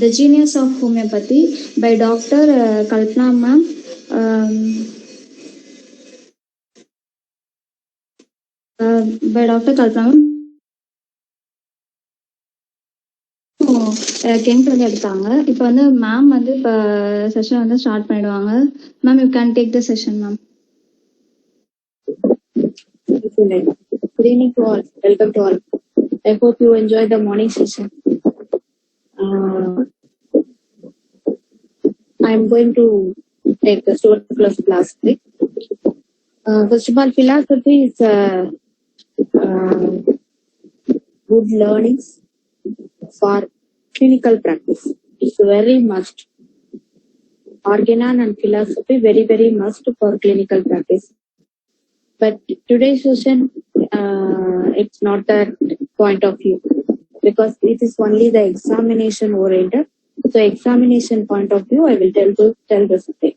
The Genius of Homeopathy by Dr. Kalpana ma'am. By Dr. Kalpana கென்ட் வந்து எடுத்தாங்க. இப்போ வந்து மேம் வந்து இப்போ செஷன் வந்து ஸ்டார்ட் பண்ணிடுவாங்க. Ma'am you can take the session ma'am. Good evening to all. Welcome to all. I hope you enjoy the morning session. I am going to take the Stuart Plus class today. First of all, philosophy is good learnings for clinical practice. It's very must. Organon and philosophy very must for clinical practice. But today's session, it's not that point of view because it is only the examination oriented. So examination point of view, I will tell the thing.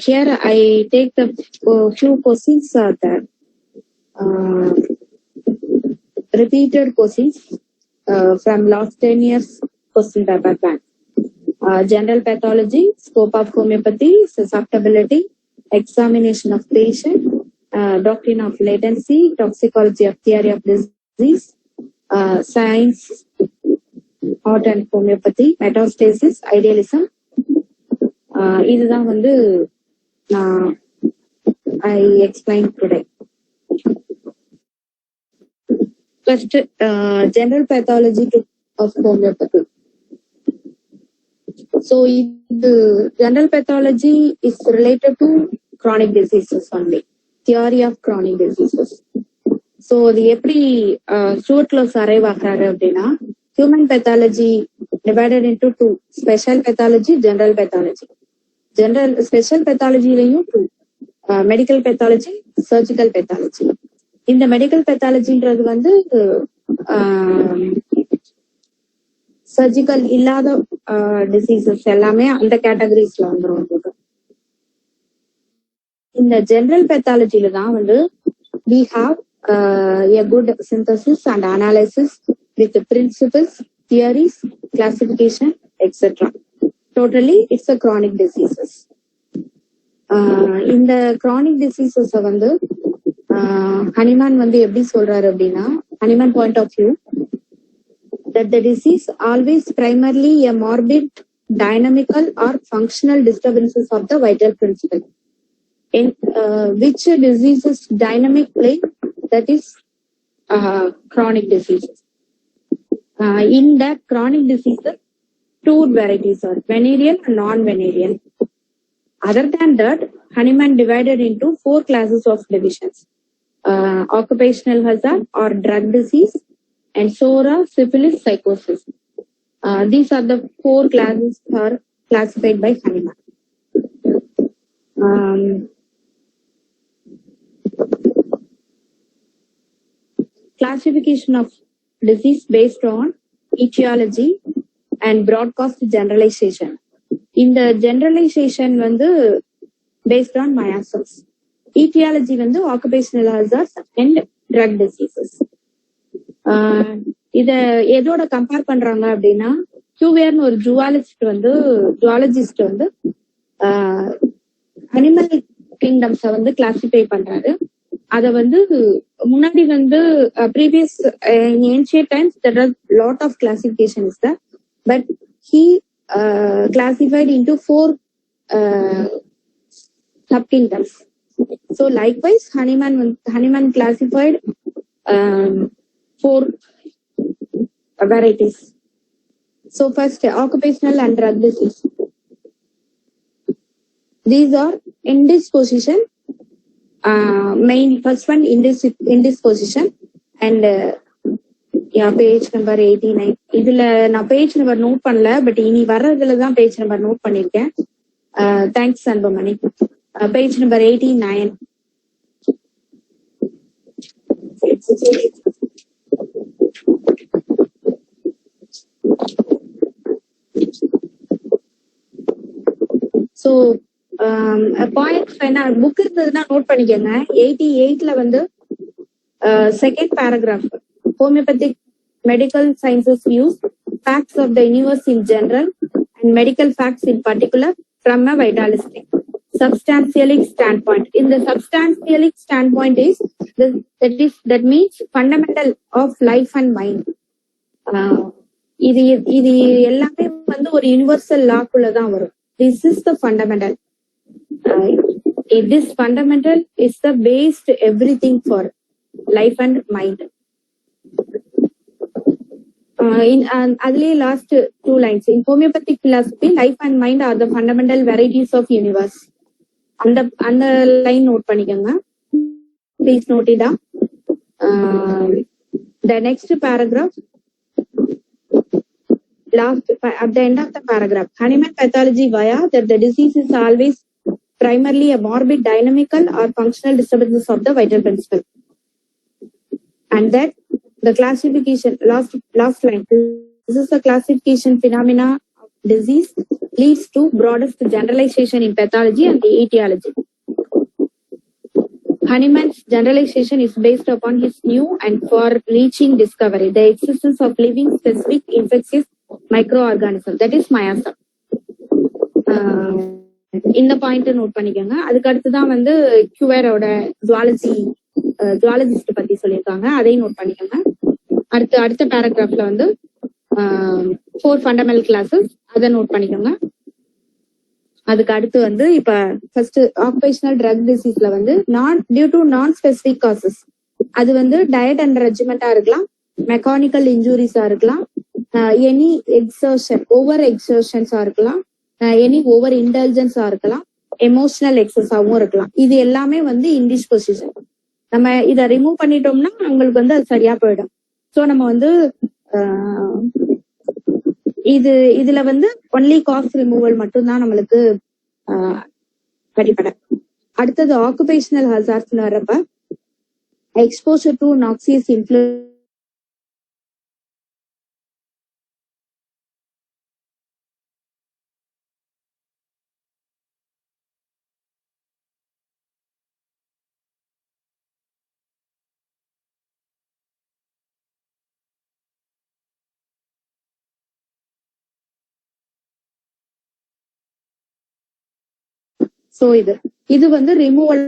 Here I take the few questions are there. Repeated questions from last 10 years question paper bank. General pathology, scope of homeopathy, susceptibility, examination of patient, doctrine of latency, toxicology of theory of disease, science, art and homeopathy, metastasis, idealism. இதுதான் வந்து I explained today. First, general pathology of homeopathy. So, the general pathology is related to chronic diseases only. Theory of chronic diseases. So, the எப்படி Stuart Close arrive ஆகிறாரு அப்படின்னா human pathology divided into two: special pathology, general pathology. Special pathology லையும் two: medical pathology, surgical pathology. இந்த medical பேத்தாலஜின்றது வந்து surgical இல்லாத diseases எல்லாமே அந்த கேட்டகரிஸ்ல வந்துடும். இந்த ஜெனரல் பேத்தாலஜில தான் வந்து we have a good synthesis and analysis with the principles, theories, classification, etc. Totally it's a chronic diseases. இந்த chronic diseases வந்து ஹனிமான் வந்து எப்படி சொல்றாரு அப்படின்னா, Hahnemann point of view that the disease always primarily a morbid, dynamical or functional disturbances of the vital principle. In which diseases dynamic plane, that is chronic diseases. In that chronic diseases, two varieties are venereal and non-venereal. Other than that, Hahnemann divided into 4 classes of divisions: occupational hazard or drug disease, and SORA, syphilis, psychosis. These are the 4 classes are classified by Hahnemann. Classification of disease based on etiology and broadcast generalization. In the generalization வந்து based on miasms. Etiology வந்து occupational hazards and drug diseases. இத எதோட compare பண்றாங்க அப்படின்னா, கியூவேர்னு ஒரு zoologist வந்து animal கிங்டம்ஸ வந்து classify பண்றாரு. அத வந்து முன்னாடி வந்து previous ancient times there are lot of classification is there, but he classified into 4 subkingdoms. So likewise Hahnemann classified 4 varieties. So first, occupational and drug disease. These are indisposition. Main first one indisposition and page number 89. இதுல நான் page number note பண்ணல, but இனி வர்றதுல தான் page number note பண்ணிருக்கேன். Thanks Anbumani. Page number 89. So points என்ன book இருந்ததுன்னா note பண்ணிக்கோங்க. 88ல வந்து second paragraph, homeopathic medical sciences use facts of the universe in general and medical facts in particular from a vitalistic substantialistic standpoint. In the substantialistic standpoint is that means fundamental of life and mind. இது இது எல்லாமே வந்து ஒரு universal லாக்குள்ளதான் வரும். This is the fundamental. This fundamental is the base to everything for life and mind. அதுலயே last 2 lines. In homeopathic philosophy, life and mind are the fundamental varieties of universe. அந்த line note பண்ணிக்கோங்க. Please note it down. The next paragraph, last at the end of the paragraph, Hahnemann pathology via that the disease is always primarily a morbid dynamical or functional disturbances of the vital principle, and that the classification, last line, this is the classification phenomena of disease leads to broadest generalization in pathology and the etiology. Hahnemann's generalization is based upon his new and far-reaching discovery, the existence of living specific infectious microorganism, that is miasm. இந்த point note பண்ணிக்கோங்க. அதுக்கு அடுத்துதான் வந்து கியூவேரோட zoologist பத்தி சொல்லியிருக்காங்க, அதையும் note பண்ணிக்கோங்க. அடுத்த பேராகிராஃப்ல வந்து 4 ஃபண்டமெண்டல் கிளாஸஸ், அதை நோட் பண்ணிக்கோங்க. அதுக்கு அடுத்து வந்து இப்ப ஃபர்ஸ்ட் ஆக்குபேஷனல் ட்ரக் டிசீஸ்ல வந்து டியூ டு நான் ஸ்பெசிபிக் காசஸ், அது வந்து டயட் அண்ட் ரெஜிமெண்டா இருக்கலாம், மெக்கானிக்கல் இன்ஜூரிஸா இருக்கலாம், எனி எக்ஸர்ஷன் ஓவர் எக்ஸர்ஷன்ஸா இருக்கலாம், எனி ஓவர் இன்டெலிஜென்ஸா இருக்கலாம், எமோஷனல் எக்ஸஸாவும் இருக்கலாம். இது எல்லாமே வந்து இன்டிஸ்பொசிஷன். நம்ம இதை ரிமூவ் பண்ணிட்டோம்னா உங்களுக்கு வந்து அது சரியா போயிடும். ஸோ நம்ம வந்து இதுல வந்து ஒன்லி காஸ்ட் ரிமூவல் மட்டும்தான் நம்மளுக்கு படிப்பட. அடுத்தது ஆக்குபேஷனல் ஹசார்ட்ஸ் வர்றப்ப எக்ஸ்போசர் டு நாக்சியஸ் இன்ஃப்ளூயன்ஸ் சோ இது வந்து removal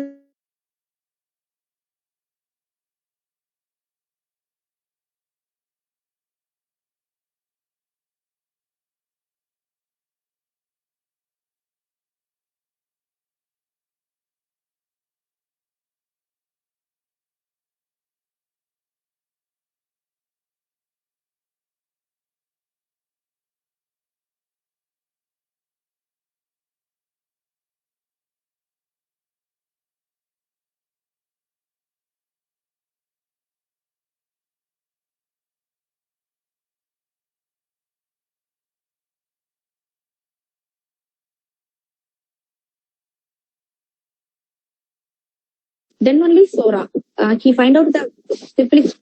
then only Sora. He find out the syphilis.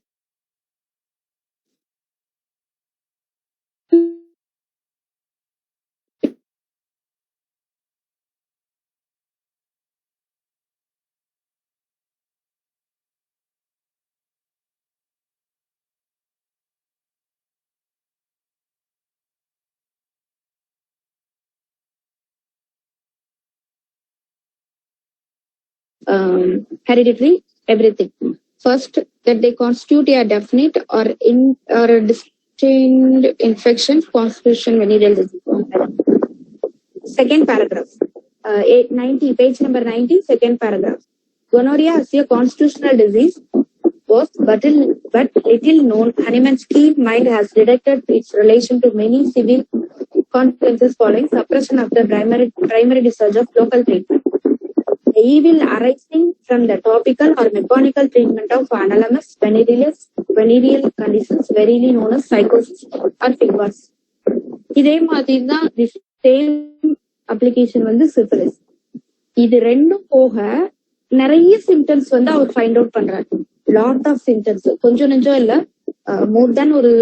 Hereditary, everything. First, that they constitute a definite or a distinct infection constitution venereal disease. Second paragraph, 90, page number 90, second paragraph. Gonorrhea as a constitutional disease was but little known. Hahnemann's keen mind has detected its relation to many civil consequences following suppression of the primary discharge of local treatment. The evil arising from the topical or mechanical treatment of anomalous venereal conditions, variously known as psychosis or fevers. இதே மாதிரி தான் the same application வந்து syphilis. இது ரெண்டும் போக நிறைய symptoms வந்து அவர் find out பண்றாரு. லாட் ஆஃப் சிம்டம்ஸ், கொஞ்சம் நெஞ்சம் இல்ல, மோர் தென் ஒரு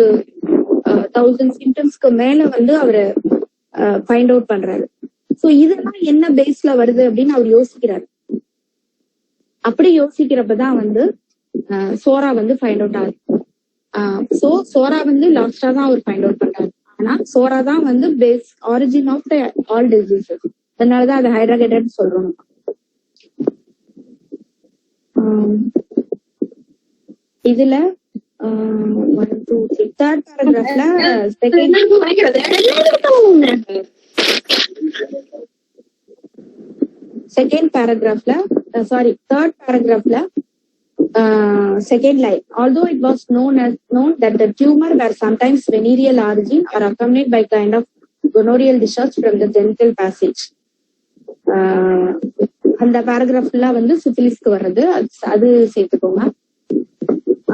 1000 சிம்டம்ஸ்க்கு மேல வந்து அவரு ஃபைண்ட் அவுட் பண்றாரு. சோ இதெல்லாம் என்ன பேஸ்ல வருது அப்படின்னு அவர் யோசிக்கிறாரு. அப்படி யோசிக்கிறப்பதான் வந்து சோரா வந்து ஃபைண்ட் அவுட் ஆகுது. சோ சோரா வந்து லாஸ்டா தான் அவர் ஃபைண்ட் அவுட் பண்றாரு. ஆனா சோரா தான் வந்து base origin of the all diseases. அதனாலதான் அது ஹைட்ராகேட்டட் சொல்றோம். இதுல தேர்ட் பேராகிராஃப்ல செகண்ட் பேராகிராஃப்ல தேர்ட் பேராகிராஃப்ல second line, although it was known that the tumor were sometimes venereal origin or accompanied by kind of gonorrheal discharge from the genital passage. அந்த பேராகிராஃப்ல வந்து சிபிலிஸ்க்கு வர்றது அது சேர்த்துக்கோங்க.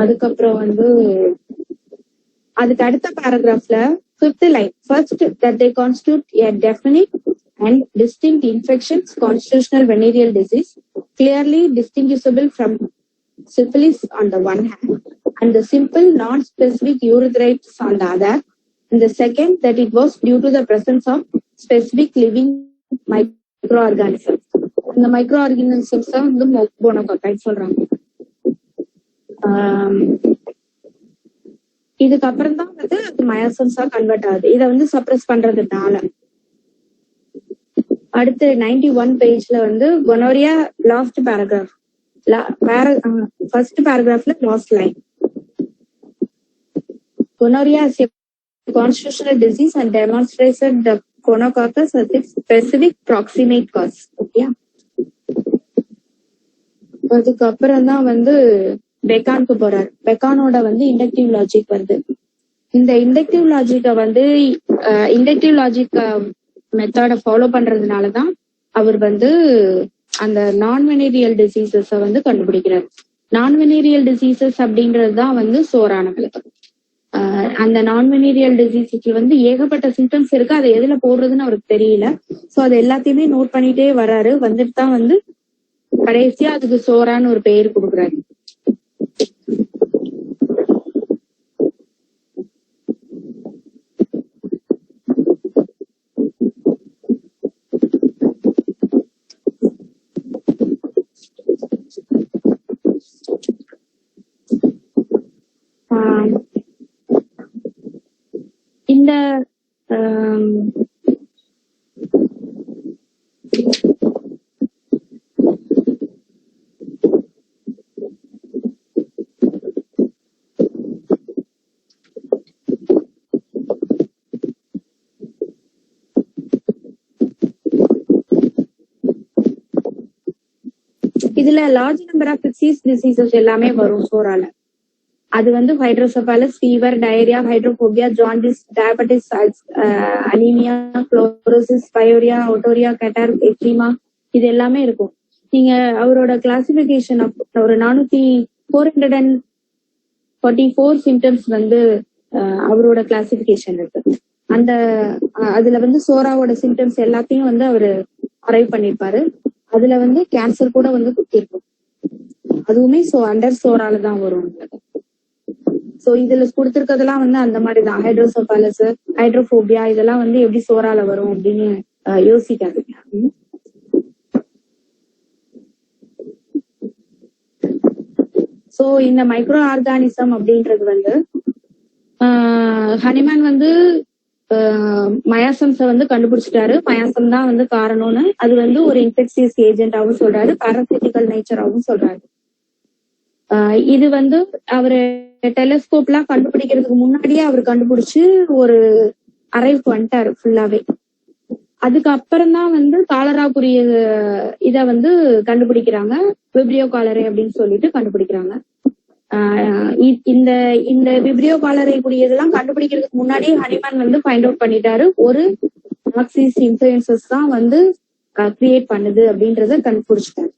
அதுக்கப்புறம் வந்து அதுக்கு அடுத்த பேராகிராஃப்ல fifth line, first that they constitute a definite and distinct infections constitutional venereal disease clearly distinguishable from syphilis on the one hand and the simple non-specific urethritis on the other, and the second that it was due to the presence of specific living microorganisms. இந்த microorganisms தான் வந்து மோனோகாக்கை சொல்றாங்க. இதுக்கப்புறம் தான் வந்து அது மயாசம்ஸா convert ஆகுது. இதை வந்து சப்ரஸ் பண்றதுனால அடுத்து 91 பேஜ்ல வந்து gonorrhea last paragraph first paragraphல last line. Gonorrhea is a constitutional disease and demonstrated the gonococcus as its specific proximate cause. Okay. அதுக்கப்புறம் தான் வந்து பெக்கானுக்கு போறாரு. பெக்கானோட வந்து இண்டக்டிவ் லாஜிக் வருது. இந்த இண்டக்டிவ் லாஜிக் மெத்தட ஃபாலோ பண்றதுனாலதான் அவர் வந்து அந்த நான் வெனீரியல் டிசீசஸ வந்து கண்டுபிடிக்கிறார். நான் வெனீரியல் டிசீசஸ் அப்படின்றதுதான் வந்து சோரானது. அந்த நான் வெனீரியல் டிசீஸுக்கு வந்து ஏகப்பட்ட சிம்டம்ஸ் இருக்கு. அதை எதுல போடுறதுன்னு அவருக்கு தெரியல. சோ அது எல்லாத்தையுமே நோட் பண்ணிட்டே வர்றாரு. வந்துட்டு தான் வந்து கடைசியா அதுக்கு சோரான்னு ஒரு பெயர் கொடுக்குறாரு. இந்த இதுல லார்ஜ் நம்பர் ஆஃப் டிசீசஸ் எல்லாமே வரும் சோரால. அது வந்து hydrocephalus, fever, diarrhoea, hydrophobia, jaundice, diabetes, anaemia, chlorosis, pyorrhoea, otorrhoea, catarrh, eczema, இது எல்லாமே இருக்கும். நீங்க அவரோட கிளாசிபிகேஷன் ஒரு 444 சிம்டம்ஸ் வந்து அவரோட கிளாசிபிகேஷன் இருக்கு. அந்த அதுல வந்து சோராவோட சிம்டம்ஸ் எல்லாத்தையும் வந்து அவரு அரைவ் பண்ணிருப்பாரு. அதுல வந்து கேன்சர் கூட வந்து குத்திருக்கும். அதுவுமே அண்டர் சோரால தான் வரும். சோ இதுல கொடுத்திருக்கிறதெல்லாம் வந்து அந்த மாதிரிதான். ஹைட்ரோசெபாலஸ், ஹைட்ரோபோபியா இதெல்லாம் வந்து எப்படி சோரால வரும் அப்படின்னு யோசிக்காதீங்க. சோ இந்த மைக்ரோ ஆர்கானிசம் அப்படின்றது வந்து ஹனிமேன் வந்து மயாசம்ஸ வந்து கண்டுபிடிச்சிட்டாரு. மயாசம் தான் வந்து காரணம்னு. அது வந்து ஒரு இன்ஃபெக்சியஸ் ஏஜென்டாவும் சொல்றாரு, பாராசிட்டிக்கல் நேச்சராவும் சொல்றாரு. இது வந்து அவரு டெலஸ்கோப்லாம் கண்டுபிடிக்கிறதுக்கு முன்னாடியே அவர் கண்டுபிடிச்சு ஒரு அரைவுக்கு வந்துட்டாரு ஃபுல்லாவே. அதுக்கப்புறம் தான் வந்து காலராக்குரிய இத வந்து கண்டுபிடிக்கிறாங்க, விப்ரியோ காலரை அப்படின்னு சொல்லிட்டு கண்டுபிடிக்கிறாங்க. இந்த விப்ரியோ காலரை கூடியதெல்லாம் கண்டுபிடிக்கிறதுக்கு முன்னாடியே ஹனிமேன் வந்து ஃபைண்ட் அவுட் பண்ணிட்டாரு. ஒரு ஆக்சிஸ் இன்ஃபுளுசஸ் தான் வந்து கிரியேட் பண்ணுது அப்படின்றத கண்டுபிடிச்சிட்டாரு.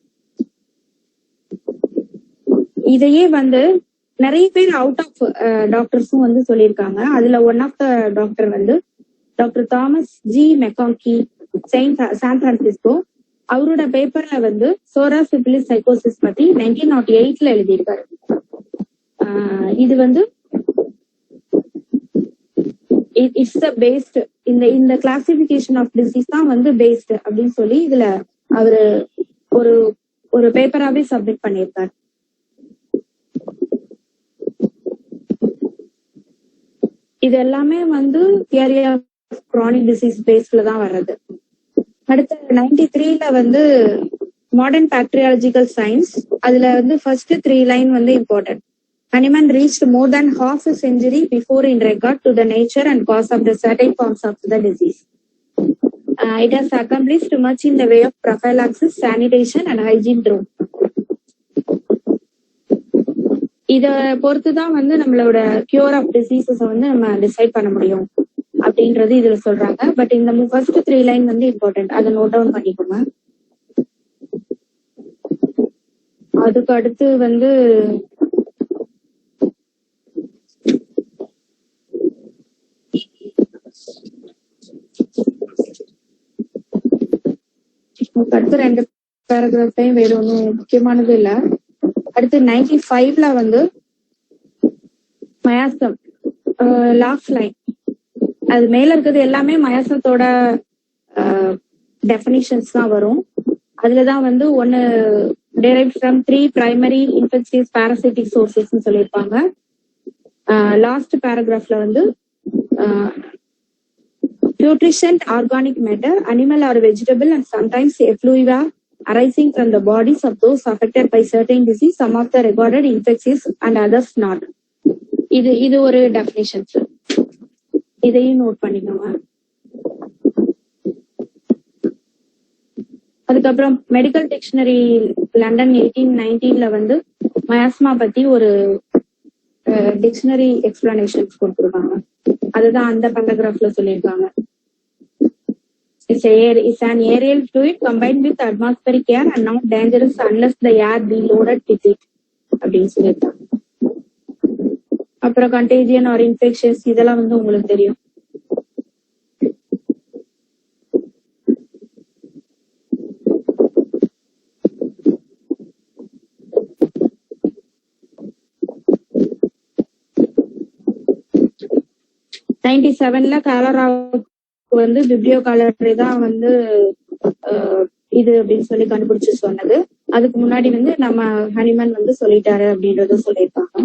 இதையே வந்து நிறைய பேர் அவுட் ஆஃப் டாக்டர்ஸும் வந்து சொல்லியிருக்காங்க. அதுல ஒன் ஆஃப் த டாக்டர் வந்து doctor Thomas G McConkey, San Francisco. அவரோட பேப்பர்ல வந்து சோரா சிபிலிஸ் சைக்கோசிஸ் பத்தி 1908 எழுதியிருக்காரு. இது வந்து இட்ஸ் த பேஸ்ட், இந்த கிளாசிபிகேஷன் ஆஃப் டிசீஸ் தான் வந்து பேஸ்ட் அப்படின்னு சொல்லி இதுல அவரு ஒரு பேப்பராவே சப்மிட் பண்ணியிருக்காரு. இது எல்லாமே வந்து தியரி ஆஃப் கிரானிக் டிசீஸ் பேஸ்ல தான் வர்றது. அடுத்து 93ல வந்து மாடர்ன் பாக்டீரியாலஜிக்கல் சயின்ஸ், அதுல வந்து ஃபர்ஸ்ட் 3 லைன் வந்து important. Hahnemann reached more than half a century before in regard to the nature and cause of the certain forms of the disease. It has accomplished much in the way of prophylaxis, sanitation and hygiene through. இத பொறுத்துதான் வந்து நம்மளோட cure of diseases வந்து நம்ம decide பண்ண முடியும் அப்படின்றது இதுல சொல்றாங்க. பட் இந்த ஃபர்ஸ்ட் 3 லைன் வந்து இம்பார்ட்டன்ட், அதை நோட் டவுன் பண்ணிக்கோங்க. அதுக்கு அடுத்து வந்து அடுத்து 2 பேராகிராஃப்டையும் வேற ஒன்றும் முக்கியமானது இல்ல. அடுத்து 95ல வந்து மயாசம் லாஸ்ட் லைன், அது மேல இருக்கிறது எல்லாமே மயாசத்தோட டெஃபினிஷன்ஸ் தான் வரும். அதுலதான் வந்து ஒன்னு derived from 3 primary infectious parasitic sources ன்னு சொல்லியிருப்பாங்க. லாஸ்ட் பேராகிராஃப்ல வந்து putrescent organic matter, animal or vegetable and sometimes effluvia arising from the bodies of those affected by certain disease, some of the regarded infectious and others not. இது ஒரு definitions, இதையும் note பண்ணிக்கோங்க. அதுக்கப்புறம் medical dictionary London 1819ல வந்து மயாஸ்மா பத்தி ஒரு dictionary explanations கொடுத்துருக்காங்க. அதுதான் அந்த பேராகிராஃப்ல சொல்லியிருக்காங்க. It's an aerial fluid combined with atmospheric air and not dangerous unless the air be loaded with it அப்படின்னு சொல்லியிருக்காங்க. அப்புறம் கண்டேஜியன் ஆர் இன்ஃபெக்ஷன்ஸ் இதெல்லாம் வந்து உங்களுக்கு தெரியும். ல காலராவுக்கு வந்து பிப்ளியோ காலரே தான் வந்து இது அப்படின்னு சொல்லி கண்டுபிடிச்சு சொன்னது. அதுக்கு முன்னாடி வந்து நம்ம ஹனிமன் வந்து சொல்லிட்டாரு அப்படின்றத சொல்லியிருக்காங்க.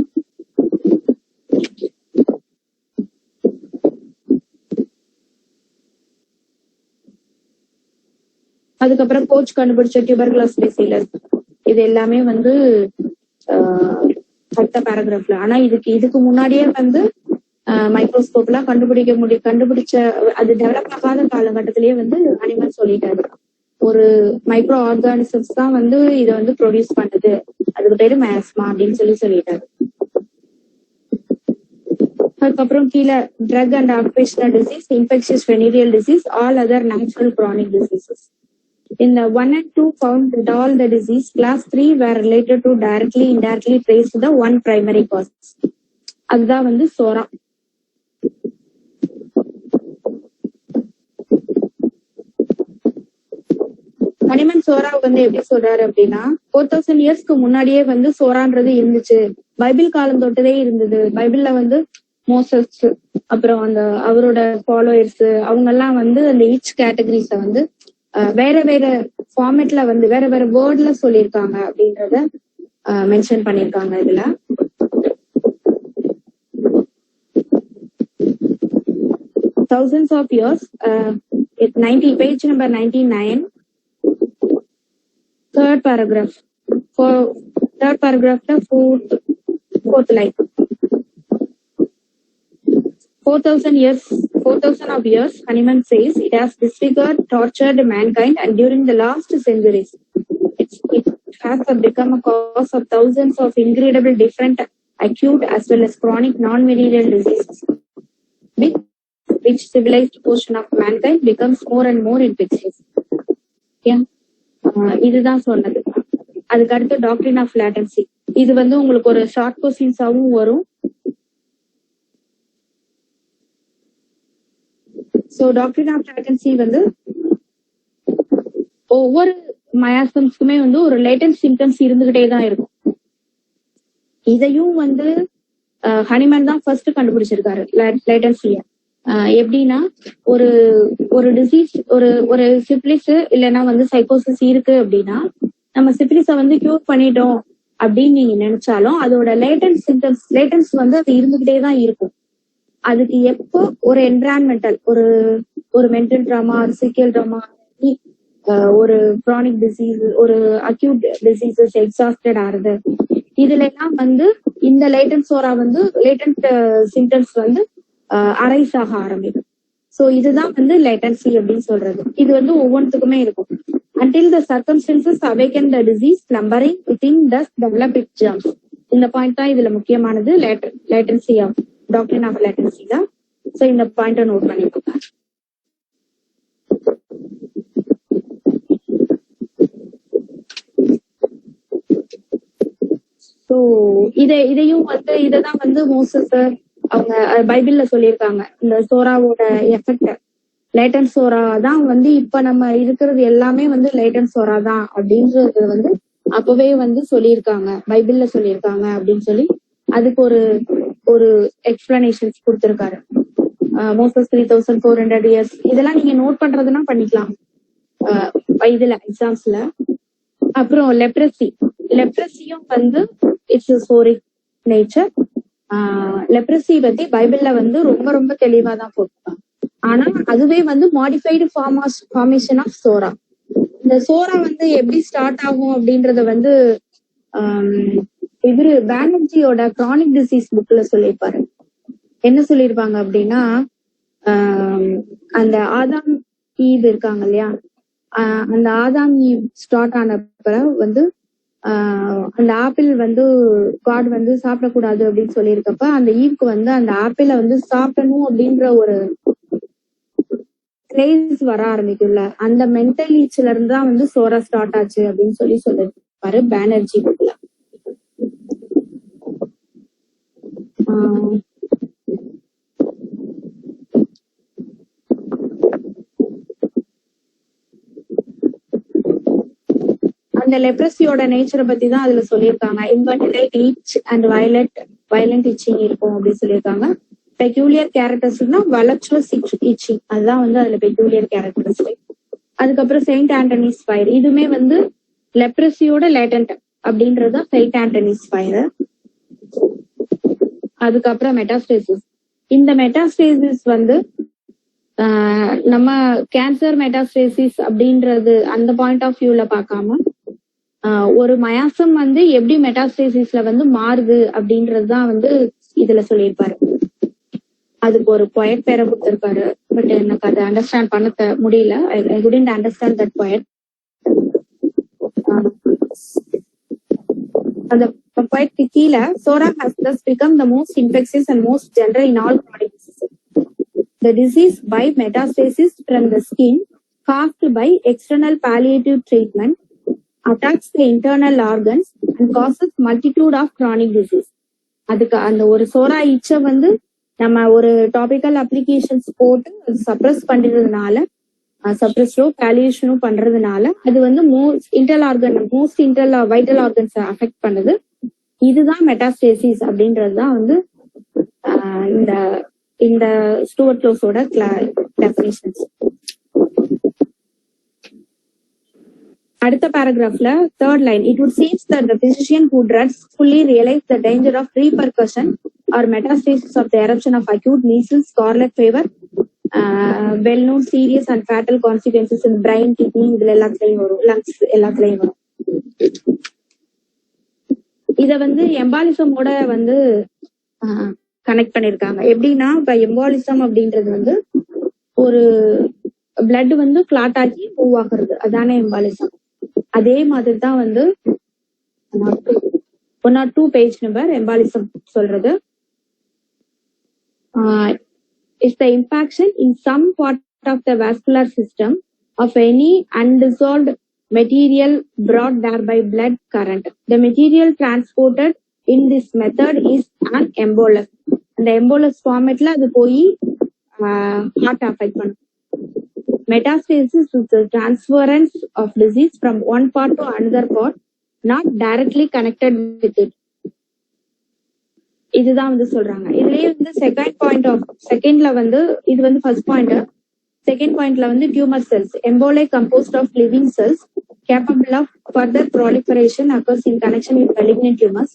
அதுக்கப்புறம் கோச் கண்டுபிடிச்ச டியூபர்குலோஸ் பேசிலஸ், இது எல்லாமே வந்து அடுத்த பேராகிராஃப்ல. ஆனா இதுக்கு முன்னாடியே வந்து மைக்ரோஸ்கோப்லாம் கண்டுபிடிச்ச அது டெவலப் ஆகாத காலகட்டத்திலேயே வந்து ஹனிமன் சொல்லிட்டாரு, ஒரு மைக்ரோ ஆர்கானிசம்ஸ் தான் வந்து இதை வந்து ப்ரொடியூஸ் பண்ணுது, அதுக்கு பேரு மயாஸ்மா அப்படின்னு சொல்லிட்டாரு. அதுக்கப்புறம் கீழே drug and occupational disease, infectious venereal disease, all other natural chronic diseases. In the 1 and 2 found that all the disease class 3 were related to directly indirectly traced to the one primary cause. அதுதான் வந்து சோரா. Hahnemann சோரா வந்து எப்படி சொல்றாரு அப்படின்னா, 4000 இயர்ஸ்க்கு முன்னாடியே வந்து சோரான்றது இருந்துச்சு, பைபிள் காலம் தொட்டதே இருந்தது. பைபிள்ல வந்து மோசஸ் அப்புறம் அந்த அவரோட ஃபாலோயர்ஸ் அவங்க எல்லாம் வந்து அந்த ஈச் கேட்டகரிஸ வந்து வேற வேற ஃபார்மேட்ல வந்து வேற வேற வேர்ட்ல சொல்லியிருக்காங்க அப்படின்றத மென்ஷன் பண்ணிருக்காங்க இதுல. thousands of years, 90 page number 99, third paragraph the fourth line. 4,000 of years, Hahnemann says, it has disfigured, tortured mankind, and during the last centuries, it has become a cause of thousands of incredible different acute as well as chronic non-venereal diseases, which civilized portion of mankind becomes more and more infectious. இதுதான் சொன்னது. அதுக்கு அடுத்து doctrine of latency, இது வந்து உங்களுக்கு ஒரு short கொஸ்டின்ஸாவும் வரும். So doctrine of latency வந்து ஒவ்வொரு மயாசம்ஸ்க்குமே வந்து ஒரு லேட்டன்ட் சிம்டம்ஸ் இருந்துகிட்டே தான் இருக்கும். இதையும் வந்து ஹனிமன் தான் ஃபர்ஸ்ட் கண்டுபிடிச்சிருக்காரு லேட்டன்சிய. எப்படின்னா ஒரு டிசீஸ் ஒரு சிப்லிஸ் இல்லைன்னா வந்து சைக்கோசிஸ் இருக்கு அப்படின்னா நம்ம சிப்லிஸ வந்து கியூர் பண்ணிட்டோம் அப்படின்னு நீங்க நினைச்சாலும் அதோட லேட்டன்ஸ் வந்து அது இருந்துகிட்டே தான் இருக்கும். அதுக்கு எப்போ ஒரு என்விரான்மெண்டல் ஒரு மென்டல் ட்ராமா, சிக்கல் ட்ராமா, ஒரு க்ரானிக் டிசீஸ், ஒரு அக்யூட் டிசீசஸ் எக்ஸாஸ்டட் ஆகுது, இதுல எல்லாம் வந்து இந்த லேட்டன்ட் சோரா வந்து லேட்டன்ட் சிம்டம்ஸ் வந்து அரைஸ் ஆக ஆரம்பிக்கும். சோ இதுதான் வந்து லேட்டன்சி அப்படின்னு சொல்றது. இது வந்து ஒவ்வொன்றுக்குமே இருக்கும். Until the circumstances awaken the disease slumbering within the developed germs. இந்த பாயிண்ட் தான் இதுல முக்கியமானது. லேட்டன்சி டாக்டரின் ஆஃப் லேட்டன்சி தான். சோ இந்த பாயிண்ட நோட் பண்ணிக்கோங்க. சோ இதையும் வந்து இததான் வந்து மோசஸ் அவங்க பைபிள்ல சொல்லியிருக்காங்க. இந்த சோராவோட எஃபெக்ட் லேட்டன் சோரா தான் வந்து இப்ப நம்ம இருக்கிறது எல்லாமே வந்து லேட்டன் சோரா தான் அப்படின்றது வந்து அப்பவே வந்து சொல்லியிருக்காங்க, பைபிள்ல சொல்லியிருக்காங்க அப்படின்னு சொல்லி அதுக்கு ஒரு எக்ஸ்பிளனேஷன்ஸ் கொடுத்திருக்காரு. மோசஸ் 3400 years இதெல்லாம் நீங்க நோட் பண்றதுன்னா பண்ணிக்கலாம் இதுல எக்ஸாம்ஸ்ல. அப்புறம் லெப்ரஸியும் வந்து இட்ஸ் சோரிக் நேச்சர். லெப்ரஸி பத்தி பைபிள்ல வந்து ரொம்ப ரொம்ப தெளிவா தான் போட்டிருக்காங்க. ஆனா அதுவே வந்து மாடிஃபைடு ஃபார்மேஷன் ஆஃப் சோரா. இந்த சோரா வந்து எப்படி ஸ்டார்ட் ஆகும் அப்படின்றத வந்து இவரு பானர்ஜியோட கிரானிக் டிசீஸ் புக்ல சொல்லியிருப்பாரு. என்ன சொல்லியிருப்பாங்க அப்படின்னா, அந்த ஆதாம் ஈவ் இருக்காங்க இல்லையா, அந்த ஆதாம் ஈவ் ஸ்டார்ட் ஆனப்ப வந்து அந்த ஆப்பிள் வந்து காட் வந்து சாப்பிடக்கூடாது அப்படின்னு சொல்லியிருக்கப்ப அந்த ஈவுக்கு வந்து அந்த ஆப்பிள வந்து சாப்பிடணும் அப்படின்ற ஒரு கிரேஸ் வர ஆரம்பிக்கும்ல, அந்த மென்டல் ஈச்ல இருந்து தான் வந்து சோரா ஸ்டார்ட் ஆச்சு அப்படின்னு சொல்லியிருப்பாரு பானர்ஜி புக்ல. அந்த லெப்ரஸியோட நேச்சரை பத்தி தான் அதுல சொல்லியிருக்காங்க. இன்வெர்டிலேட் ஈச் அண்ட் வயலண்ட் இச்சிங் இருக்கும் அப்படின்னு சொல்லியிருக்காங்க. பெக்யூலியர் கேரக்டரிஸ்டிக்னா வலச்சுவஸ் இச்சிங், அதுதான் வந்து அதுல பெக்யூலியர் கேரக்டரிஸ்டிக். அதுக்கப்புறம் செயின்ட் ஆண்டனிஸ் ஃபயர், இதுவுமே வந்து லெப்ரஸியோட லேட்டன்ட் அப்படின்றது செயின்ட் ஆண்டனிஸ் ஃபயர். அதுக்கப்புறம் மெட்டாஸ்டேசிஸ். இந்த மெட்டாஸ்டேசிஸ் வந்து நம்ம கேன்சர் மெட்டாஸ்டேசிஸ் அப்படின்றது அந்த பாயிண்ட் ஆஃப் வியூல பார்க்காம ஒரு மயாசம் வந்து எப்படி மெட்டாஸ்டேசிஸ்ல வந்து மாறுது அப்படின்றதுதான் வந்து இதுல சொல்லியிருப்பாரு. அதுக்கு ஒரு பொயட் பேரை கொடுத்திருக்காரு. பட் எனக்கு அதை அண்டர்ஸ்டாண்ட் பண்ண முடியல. ஐ குடன்ட் அண்டர்ஸ்டாண்ட் தட் பொயட். அந்த பொயட்க்கு கீழே சோரா has thus become the most infectious and most general in all chronic diseases. The disease by metastasis from the skin caused by external palliative treatment attacks the internal organs and causes multitude of chronic disease. அதுக்கு அந்த ஒரு சோரா இச்ச வந்து நம்ம ஒரு topical applications போட்டு suppress பண்றதுனால, சப்ரஸோ பாலியேஷனோ பண்றதுனால அது வந்து most internal vital organs affect பண்ணுது. இதுதான் மெட்டாஸ்டேசிஸ் அப்படின்றதுதான் வந்து இந்த ஸ்டூவர்ட் க்ளோஸோட டெஃபினிஷன்ஸ். அடுத்த பேராகிராஃப்ல third line, it would seem that the physician who dreads fully realize the danger of repercussion or metastasis of the eruption of acute measles, scarlet fever, well-known serious and fatal consequences in brain, kidney, இதுல எல்லாத்துலயும் வரும், lungs எல்லாத்துலயும் வரும். இத வந்து எம்பாலிசமோட வந்து connect பண்ணிருக்காங்க. எப்படின்னா, இப்ப எம்பாலிசம் அப்படின்றது வந்து ஒரு பிளட் வந்து கிளாட் ஆகி மூவ் ஆகுறது, அதானே எம்பாலிசம். அதே மாதிரி தான் வந்து 102 பேஜ் நம்பர் எம்பாலிசம் சொல்றது. Is the impaction in some part of the vascular system of any undissolved material brought there by blood current. The material transported in this method is an embolus. அந்த embolus ஃபார்மேட்ல அது போய் heart affect பண்ணும். Metastasis is the transference of disease from one part to another part, not directly connected with it. இதுதான் வந்து சொல்றாங்க. இதுலயே வந்து செகண்ட்ல வந்து இது வந்து ஃபர்ஸ்ட் பாயிண்ட். செகண்ட் பாயிண்ட்ல வந்து tumour cells, emboli composed of living cells capable of further proliferation occurs in connection with malignant tumors,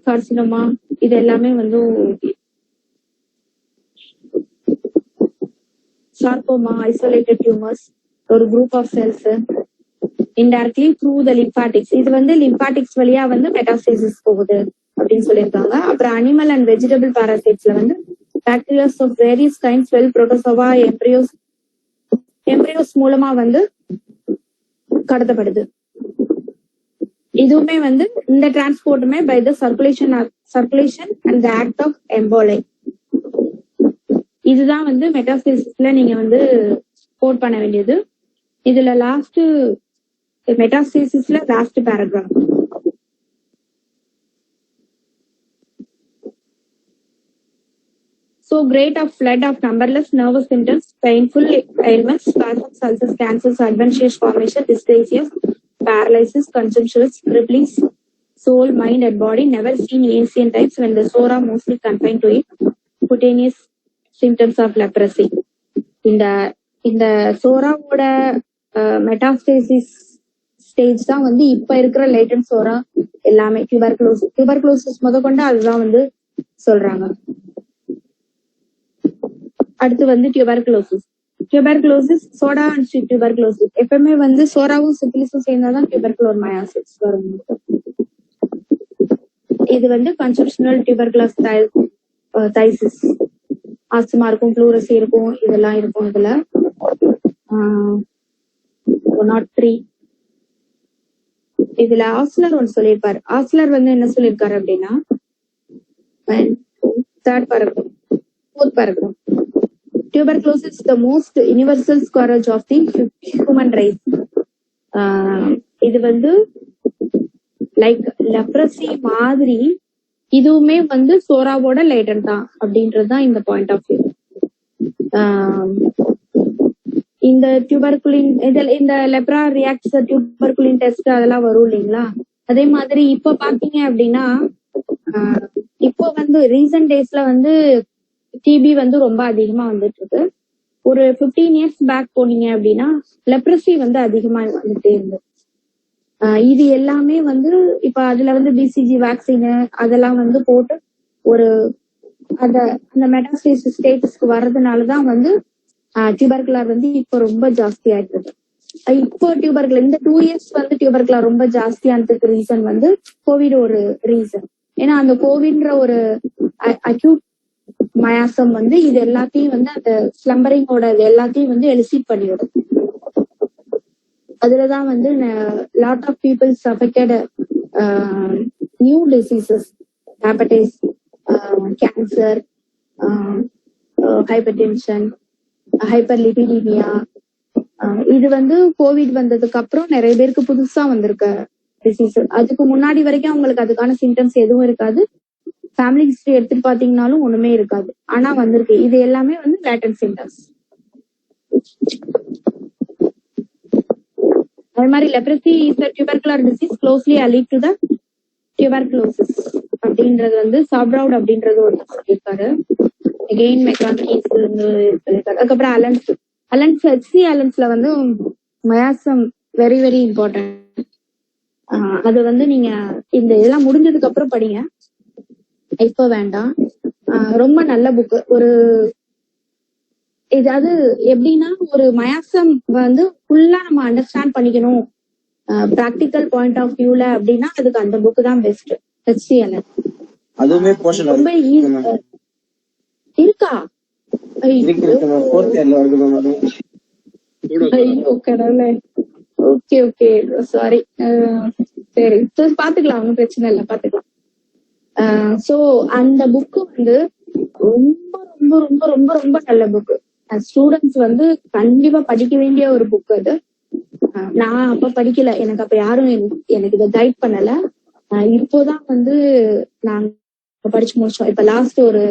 carcinoma, இது எல்லாமே வந்து sarcoma, isolated tumors, ஒரு group of cells indirectly through the lymphatics. இது வந்து lymphatics வழியா வந்து மெட்டாஸ்டேசிஸ் போகுது அப்படின்னு சொல்லியிருக்காங்க. அப்புறம் அனிமல் அண்ட் வெஜிடபிள் பாராசைட்ஸ்ல வந்து bacterias of various kinds well protozoa embryos மூலமா வந்து கடத்தப்படுது. இதுவுமே வந்து இந்த டிரான்ஸ்போர்ட்டுமே by the circulation and the act of emboli. இதுதான் வந்து மெட்டாஸ்டேசிஸ்ல நீங்க வந்து கோட் பண்ண வேண்டியது. இதுல லாஸ்ட் மெட்டாஸ்டேசிஸ்ல last paragraph. So great of flood of numberless nervous symptoms, painful ailments, spasms, ulcers, cancers, adventitious formation, dysplasias, paralysis, consumptions, crippling soul, mind and body, never seen in ancient times when the sora mostly confined to it, cutaneous symptoms of leprosy. இந்த சோராவோட metastasis stage தான் வந்து இப்ப இருக்கிற latent சோரா எல்லாமே. Tuberculosis முதற்கொண்டு அதுதான் வந்து சொல்றாங்க. அடுத்து வந்து டியூபர்குலோசிஸ் சோடா அண்ட் டியூபர்குலோசிஸ். எப்பவுமே வந்து சோராவும் சிபிலிஸும் சேர்ந்தாதான் டியூபர்குலோர் மயாசிஸ் வரும். இது வந்து கன்செப்ஷனல் டியூபர்குலோஸ் தைசிஸ். ஆஸ்துமா இருக்கும், ப்ளூரசி இருக்கும், இதெல்லாம் இருக்கும். இதுல 103 இதுல ஆஸ்லர் ஒன்று சொல்லியிருப்பாரு. ஆஸ்லர் வந்து என்ன சொல்லியிருக்காரு அப்படின்னா, third paragraph, fourth paragraph, tuberculosis is the most universal scourge of the human race. இது வந்து லைக் லெப்ரசி மாதிரி இதுவுமே வந்து சோராவோட லேட்டன் தான் அப்படின்றதுதான் இந்த பாயிண்ட் ஆஃப் வியூ. இந்த டியூபர்குலின் இந்த லெப்ரா ரியாக்ட்ஸ் டியூபர்குலின் டெஸ்ட் அதெல்லாம் வரும் இல்லைங்களா? அதே மாதிரி இப்ப பாத்தீங்க அப்படின்னா இப்போ வந்து ரீசன்ட் டேஸ்ல வந்து டிபி வந்து ரொம்ப அதிகமா வந்துட்டு இருக்கு. ஒரு 15 years பேக் போனீங்க அப்படின்னா லெப்ரசி வந்து அதிகமா வந்துட்டே இருந்தது. இது எல்லாமே வந்து இப்ப அதுல வந்து பிசிஜி வேக்சின் அதெல்லாம் வந்து போட்டு ஒரு அந்த மெட்டாஸ்டேசிஸ் ஸ்டேட்டஸ்க்கு வர்றதுனாலதான் வந்து டியூபர்குலர் வந்து இப்போ ரொம்ப ஜாஸ்தி ஆயிடுது. இப்போ டியூபர்குலர் இந்த 2 years வந்து டியூபர்குலர் ரொம்ப ஜாஸ்தியானதுக்கு ரீசன் வந்து கோவிட் ஒரு ரீசன். ஏன்னா அந்த கோவிட்ன்ற ஒரு அக்யூட் மயாசம் வந்து இது எல்லாத்தையும் வந்து அந்த ஸ்லம்பரிங்கோட எல்லாத்தையும் வந்து எலிசிட் பண்ணிவிடும். அதுலதான் வந்து lot of peoples affected new diseases, hepatitis, cancer, hypertension, hyperlipidaemia. இது வந்து கோவிட் வந்ததுக்கு அப்புறம் நிறைய பேருக்கு புதுசா வந்திருக்க டிசீஸ். அதுக்கு முன்னாடி வரைக்கும் அவங்களுக்கு அதுக்கான சிம்டம்ஸ் எதுவும் இருக்காது. ஃபேமிலி ஹிஸ்டரி எடுத்துட்டு பாத்தீங்கன்னாலும் ஒண்ணுமே இருக்காது. ஆனா வந்திருக்கு. இது எல்லாமே வந்து லேட்டன்ட் சிம்டம்ஸ். அதே மாதிரி leprosy is the tubercular disease closely allied to the tuberculosis அப்படின்றது வந்து சாப்ரவுட் அப்படின்றது ஒரு சொல்லியிருக்காரு. அகெயின் மெக்ரான்கீஸ் சொல்லியிருக்காரு. அதுக்கப்புறம் அலன்ஸ் ஹெச்சி அலன்ஸ்ல வந்து மயாசம் வெரி வெரி இம்பார்ட்டன்ட். அது வந்து நீங்க இந்த இதெல்லாம் முடிஞ்சதுக்கு அப்புறம் படிங்க, இப்ப வேண்டாம். ரொம்ப நல்ல புக்கு. ஒரு ஏதாவது எப்படின்னா ஒரு மயாசம் வந்து ஃபுல்லா நம்ம அண்டர்ஸ்டாண்ட் பண்ணிக்கணும் பிராக்டிக்கல் பாயிண்ட் ஆஃப் வியூல அப்படின்னா அதுக்கு அந்த புக்கு தான் பெஸ்ட். ஹெச்சிஎல்என் ரொம்ப இருக்கா? ஐயோ கடவுளே. Okay okay sorry. சரி பாத்துக்கலாம், ஒன்னும் பிரச்சனை இல்லை, பாத்துக்கலாம். சோ அந்த புக்கு வந்து ரொம்ப ரொம்ப ரொம்ப ரொம்ப ரொம்ப நல்ல புக்கு. ஸ்டூடெண்ட்ஸ் வந்து கண்டிப்பா படிக்க வேண்டிய ஒரு புக் அது. நான் அப்ப படிக்கல, எனக்கு அப்ப யாரும் எனக்கு இதை கைட் பண்ணல. இப்போதான் வந்து நாங்க படிச்சு முடிச்சோம். இப்ப லாஸ்ட் ஒரு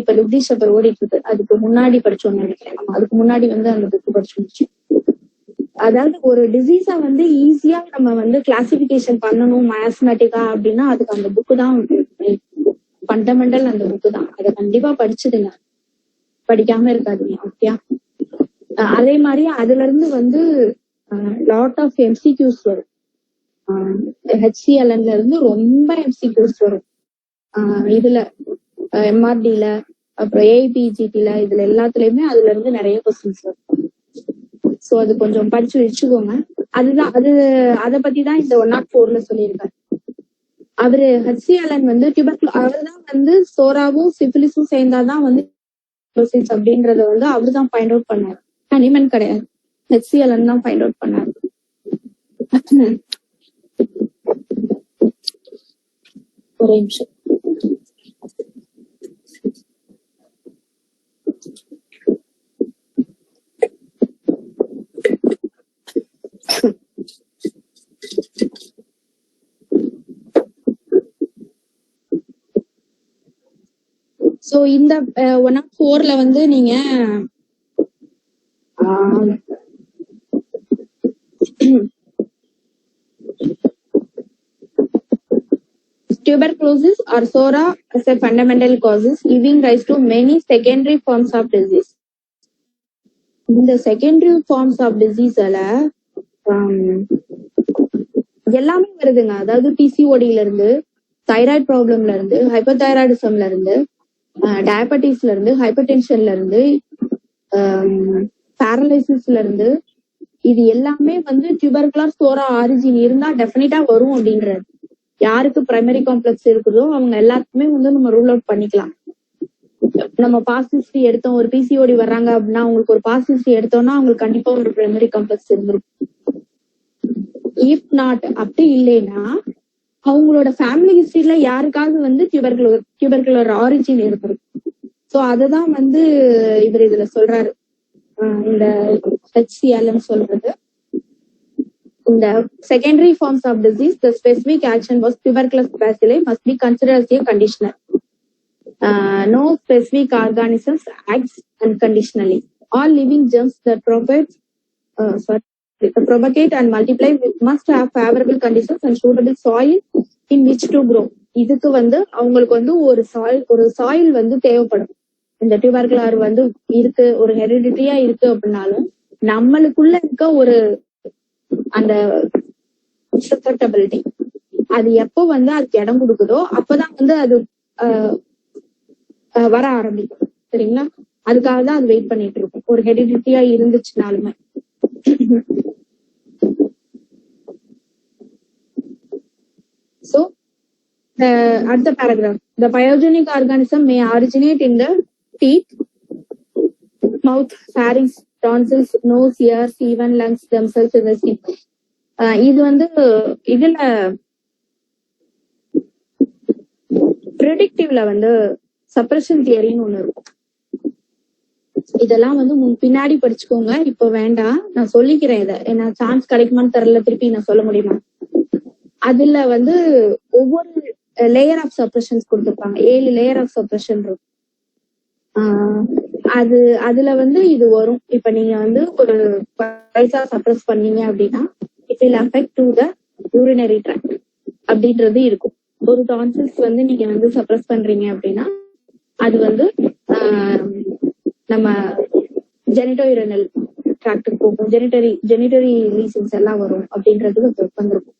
இப்ப லுக்தி ஷப்பர் ஓடிட்டு இருக்கு, அதுக்கு முன்னாடி படிச்சோம்னு நினைக்கிறேன். அதுக்கு முன்னாடி வந்து அந்த புக் படிச்சு முடிச்சோம். அதாவது ஒரு டிசீஸா வந்து ஈஸியா நம்ம வந்து கிளாசிபிகேஷன் பண்ணணும் மயாஸ்மேட்டிக்கா அப்படின்னா அதுக்கு அந்த புக்கு தான் ஃபண்டமெண்டல். அந்த புக்கு தான், அதை கண்டிப்பா படிச்சுதுங்க, படிக்காம இருக்காதுங்க. ஓகே. அதே மாதிரி அதுல இருந்து வந்து லாட் ஆஃப் எம்சிக்யூஸ் வரும். ஹெச்சிஎல்என்ல இருந்து ரொம்ப எம்சிக்யூஸ் வரும். இதுல எம்ஆர்டில அப்புறம் ஏஐபிஜிடில இதுல எல்லாத்துலயுமே அதுல இருந்து நிறைய கொஸ்டின்ஸ் வரும். சோ அது கொஞ்சம் படிச்சு வச்சுக்கோங்க. அதுதான் அதை பத்தி தான் இந்த 104ல சொல்லியிருக்காரு. அவரு ஹச்சி அலன் வந்து அவர்தான் வந்து சோராவும் சிபிலிஸும் சேர்ந்தாதான் வந்து அப்படின்றத வந்து அவருதான் ஃபைண்ட் அவுட் பண்ணாரு. ஹனிமன் கிடையாது, ஹச்சி அலன் தான் ஃபைண்ட் அவுட் பண்ணாரு. ஒரே நிமிஷம். சோ இந்த 104ல வந்து நீங்க tuberculosis or SORA as a fundamental causes giving rise to many secondary forms of disease. இந்த secondary forms of diseaseல எல்லாமே வருதுங்க. அதாவது பிசிஓடில இருந்து, தைராய்டு ப்ராப்ளம்ல இருந்து, ஹைப்பர்தைராய்டிசம்ல இருந்து, டயபெட்டிஸ்ல இருந்து, ஹைப்பர்டென்ஷன்ல இருந்து, பேரலைசிஸ்ல இருந்து, இது எல்லாமே வந்து டியூபர்குலர் சோரா ஆரிஜின் இருந்தா டெஃபினட்டா வரும் அப்படின்றது. யாருக்கு பிரைமரி காம்ப்ளெக்ஸ் இருக்குதோ அவங்க எல்லாத்துக்குமே வந்து நம்ம ரூல் அவுட் பண்ணிக்கலாம். நம்ம பாஸ்ட் ஹிஸ்டரி எடுத்தோம், ஒரு பிசிஓடி வர்றாங்க அப்படின்னா அவங்களுக்கு ஒரு பாஸ்ட் ஹிஸ்டரி எடுத்தோம்னா அவங்களுக்கு கண்டிப்பா ஒரு பிரைமரி காம்ப்ளெக்ஸ் இருந்திருக்கும். இஃப் நாட் அப்படி இல்லைன்னா அவங்களோட ஃபேமிலி ஹிஸ்டரியில யாருக்காவது வந்து டியூபர்குலர் ஆரிஜின் இருந்திருக்கும். சோ அததான் வந்து இவர் இதுல சொல்றாரு. இந்த ஹெச்சிஎல்னு சொல்றது, இந்த secondary forms of disease, the specific action was tuberculosis bacilli must be considered as a conditioner. No specific organisms acts unconditionally. All living germs that propagate and multiply must have favorable conditions and suitable soil in which to grow. இதுக்கு வந்து அவங்களுக்கு வந்து ஒரு soil வந்து தேவைப்படும். இந்த tubercular வந்து இருக்கு, ஒரு ஹெரிடிட்டியா இருக்கு அப்படின்னாலும் நம்மளுக்குள்ள இருக்க ஒரு அந்த சசெப்டபிலிட்டி அது எப்போ வந்து அதுக்கு இடம் கொடுக்குதோ அப்பதான் வந்து அது வர ஆரம்பிக்கும். சரிங்களா? அதுக்காக தான் அது வெயிட் பண்ணிட்டு இருக்கும், ஒரு ஹெரிடிட்டியா இருந்துச்சுனாலுமே. So at the paragraph, the pyogenic organism may originate in the teeth, mouth, pharynx, tonsils, nose, ears, even lungs themselves in the skin. இது வந்து இதுல ப்ரெடிக்டிவ்ல வந்து சப்ரஷன் தியரின்னு ஒண்ணு இருக்கும். இதெல்லாம் வந்து பின்னாடி படிச்சுக்கோங்க, இப்ப வேண்டாம். நான் சொல்லிக்கிறேன் இதை, ஏன்னா சான்ஸ் கிடைக்குமான்னு தெரியல, திருப்பி நான் சொல்ல முடியுமா. அதுல வந்து ஒவ்வொரு லேயர் ஆஃப் சப்ரஷன்ஸ் கொடுத்துருப்பாங்க, 7 லேயர் ஆஃப் சப்ரஷன் இருக்கும். அதுல வந்து இது வரும். இப்ப நீங்க வந்து ஒரு பைசா சப்ரஸ் பண்ணீங்க அப்படின்னா it will affect to the urinary tract அப்படின்றது இருக்கும். ஒரு டான்சில்ஸ் வந்து நீங்க வந்து சப்ரஸ் பண்றீங்க அப்படின்னா அது வந்து நம்ம ஜெனிட்டோயூரினல் ட்ராக்டுக்கு போகும், ஜெனிட்டரி லீசன்ஸ் எல்லாம் வரும் அப்படின்றது வந்திருக்கும்.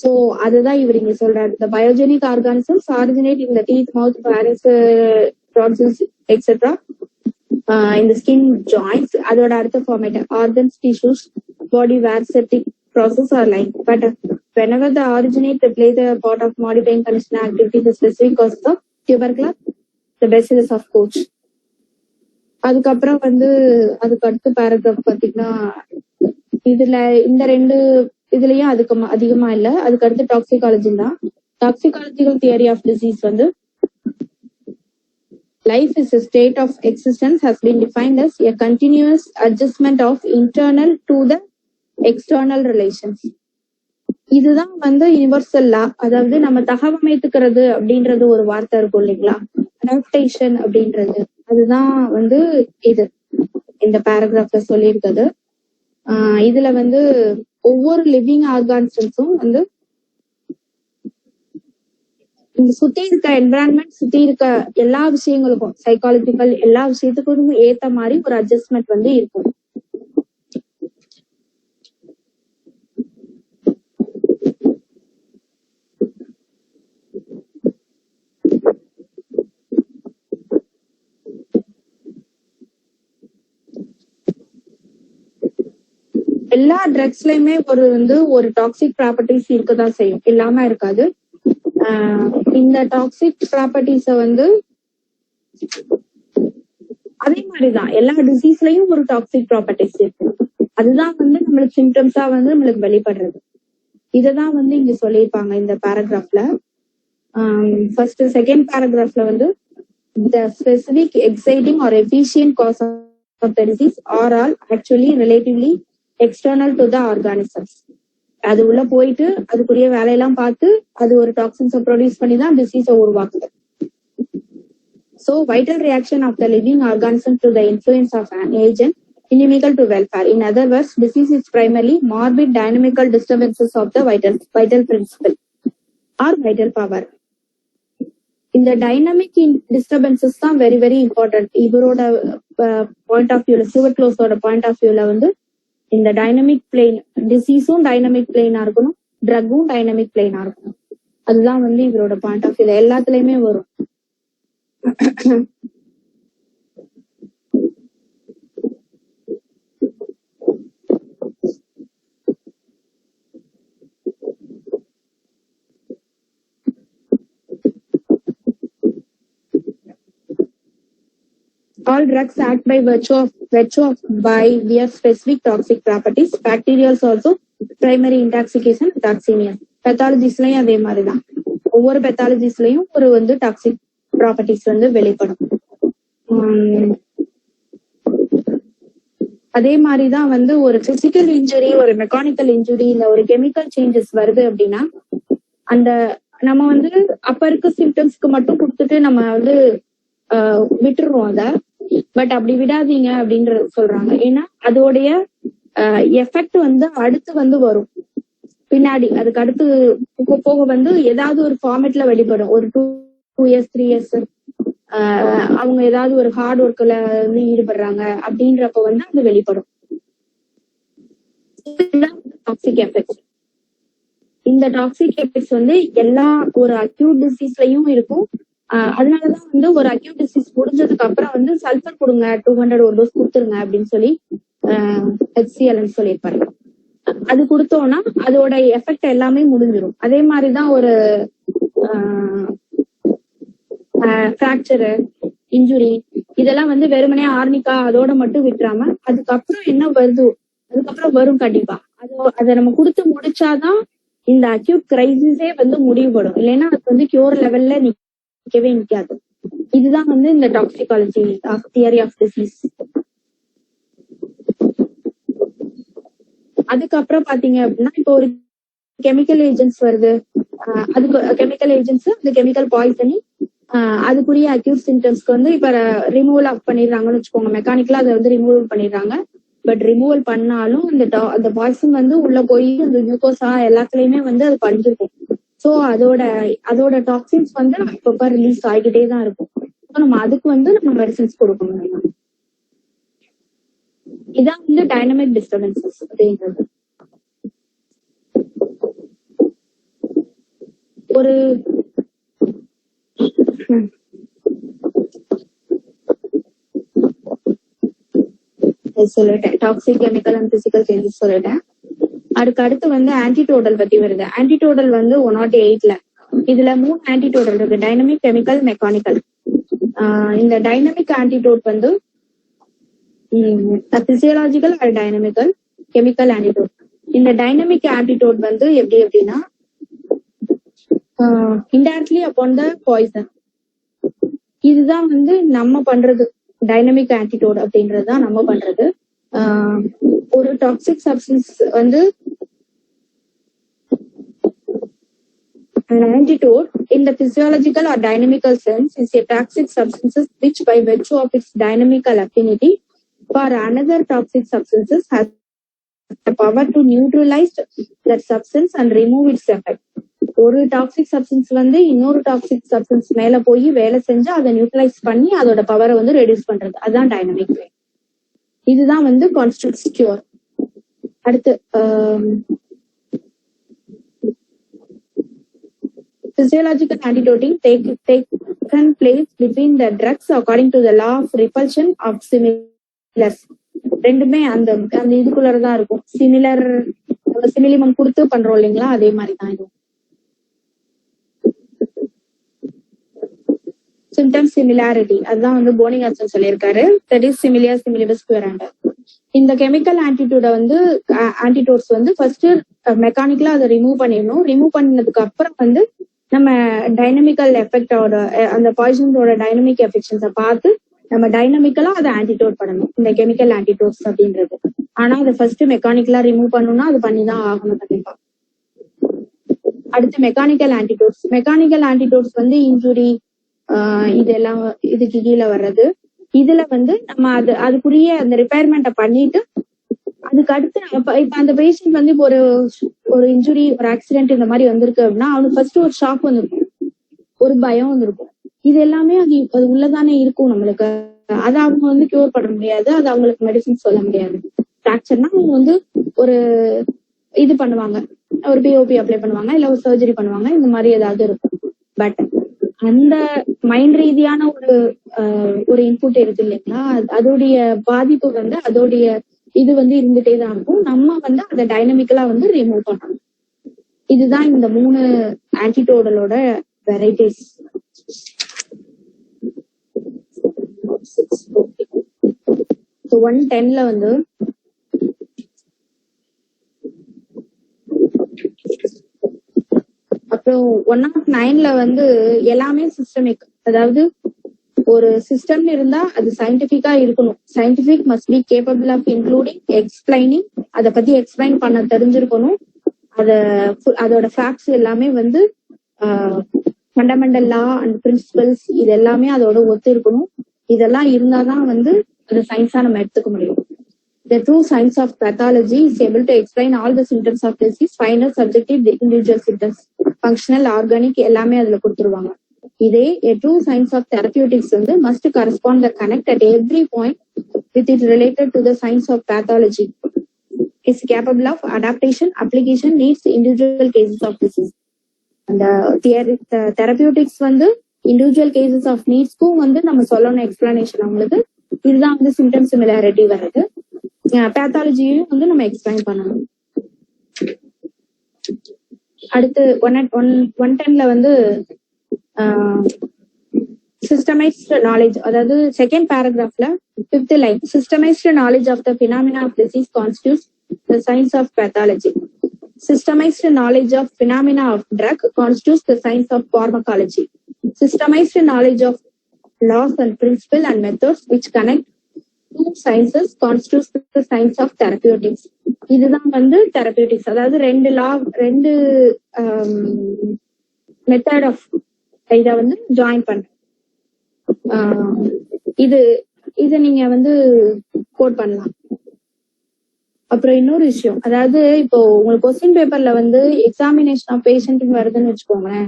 சோ அதுதான் இவர் இங்க சொல்றாரு. The pyogenic organisms originate in the teeth, mouth, pharynx, tonsils, etc. In the skin joints. அதோட அடுத்த format organs, tissues, body where septic process are lying. But whenever the originate they play the part of modifying conditional activity, the specific causes of tuberculosis, the bacillus of Koch. அதுக்கப்புறம் வந்து அதுக்கு அடுத்த paragraph பாத்தீங்கன்னா இதுல இந்த 2 இதுலயும் அதிகமா இல்ல. அதுக்கு அடுத்து டாக்ஸிகாலஜி தான். டாக்ஸிகாலஜிக்கல் தியரி ஆஃப் டிசீஸ் வந்து life is a state of existence has been defined as a continuous adjustment of internal to the external relations. இதுதான் வந்து யுனிவர்சல் லா. அதாவது நம்ம தகவமைத்துக்கிறது அப்படின்றது ஒரு வார்த்தை இருக்கும் இல்லைங்களா, அடாப்டேஷன் அப்படின்றது, அதுதான் வந்து இது இந்த பேராகிராஃப்ல சொல்லியிருக்கிறது. இதுல வந்து ஒவ்வொரு லிவிங் ஆர்கானிசம்ஸும் வந்து சுத்தி இருக்க என்விரான்மெண்ட், சுத்தி இருக்க எல்லா விஷயங்களுக்கும், சைக்காலஜிக்கல் எல்லா விஷயத்துக்கும் ஏத்த மாதிரி ஒரு அட்ஜஸ்ட்மெண்ட் வந்து இருக்கும். எல்லா ட்ரக்ஸ்லயுமே ஒரு டாக்ஸிக் ப்ராப்பர்ட்டிஸ் இருக்கதான் செய்யும், இல்லாம இருக்காது. இந்த டாக்ஸிக் ப்ராப்பர்ட்டிஸ அதே மாதிரிதான் எல்லா டிசீஸ்லயும் ஒரு டாக்ஸிக் ப்ராப்பர்ட்டிஸ் இருக்கு. அதுதான் நம்மளுக்கு சிம்டம்ஸா நம்மளுக்கு வெளிப்படுறது. இததான் இங்க சொல்லியிருப்பாங்க இந்த பேராகிராஃப்ல. ஃபர்ஸ்ட் செகண்ட் பேராகிராஃப்ல the specific exciting or efficient cause of the disease are all actually relatively external to the organisms. அது உள்ள போயிட்டு அதுக்குரிய வேலையெல்லாம் பார்த்து அது ஒரு டாக்ஸின்ஸை ப்ரொடியூஸ் பண்ணி தான் டிசீஸை உருவாக்குது. So vital reaction of the living organism to the influence of an agent inimical to welfare. In other words, disease is primarily morbid dynamical disturbances of the vital principle or vital power. இந்த dynamic disturbances தான் very very important. இவரோட point of வியூல, Stuart க்ளோஸோட point of வியூல இந்த dynamic plane, டிசீஸும் dynamic பிளேனா இருக்கணும், ட்ரக்கும் டைனமிக் பிளேனா இருக்கணும். அதுதான் இவரோட பாயிண்ட் ஆஃப் வியூல எல்லாத்துலயுமே வரும். All drugs act by virtue of their specific toxic properties. Bacterials also primary intoxication, toxemia. Pathologiesலயும் அதே மாதிரிதான். ஒவ்வொரு pathologiesலயும் ஒரு டாக்ஸிக் ப்ராப்பர்ட்டிஸ் வெளிப்படும். அதே மாதிரிதான் ஒரு பிசிக்கல் இன்ஜுரி, ஒரு மெக்கானிக்கல் இன்ஜுரி, இல்ல ஒரு கெமிக்கல் சேஞ்சஸ் வருது அப்படின்னா அந்த நம்ம அப்ப இருக்க சிம்டம்ஸ்க்கு மட்டும் கொடுத்துட்டு நம்ம விட்டுருவோம் அத. பட் அப்படி விடாதீங்க அப்படின்ற சொல்றாங்க. ஏன்னா அதோடைய எஃபெக்ட் அடுத்து வரும் பின்னாடி. அதுக்கு அடுத்து போக ஏதாவது ஒரு ஃபார்மேட்ல வெளிப்படும். ஒரு 2 years 3 years அவங்க ஏதாவது ஒரு ஹார்ட் ஒர்க்ல ஈடுபடுறாங்க அப்படின்றப்ப அது வெளிப்படும். Toxic effects. இந்த டாக்ஸிக் எஃபெக்ட்ஸ் எல்லா ஒரு அக்யூட் டிசீஸ்லயும் இருக்கும். அதனாலதான் ஒரு அக்யூட் டிசீஸ் முடிஞ்சதுக்கு அப்புறம் சல்பர் கொடுங்க, 200 ஒரு டோஸ் கொடுத்துருங்க அப்படின்னு சொல்லி HCl சொல்லியிருப்பாரு. அது கொடுத்தோம்னா அதோட எஃபெக்ட் எல்லாமே முடிஞ்சிடும். அதே மாதிரிதான் ஒரு ஃபிராக்சரு, இன்ஜுரி, இதெல்லாம் வெறுமனே ஆர்னிக்கா அதோட மட்டும் விட்டுறாம அதுக்கப்புறம் என்ன வருதோ அதுக்கப்புறம் வரும் கண்டிப்பா. அதை நம்ம கொடுத்து முடிச்சாதான் இந்த அக்யூட் கிரைசிஸே முடிவுபடும். இல்லைன்னா அது கியூர் லெவல்ல நிக்கவே நிக்காது. இதுதான் இந்த டாக்ஸிகாலஜி தியரி ஆஃப் டிசீஸ். அதுக்கப்புறம் பாத்தீங்க அப்படின்னா இப்போ ஒரு கெமிக்கல் ஏஜென்ட்ஸ் வருது. அதுக்கு கெமிக்கல் ஏஜென்ட்ஸ், அந்த கெமிக்கல் பாய்சனிங், அதுக்குரிய அக்யூட் சிம்டம்ஸ்க்கு இப்ப ரிமூவல் ஆஃப் பண்ணிடுறாங்கன்னு வச்சுக்கோங்க. மெக்கானிக்கலா அதை ரிமூவல் பண்ணிடுறாங்க. பட் ரிமூவல் பண்ணாலும் அந்த பாய்சன் உள்ள போய் அந்த குளுக்கோசா எல்லாத்துலயுமே அது படிஞ்சிருக்கும். சோ அதோட டாக்ஸின்ஸ் அப்பப்ப ரிலீஸ் ஆகிக்கிட்டே தான் இருக்கும். நம்ம அதுக்கு நம்ம மெடிசின்ஸ் கொடுக்கணும். இதான் டைனமிக் டிஸ்டர்பன்சஸ் அப்படின்றது. ஒரு சொல்லிட்டேன், toxic chemical and physical changes சொல்லிட்டேன். அடுத்து ஆன்டிடோடல் பத்தி வருது. ஆன்டிடோடல் 108ல இதுல 3 ஆன்டிடோடல் இருக்கு: டைனமிக், கெமிக்கல், மெக்கானிக்கல். இந்த dynamic antidote physiological or dynamical, chemical antidote. இந்த டைனமிக் ஆன்டிடோட் எப்படி அப்படின்னா இன்டைரக்ட்லி அப்பான் த பாய்சன். இதுதான் நம்ம பண்றது. டைனமிக் ஆன்டிடோட் அப்படின்றதுதான் நம்ம பண்றது. ஒரு toxic substance an antidote in the physiological or dynamical sense is a toxic substance which by virtue of its dynamical affinity for another toxic substances has the power to neutralize that substance and remove its effect. ஒரு toxic substance இன்னொரு toxic substance மேல போய் வேலை செஞ்சு அதை neutralise பண்ணி அதோட பவரை ரெடியூஸ் பண்றது. அதுதான் டைனமிக். இதுதான் கான்ஸ்டியூட்ஸ் கியூர். அடுத்து physiological antidoting taken place between the drugs according to the law of repulsion of similars. ரெண்டுமே அந்த அந்த இதுக்குள்ளதான் இருக்கும். சிமிலிமம் கொடுத்து பண்றோம் இல்லைங்களா, அதே மாதிரிதான் இதுவும். சிம்டம் சிமிலாரிட்டி, அதுதான் வந்து போனிகாசன் சொல்லியிருக்காரு. That is similia similibus curentur. இந்த கெமிக்கல் ஆன்டிடோட்ஸ் வந்து ஃபர்ஸ்ட் மெக்கானிக்கலா அதை ரிமூவ் பண்ணிடணும். ரிமூவ் பண்ணதுக்கு அப்புறம் வந்து நம்ம டைனமிக்கல் எஃபெக்டோட அந்த பாய்சனோட டைனமிக் எஃபெக்ஷன்ஸை பார்த்து நம்ம டைனமிக்கலா அதை ஆன்டிடோட் பண்ணணும், இந்த கெமிக்கல் ஆன்டிடோட்ஸ் அப்படின்றது. ஆனா அதை ஃபர்ஸ்ட் மெக்கானிக்கலா ரிமூவ் பண்ணணும்னா அது பண்ணிதான் ஆகணும் கண்டிப்பா. அடுத்து மெக்கானிக்கல் ஆன்டிடோட்ஸ் வந்து இன்ஜுரி இதெல்லாம் இதுக்கு கீழே வர்றது. இதுல வந்து நம்ம அதுக்குரிய அந்த ரிப்பேர்மெண்ட்டை பண்ணிட்டு அதுக்கு அடுத்து இப்ப அந்த பேஷண்ட் வந்து இப்போ ஒரு இன்ஜுரி, ஒரு ஆக்சிடென்ட் இந்த மாதிரி வந்திருக்கு அப்படின்னா அவனுக்கு ஃபர்ஸ்ட் ஒரு ஷாக் வந்திருக்கும், ஒரு பயம் வந்திருக்கும். இது எல்லாமே அது உள்ளதானே இருக்கும் நம்மளுக்கு. அதை அவங்க வந்து கியூர் பண்ண முடியாது, அது அவங்களுக்கு மெடிசின் சொல்ல முடியாது. ஃபிராக்சர்னா அவங்க வந்து ஒரு இது பண்ணுவாங்க, ஒரு பிஓபி அப்ளை பண்ணுவாங்க, இல்ல ஒரு சர்ஜரி பண்ணுவாங்க, இந்த மாதிரி ஏதாவது இருக்கும். பட் அந்த மைண்ட் ரீதியான ஒரு இன்புட் இருக்கு இல்லைங்களா, அதோடைய பாதிப்பு வந்து அதோடைய இது வந்து இருந்துட்டே தான் இருக்கும். நம்ம வந்து அதை டைனமிக்கலா வந்து ரிமூவ் பண்ணணும். இதுதான் இந்த 3 ஆன்டிடோடலோட வெரைட்டிஸ். ஸோ 110ல வந்து அப்புறம் 109ல வந்து எல்லாமே சிஸ்டமிக். அதாவது ஒரு சிஸ்டம் இருந்தா அது சயின்டிபிக்கா இருக்கணும். Scientific must be capable of including explaining, அதை பத்தி எக்ஸ்பிளைன் பண்ண தெரிஞ்சிருக்கணும். அதோட ஃபேக்ட்ஸ் எல்லாமே வந்து ஃபண்டமெண்டல் லா அண்ட் பிரின்சிபல்ஸ் இது எல்லாமே அதோட ஒத்து இருக்கணும். இதெல்லாம் இருந்தாதான் வந்து அந்த சயின்ஸா நம்ம எடுத்துக்க முடியும். The true science of pathology is able to explain all the symptoms of disease, final, subjective, individual symptoms, functional, organic எல்லாமே அதுல கொடுத்துருவாங்க. இதே a true science of therapeutics வந்து must correspond the connect at every point with it related to the science of pathology. Is capable of adaptation, application, needs individual cases of disease. அந்த therapeutics வந்து individual cases of needsக்கும் வந்து நம்ம சொல்லணும் explanation அவங்களுக்கு. இதுதான் வந்து symptom similarity வருது. பேத்தாலஜியும் வந்து நம்ம எக்ஸ்பிளைன் பண்ணணும். அடுத்து 110ல வந்து சிஸ்டமைஸ்ட் நாலேஜ், அதாவது செகண்ட் பேராகிராஃப்ல 5th line, systemized knowledge of the phenomena of disease constitutes the science of pathology. Systemized knowledge of phenomena of drug constitutes the science of pharmacology. Systemized knowledge of laws and principles and methods which connect two sciences constitutes the science of therapeutics. இதுதான் வந்து therapeutics. அதாவது ரெண்டு method of இதை வந்து join பண்ண இது நீங்க வந்து கோட் பண்ணலாம். அப்புறம் இன்னொரு விஷயம், அதாவது இப்போ உங்களுக்கு கொஸ்டின் பேப்பர்ல வந்து எக்ஸாமினேஷன் ஆஃப் பேஷண்ட் வருதுன்னு வச்சுக்கோங்களேன்,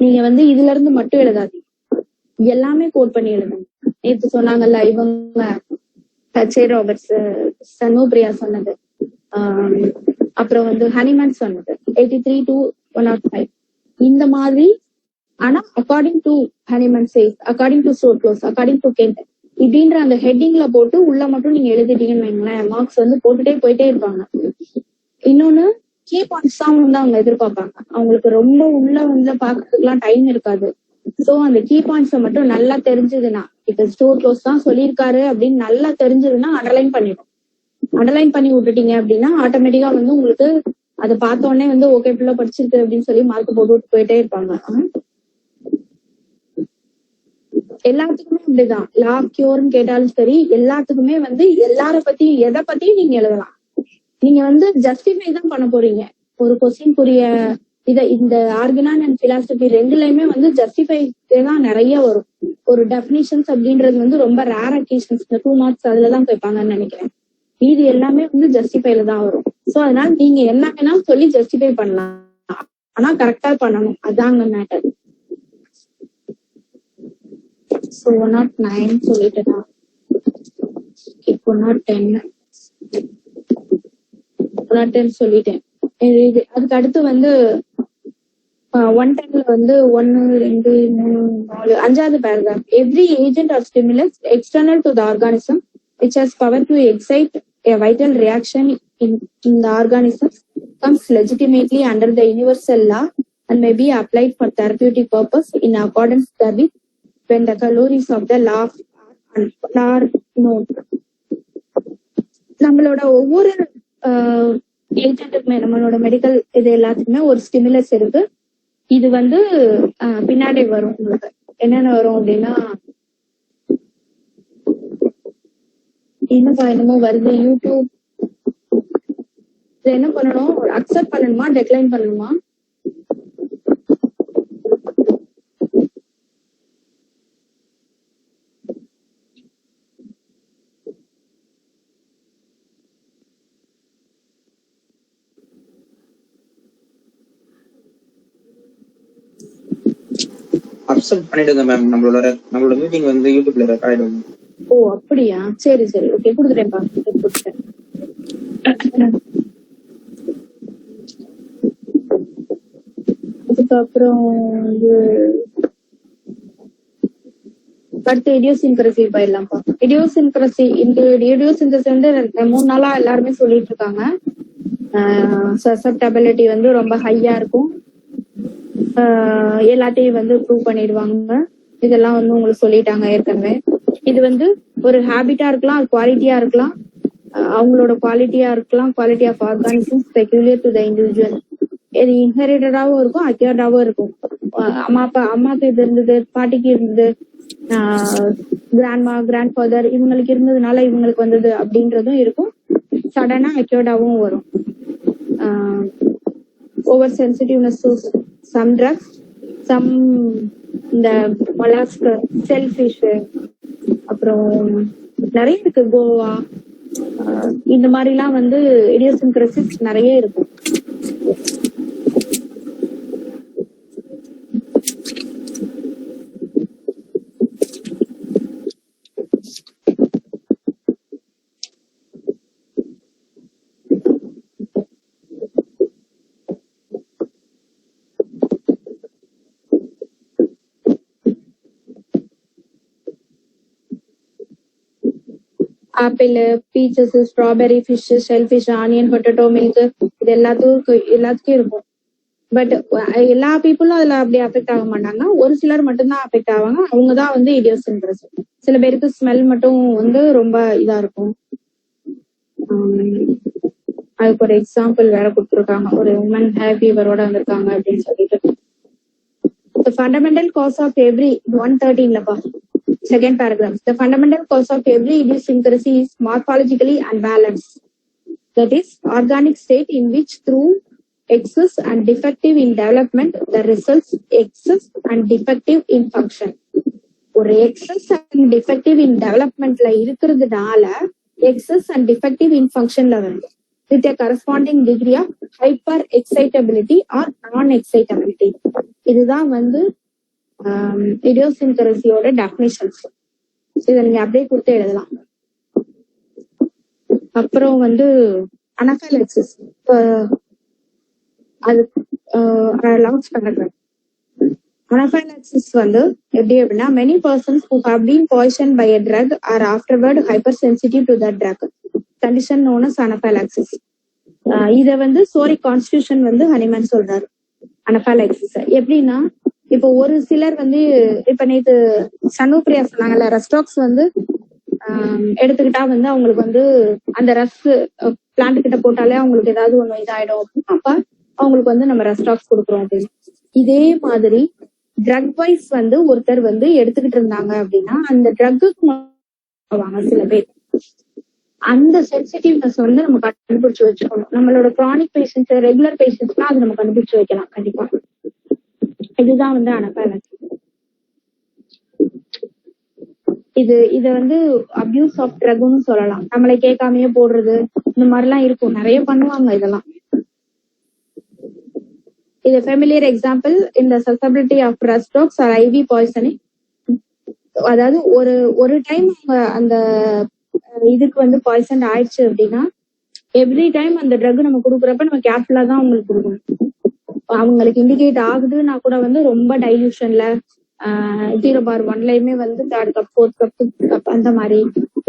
நீங்க வந்து இதுல இருந்து மட்டும் எழுதாதீங்க, எல்லாமே கோட் பண்ணி எழுதுங்க. நேற்று சொன்னாங்கல்ல இவங்க ஹெச்ஏ ராபர்ட்ஸ், சண்முகப்பிரியா சொன்னது, அப்புறம் வந்து ஹனிமன் சொன்னது 83 to 105 இந்த மாதிரி. ஆனா according to Hahnemann says, according to சோட்லோஸ், அக்கார்டிங் டு கெண்ட் இப்படின்ற அந்த ஹெட்டிங்ல போட்டு உள்ள மட்டும் நீங்க எழுதிட்டீங்கன்னு வைங்களேன், மார்க்ஸ் வந்து போட்டுட்டே போயிட்டே இருப்பாங்க. இன்னொன்னு கீ பாயிண்ட்ஸ் தான் வந்து அவங்க எதிர்பார்ப்பாங்க, அவங்களுக்கு ரொம்ப உள்ள வந்து பாக்குறதுக்குலாம் டைம் இருக்காது. சோ அந்த கீ பாயிண்ட்ஸை மட்டும் நல்லா தெரிஞ்சதுன்னா, இப்ப ஸ்டோர் க்ளோஸ் தான் சொல்லியிருக்காரு அப்படின்னு நல்லா தெரிஞ்சதுன்னா அண்டர்லைன் பண்ணிடும். அண்டர்லைன் பண்ணி விட்டுட்டீங்க அப்படின்னா ஆட்டோமேட்டிக்கா வந்து உங்களுக்கு அதை பார்த்த உடனே வந்து ஓகே ஃபுல்லா படிச்சிருக்கு அப்படின்னு சொல்லி மார்க் போட்டு போயிட்டே இருப்பாங்க. எல்லாத்துக்குமே அப்படிதான், லா கியூர்னு கேட்டாலும் சரி, எல்லாத்துக்குமே வந்து எல்லார பத்தியும் எதை பத்தியும் நீங்க எழுதலாம். நீங்க வந்து ஜஸ்டிஃபை தான் பண்ண போறீங்க ஒரு கொஸ்டின்குரிய இந்த ஆர்குமெண்ட் அண்ட் பிலாசபி ரெண்டுலயுமே வந்து ஜஸ்டிஃபை தான் நிறைய வரும். ஒரு டெஃபினிஷன்ஸ் அப்படின்றது வந்து ரொம்ப ரேர் அக்கேஷன்ஸ், 2 மார்க்ஸ் அதுலதான் கேட்பாங்கன்னு நினைக்கிறேன். இது எல்லாமே வந்து ஜஸ்டிஃபைல தான் வரும். சோ அதனால நீங்க என்ன வேணாலும் சொல்லி ஜஸ்டிஃபை பண்ணலாம், ஆனா கரெக்டா பண்ணணும், அதாங்க மேட்டர். So 109 சொல்லிட்டேன். இப்போ 110 சொல்லிட்டேன். அதுக்கு அடுத்து வந்து 110ல வந்து 1, 2, 3, 4 5வது paragraph. Every agent R stimulus external to the organism which has power to excite a vital reaction in the organisms, comes legitimately under the universal law and may be applied for therapeutic purpose in accordance therewith when the calories of the law are known. நம்மளோட ஒவ்வொரு ஏஜென்ட்டுக்குமே நம்மளோட medical இது எல்லாத்துக்குமே ஒரு stimulus இருக்கு. இது வந்து பின்னாடி வரும். உங்களுக்கு என்னென்ன வரும் அப்படின்னா, என்னமோ வருது யூடியூப். இது என்ன பண்ணணும், அக்செப்ட் பண்ணணுமா டெக்ளைன் பண்ணணுமா? அக்செப்ட் பண்ணிடுங்க மேம். நம்மளோட மீட்டிங் வந்து யூடியூப்ல ரெக்கார்ட் ஆயிடும். ஓ அப்படியா, சரி சரி, ஓகே, கொடுத்துட்டேன்ப்பா, கொடுத்துட்டேன். அதுக்கப்புறம் அடுத்து இடியோசின்கிரசி போயிடலாம்ப்பா. இடியோசின்கிரசி வந்து 3 நாளா எல்லாருமே சொல்லிட்டு இருக்காங்க. சசப்டபிலிட்டி வந்து ரொம்ப ஹையா இருக்கும், எல்லாத்தையும் வந்து ப்ரூவ் பண்ணிடுவாங்க. இதெல்லாம் வந்து உங்களுக்கு சொல்லிட்டாங்க ஏற்கனவே. இது வந்து ஒரு ஹேபிட்டா இருக்கலாம், அது குவாலிட்டியா இருக்கலாம், அவங்களோட குவாலிட்டியா இருக்கலாம். Quality of organisms peculiar to the individual. இது இன்ஹெரிட்டடாவும் இருக்கும், அக்யூர்டாவும் இருக்கும். அம்மாக்கு இது இருந்தது, பாட்டிக்கு இருந்தது, கிராண்ட் ஃபாதர் இவங்களுக்கு இருந்ததுனால இவங்களுக்கு வந்தது அப்படின்றதும் இருக்கும். சடனா அக்யூர்டாவும் வரும். Over sensitiveness to some drugs, some இந்த மொலாஸ்க், செல்ஃபிஷ், அப்புறம் நிறைய இருக்கு, கோவா, இந்த மாதிரிலாம் வந்து இடியோசின்கிரசிஸ் நிறைய இருக்கும். Apple, peaches, strawberry, fish, shellfish, onion, potato, milk, இது எல்லாத்துக்கும் இருக்கும். பட் எல்லா பீப்புளும் அதுல அப்படி அஃபெக்ட் ஆக மாட்டாங்க. ஒரு சிலர் மட்டும்தான் அஃபெக்ட் ஆவாங்க. அவங்கதான் வந்து இடியோசின்கிரசி. சில பேருக்கு ஸ்மெல் மட்டும் வந்து ரொம்ப இதா இருக்கும். அதுக்கு ஒரு எக்ஸாம்பிள் வேற கொடுத்துருக்காங்க. ஒரு உமன் ஹேர் ஃபீவரோட வந்திருக்காங்க அப்படின்னு சொல்லிட்டு. The fundamental cause of every 113 second paragraph. The fundamental cause of every idiosyncrasy is morphologically unbalanced. That is, organic state in which through excess and defective in development, the results excess and defective in function. ஒரு excess and defective இன் டெவலப்மெண்ட்ல இருக்கிறதுனால excess and defective இன் ஃபங்க்ஷன்ல வருது. With a corresponding degree of hyper excitability or non excitability. இதுதான் வந்து இடியோசின்கிரசியோட definitions. இதை நீங்க அப்படியே கொடுத்து எழுதலாம். அப்புறம் வந்து அனஃபைலாக்சிஸ், அது லான்ச் பண்றேன். அனஃபைலாக்சிஸ் வந்து எப்படி அப்படின்னா, many persons who have been poisoned by a drug are afterward hypersensitive to that drug. Condition known as anaphylaxis. இத வந்து சோரி கான்ஸ்டிடியூஷன் வந்து ஹனிமன் சொல்றாரு. அனஃபைலாக்சிஸ் எப்படின்னா, இப்போ ஒரு சிலர் வந்து இப்ப நேத்து சனுப்பிரியா சொன்னாங்கல்ல, ரெஸ்டாக்ஸ் வந்து எடுத்துக்கிட்டா வந்து அவங்களுக்கு வந்து அந்த ரஸ் பிளான்ட் கிட்ட போட்டாலே அவங்களுக்கு ஏதாவது ஒண்ணு இதாயிடும் அப்படின்னா, அப்ப அவங்களுக்கு வந்து நம்ம ரெஸ்டாக்ஸ் கொடுக்குறோம் அப்படின்னு. இதே மாதிரி ட்ரக் வைஸ் வந்து ஒருத்தர் வந்து எடுத்துக்கிட்டு இருந்தாங்க அப்படின்னா அந்த ட்ரக்குக்கு சில பேர் அந்த சென்சிட்டிவ்னஸ் வந்து நம்ம கண்டுபிடிச்சு வச்சுக்கணும். நம்மளோட கிரானிக் பேஷண்ட்ஸ், ரெகுலர் பேஷண்ட்ஸ்னா அது நம்ம கண்டுபிடிச்சு வைக்கலாம் கண்டிப்பா. இதுதான் வந்து அனஃபைலாக்சிஸ். இது வந்து அபியூஸ் ஆஃப் ட்ரக்னு சொல்லலாம். நம்மளை கேட்காமையே போடுறது, இந்த மாதிரிலாம் இருக்கும், நிறைய பண்ணுவாங்க இதெல்லாம். இது ஃபெமிலியர் எக்ஸாம்பிள் இந்த susceptibility of rhus tox or ivy poisoning. அதாவது ஒரு டைம் அந்த இதுக்கு வந்து பாய்சன் ஆயிடுச்சு அப்படின்னா எவ்ரி டைம் அந்த ட்ரக் நம்ம கொடுக்குறப்ப நம்ம கேர்ஃபுல்லா தான் அவங்களுக்கு கொடுக்கணும். அவங்களுக்கு இண்டிகேட் ஆகுதுன்னா கூட வந்து ரொம்ப டைல்யூஷன்ல 0/1லயுமே வந்து 3rd கப் 4th கப் அந்த மாதிரி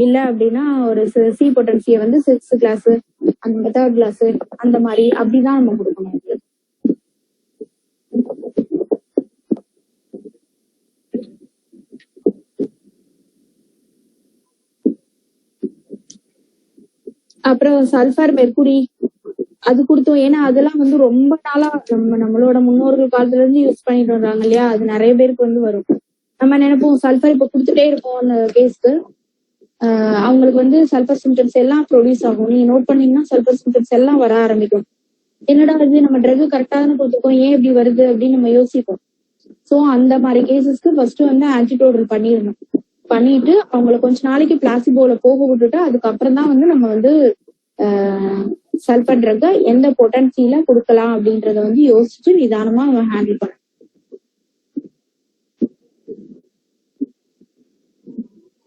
இல்ல அப்படின்னா ஒரு சி பொட்டன்சியை வந்து 6th கிளாஸ் அந்த 3rd கிளாஸ் அந்த மாதிரி அப்படிதான் நம்ம கொடுக்கணும். அப்புறம் சல்ஃபர் மெர்குரி அது கொடுத்தோம். ஏன்னா அதெல்லாம் வந்து ரொம்ப நாளா நம்மளோட முன்னோர்கள் காலத்துல இருந்து யூஸ் பண்ணிட்டு வர்றாங்க இல்லையா, அது நிறைய பேருக்கு வந்து வரும். நம்ம நினைப்போம் சல்ஃபர் இப்ப கொடுத்துட்டே இருப்போம் அந்த கேஸ்க்கு, அவங்களுக்கு வந்து சல்ஃபர் சிம்டம்ஸ் எல்லாம் ப்ரொடியூஸ் ஆகும். நீங்க நோட் பண்ணீங்கன்னா சல்ஃபர் சிம்டம்ஸ் எல்லாம் வர ஆரம்பிக்கும். என்னடா இது நம்ம ட்ரக் கரெக்டா தானே கொடுத்துருக்கோம், ஏன் இப்படி வருது அப்படின்னு நம்ம யோசிப்போம். ஸோ அந்த மாதிரி கேசஸ்க்கு ஃபர்ஸ்ட் வந்து ஆன்டிடோடல் பண்ணிடணும். பண்ணிட்டு அவங்களை கொஞ்ச நாளைக்கு பிளாசிபோல போக விட்டுட்டு அதுக்கப்புறம் தான் வந்து நம்ம வந்து சல்ஃபர் ட்ரக்கை எந்த பொட்டன்சியில கொடுக்கலாம் அப்படின்றத வந்து யோசிச்சு நிதானமா அவன் ஹேண்டில் பண்ண.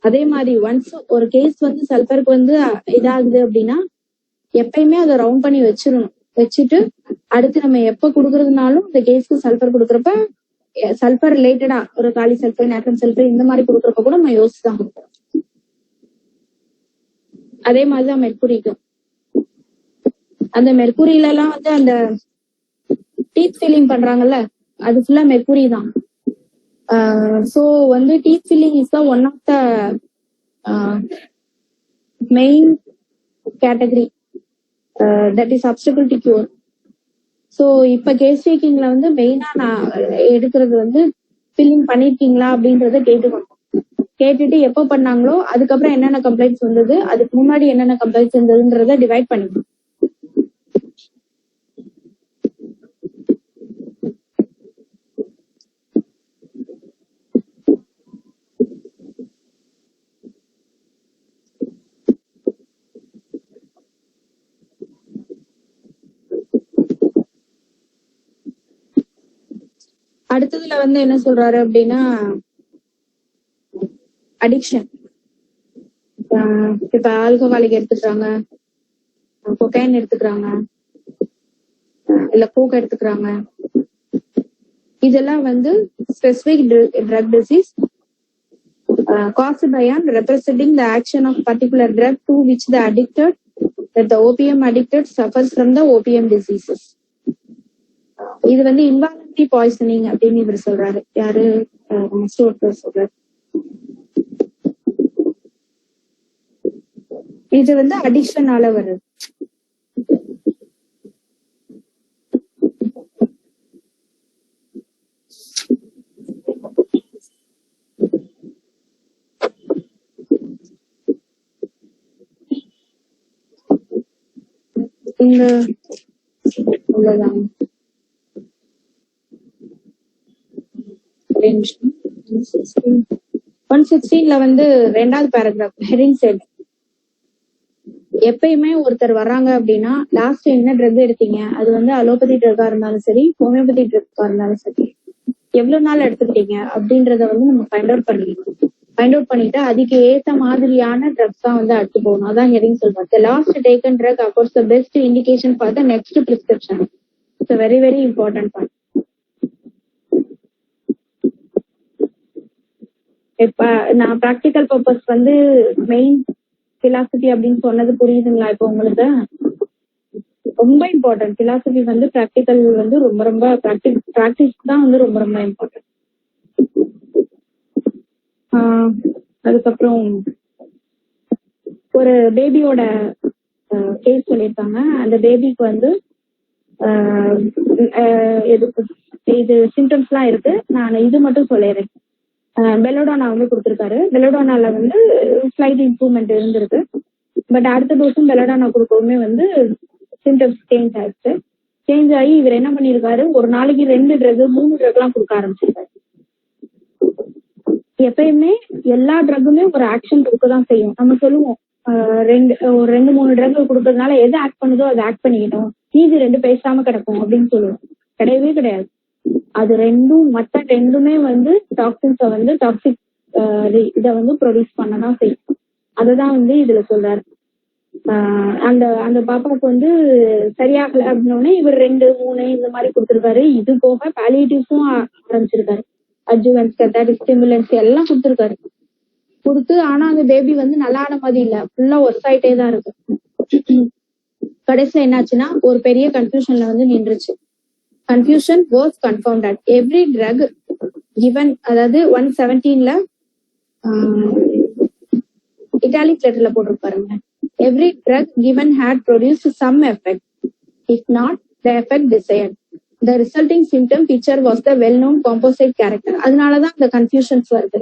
அதே மாதிரி ஒன்ஸ் ஒரு கேஸ் வந்து சல்ஃபருக்கு வந்து இதாகுது அப்படின்னா எப்பயுமே அதை ரவுண்ட் பண்ணி வச்சிடணும். வச்சுட்டு அடுத்து நம்ம எப்ப கொடுக்கறதுனாலும் இந்த கேஸ்க்கு சல்ஃபர் கொடுக்குறப்ப சல்ஃபர் ரிலேட்டடா ஒரு காலி சல்ஃபர் நேட்ரம் சல்ஃபர் இந்த மாதிரி கொடுக்குறப்ப கூட நம்ம யோசிச்சுதான் கொடுக்குறோம். அதே மாதிரிதான் மெர்குரிக்கும். அந்த மெர்குரியில எல்லாம் வந்து அந்த டீத் ஃபில்லிங் பண்றாங்கல்ல, அது ஃபுல்லா மெர்குரி தான். சோ வந்து teeth filling is the one of the main category that is adaptable to cure. So இப்ப கேஸ் டேக்கிங்ல வந்து மெயினா நான் எடுக்கிறது வந்து ஃபில்லிங் பண்ணிருக்கீங்களா அப்படின்றத கேட்டுக்கணும். கேட்டுட்டு எப்போ பண்ணாங்களோ அதுக்கப்புறம் என்னென்ன கம்ப்ளைண்ட்ஸ் வந்தது, அதுக்கு முன்னாடி என்னென்ன கம்ப்ளைண்ட்ஸ் வந்ததுன்றத டிவைட் பண்ணிக்கணும். அடுத்ததுல வந்து என்ன சொல்றாரு அப்படின்னா அடிக்ஷன். இப்ப ஆல்கஹாலிக் எடுத்துக்கிறாங்க, கொக்கைன் எடுத்துக்கிறாங்க, இல்ல கோக் எடுத்துக்கிறாங்க. இதெல்லாம் வந்து specific drug disease caused by and representing the action of particular drug to which the addicted, that the opium addicted suffers from the opium diseases. இது வந்து இன்வாலன்டரி பாய்சனிங் அப்படின்னு இவர் சொல்றாரு. யாரு சொல்றாரு. இது வந்து அடிக்ஷனால வருது. இந்த 116ல வந்து 2வது பேராகிராஃப் ஹெடிங் செட், எப்பயுமே ஒருத்தர் வர்றாங்க அப்படின்னா லாஸ்ட் என்ன ட்ரக் எடுத்தீங்க, அது வந்து அலோபதி ட்ரக்கா இருந்தாலும் சரி ஹோமியோபதி ட்ரக்கா இருந்தாலும் சரி எவ்வளவு நாள் எடுத்துக்கிட்டீங்க அப்படின்றத வந்து நம்ம ஃபைண்ட் அவுட் பண்ணிக்கணும். ஃபைண்ட் அவுட் பண்ணிட்டு அதுக்கு ஏத்த மாதிரியான ட்ரக்ஸ் தான் வந்து அடுத்து போகணும். அதான் ஹெடிங் சொல்றாங்க. The last taken drug affords the best indication for the next prescription. It's a very very important point. இப்ப நான் ப்ராக்டிக்கல் பர்பஸ் வந்து மெயின் பிலாசபி அப்படின்னு சொன்னது புரியுதுங்களா? இப்போ உங்களுக்கு ரொம்ப இம்பார்ட்டன்ட் பிலாசபி வந்து ப்ராக்டிக்கல் வந்து ரொம்ப ரொம்ப ப்ராக்டிஸ் தான் வந்து ரொம்ப ரொம்ப இம்பார்ட்டன்ட். அதுக்கப்புறம் ஒரு பேபியோட கேஸ் சொல்லியிருக்காங்க. அந்த பேபிக்கு வந்து இது சிம்டம்ஸ் எல்லாம் இருக்கு. நான் இது மட்டும் சொல்லிடுறேன். பெலோடானா வந்து கொடுத்துருக்காரு. பெலோடானால வந்து ஸ்லைட் இம்ப்ரூவ்மெண்ட் இருந்திருக்கு. பட் அடுத்த டோஸும் பெலோடானா கொடுக்கவுமே வந்து சிம்டம்ஸ் சேஞ்ச் ஆயிடுச்சு. சேஞ்ச் ஆகி இவர் என்ன பண்ணிருக்காரு, ஒரு நாளைக்கு 2 ட்ரக் 3 ட்ரக் எல்லாம் கொடுக்க ஆரம்பிச்சிருக்காரு. எப்பயுமே எல்லா ட்ரக்குமே ஒரு ஆக்ஷன் கொடுக்கதான் செய்யும். நம்ம சொல்லுவோம் 2-3 ட்ரக் கொடுக்கறதுனால எது ஆக்ட் பண்ணுதோ அதை ஆக்ட் பண்ணிக்கணும், மீதி 2 பேசாம கிடக்கும் அப்படின்னு சொல்லுவோம். கிடையவே கிடையாது. அது மற்ற ரெண்டுமே வந்து டாக்ஸின்ஸை வந்து டாக்ஸிக் இதை வந்து ப்ரொடியூஸ் பண்ணதான் செய்யும். அததான் வந்து இதுல சொல்றாரு. அந்த பாப்பாவுக்கு வந்து சரியாகல அப்படின்னோடனே இவர் 2-3 இந்த மாதிரி கொடுத்துருக்காரு. இது போக பாலியேட்டிவ்ஸும் ஆரம்பிச்சிருக்காரு. அட்ஜுவன்ஸ், கத்தாட்டிக் ஸ்டிமுலன்ஸ் எல்லாம் கொடுத்துருக்காரு. கொடுத்து ஆனா அந்த பேபி வந்து நல்லா ஆன மாதிரி இல்ல, ஃபுல்லா ஒர்க் ஆயிட்டே தான் இருக்கு. கடைசியில என்னாச்சுன்னா ஒரு பெரிய கன்ஃபியூஷன்ல வந்து நின்றுச்சு. Confusion was confirmed. Every drug given, அதாவது 117ல இட்டாலிக் லெட்டர்ல போட்டிருப்பாருங்க. Every drug given had produced some effect, if not the effect desired. The resulting symptom picture was the well-known composite character. அதனாலதான் அந்த கன்ஃபியூஷன்ஸ் வருது.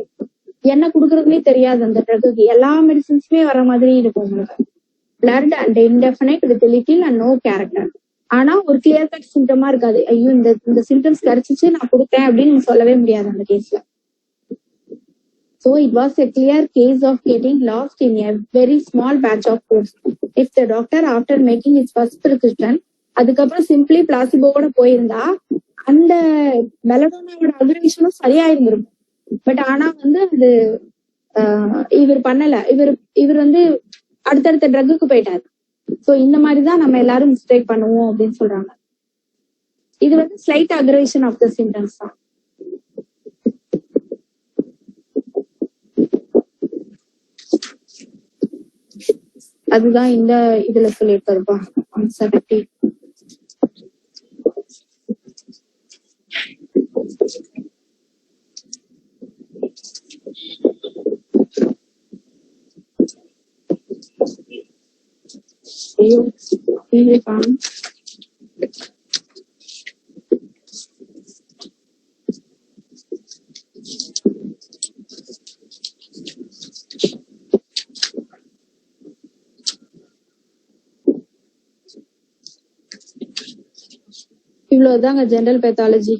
என்ன கொடுக்கறதுனே தெரியாது அந்த ட்ரக்கு. எல்லா மெடிசின்ஸுமே வர மாதிரி இருக்கும் உங்களுக்கு. Blood and indefinite with little and no character. ஆனா ஒரு கிளியர் கட் சிம்டமா இருக்காது. ஐயோ இந்த சிம்டம்ஸ் கிடைச்சிச்சு நான் கொடுத்தேன் அப்படின்னு சொல்லவே முடியாது அந்த கேஸ்ல. So it was a clear case of getting lost in a very small batch of foods. If the doctor after making his first prescription அதுக்கப்புறம் சிம்பிளி பிளாசிபோட போயிருந்தா அந்த மெலடோனாவோட அக்ரவேஷனும் சரியா இருந்திருக்கும். பட் ஆனா வந்து அது இவர் பண்ணல. இவர் வந்து அடுத்தடுத்த ட்ரக்குக்கு போயிட்டாரு. சோ இந்த மாதிரிதான் நம்ம எல்லாரும் மிஸ்டேக் பண்ணுவோம் அப்படின்னு சொல்றாங்க. இது வந்து slight aggravation of the symptoms தான். அதுதான் இந்த இதுல சொல்லியிருக்காருப்பா. இவ்வளவுதாங்க ஜெனரல் பேத்தாலஜி.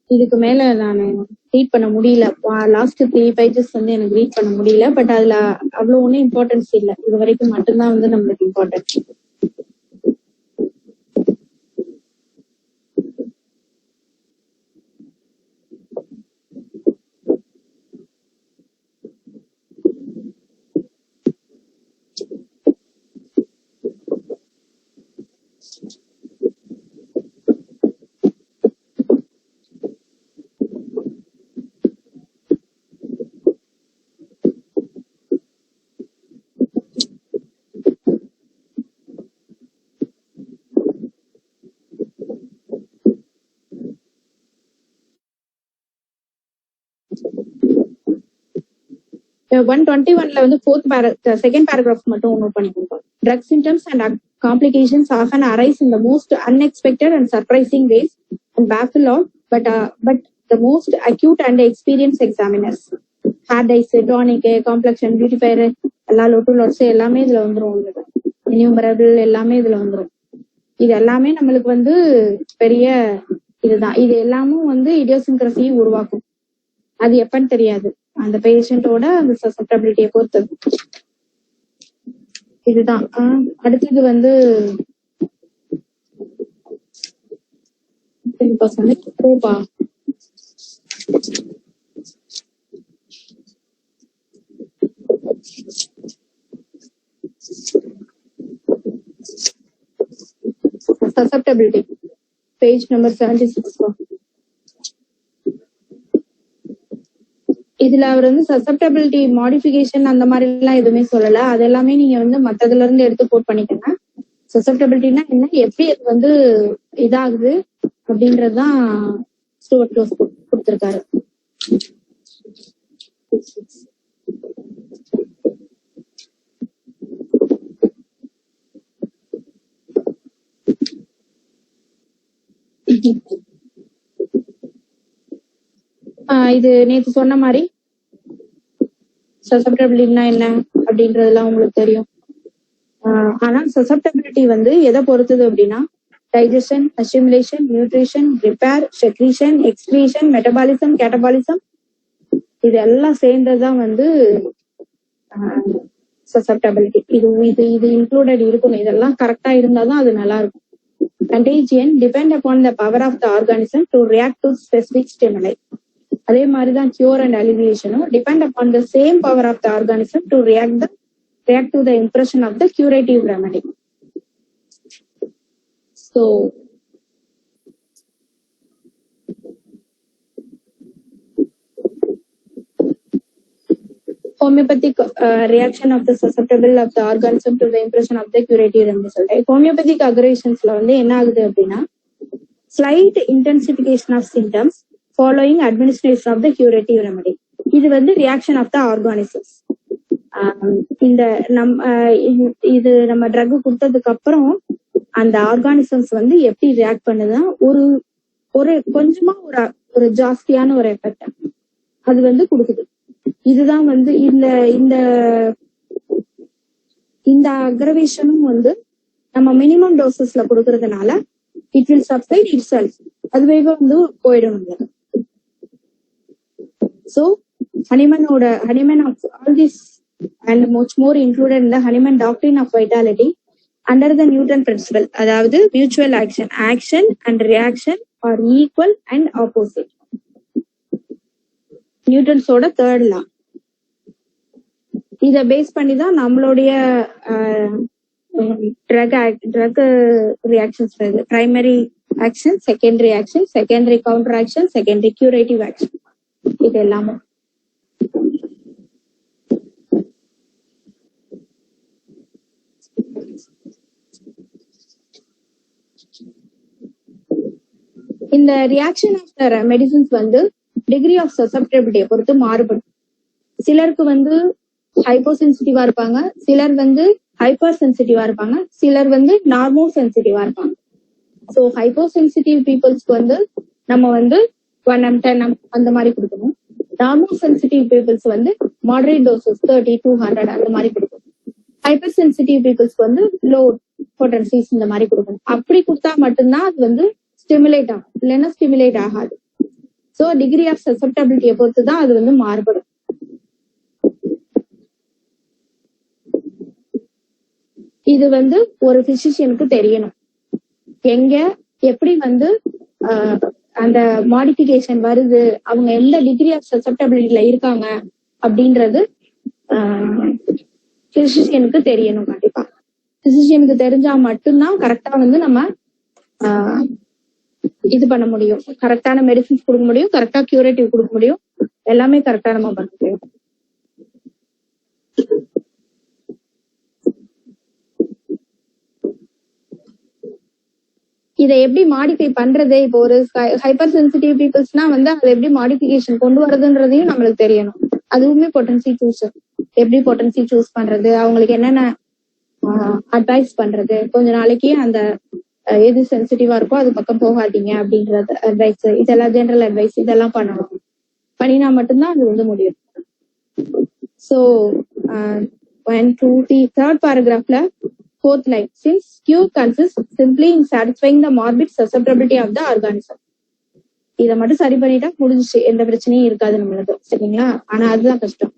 இதுக்கு மேல நான் ரீட் பண்ண முடியல. லாஸ்ட் 3 பேஜஸ் வந்து எனக்கு ரீட் பண்ண முடியல. பட் அதுல அவ்வளவு ஒன்றும் இம்பார்ட்டன்ஸ் இல்லை. இது வரைக்கும் மட்டும்தான் வந்து நம்மளுக்கு இம்பார்ட்டன்ஸ். ஒன் 121ல வந்து செகண்ட் பேராகிராஃப் மட்டும் நோட் பண்ணிக்கோங்க. Drug symptoms and complications often arise in the most unexpected and surprising ways and baffle all but the most acute and experience examiners. Hair dyes, tonic, complexion, beautifier, எல்லா லோட்ஸ் எல்லாமே இதுல வந்துரும். உங்களுக்கு innumerable எல்லாமே இதுல வந்துரும். இது எல்லாமே நம்மளுக்கு வந்து பெரிய இதுதான். இது எல்லாமும் வந்து இடியோசின்கிரசியும் உருவாக்கும். அது எப்பன்னு தெரியாது, அந்த பேஷண்டோட அந்த சசப்டபிலிட்டியை பொறுத்தது. இதுதான். அடுத்தது வந்து சசப்டபிலிட்டி, பேஜ் நம்பர் 76. இதுல அவர் வந்து சசப்டபிலிட்டி மாடிஃபிகேஷன் அந்த மாதிரி எல்லாம் எதுவுமே சொல்லல. அது எல்லாமே நீங்க வந்து மத்ததுல இருந்து எடுத்து கோட் பண்ணிக்கங்க. சசப்டபிலிட்டினா என்ன, எப்படி அது வந்து இதாகுது அப்படின்றதுதான் ஸ்டூவர்ட் க்ளோஸ் கொடுத்திருக்காரு. இது நேற்று சொன்ன மாதிரி சசப்டபிலிட்டினா என்ன அப்படின்றதுலாம் உங்களுக்கு தெரியும். ஆனா சசப்டபிலிட்டி வந்து எதை பொறுத்தது அப்படின்னா digestion, assimilation, nutrition, repair, secretion, excretion, metabolism, catabolism, இது எல்லாம் சேர்ந்ததுதான் வந்து சசப்டபிலிட்டி. இது இன்க்ளூடட் இருக்கணும். இதெல்லாம் கரெக்டா இருந்தாதான் அது நல்லா இருக்கும். Contagion depend upon the power of the organism to react to specific stimuli. அதே மாதிரிதான் கியூர் அண்ட் அலிவியேஷனும் depend upon the same power of the organism to react to the impression of the curative remedy. So homoeopathic reaction of the susceptible of the organism to the impression of the curative remedy சொல்றேன். Homoeopathic அக்ரேஷன்ஸ்ல வந்து என்ன ஆகுது அப்படின்னா slight intensification of symptoms following administration of the curative remedy. இது வந்து reaction of the organisms. இந்த இது நம்ம ட்ரக் கொடுத்ததுக்கு அப்புறம் அந்த ஆர்கானிசம்ஸ் வந்து எப்படி ரியாக்ட் பண்ணுதுன்னா ஒரு கொஞ்சமா ஒரு ஜாஸ்தியான ஒரு எஃபெக்ட் அது வந்து கொடுக்குது. இதுதான் வந்து இந்த அக்ரவேஷனும் வந்து நம்ம மினிமம் டோசஸ்ல கொடுக்கறதுனால it will substrate it self, அதுவே வந்து போயிடும். So Hahnemann of all this and much more included in the Hahnemann doctrine of vitality under the Newton principle, அதாவது mutual action and reaction are equal and opposite. நியூட்டன்ஸோட third law. இத base பண்ணி தான் நம்மளுடைய drug reactions வருது. Primary action, secondary action, secondary counter action, secondary curative action, இது எல்லாமே. இந்த ரியாக்ஷன் ஆஃப் த மெடிசின்ஸ் வந்து டிகிரி ஆஃப் சசப்டபிலிட்டியை பொறுத்து மாறுபடும். சிலருக்கு வந்து ஹைப்போ சென்சிட்டிவா இருப்பாங்க, சிலர் வந்து ஹைப்பர் சென்சிட்டிவா இருப்பாங்க, சிலர் வந்து நார்மோ சென்சிட்டிவா இருப்பாங்க. ஸோ ஹைப்போ சென்சிட்டிவ் பீப்புள்ஸ்க்கு வந்து நம்ம வந்து 1 mg 10 mg அந்த மாதிரி கொடுக்கணும். நார்மோ சென்சிட்டிவ் பீப்புள்ஸ் வந்து மாடரேட் டோசஸ் 30 200 அந்த மாதிரி கொடுக்கணும். ஹைப்பர் சென்சிட்டிவ் பீப்புள்ஸ்க்கு வந்து லோ பொட்டன்சிஸ் இந்த மாதிரி கொடுக்கணும். அப்படி கொடுத்தா மட்டும்தான் அது வந்து ஸ்டிமுலேட் ஆகும், இல்லைன்னா ஸ்டிமுலேட் ஆகாது. ஸோ டிகிரி ஆஃப் சசப்டபிலிட்டியை பொறுத்து தான் அது வந்து மாறுபடும். இது வந்து ஒரு பிசிஷியனுக்கு தெரியணும், எங்க எப்படி வந்து அந்த மாடிஃபிகேஷன் வருது, அவங்க எந்த டிகிரி ஆஃப் சசப்டபிலிட்டில இருக்காங்க அப்படின்றது பிசிஷியனுக்கு தெரியணும். கண்டிப்பா பிசிஷியனுக்கு தெரிஞ்சா மட்டும்தான் கரெக்டா வந்து நம்ம இது பண்ண முடியும், கரெக்டான மெடிசின்ஸ் கொடுக்க முடியும், கரெக்டா கியூரேட்டிவ் கொடுக்க முடியும், எல்லாமே கரெக்டா நம்ம பண்ண முடியும். இதை எப்படி மாடிஃபை பண்றது, இப்போ ஒரு ஹைப்பர் சென்சிட்டிவ் பீப்புள்ஸ்னா வந்து அதை எப்படி மாடிஃபிகேஷன் கொண்டு வரதுன்றதையும் நம்மளுக்கு தெரியணும். அதுவுமே பொட்டன்சி சூஸ், எப்படி பொட்டன்சி சூஸ் பண்றது, அவங்களுக்கு என்னென்ன அட்வைஸ் பண்றது, கொஞ்ச நாளைக்கு அந்த எது சென்சிட்டிவா இருக்கோ அது பக்கம் போகாதீங்க அப்படின்றது அட்வைஸ், இதெல்லாம் ஜெனரல் அட்வைஸ் இதெல்லாம் பண்ணணும். பண்ணினா மட்டும்தான் அது வந்து முடியும். ஸோ 1 2 3 தேர்ட் பேராகிராஃப்ல fourth line, since cure consists simply in satisfying the morbid susceptibility of the organism. இத மட்டும் சரி பண்ணிட்டா முடிஞ்சிச்சு, எந்த பிரச்சனையும் இருக்காது நம்மளுக்கு, சரிங்களா? ஆனா அதுதான் கஷ்டம்.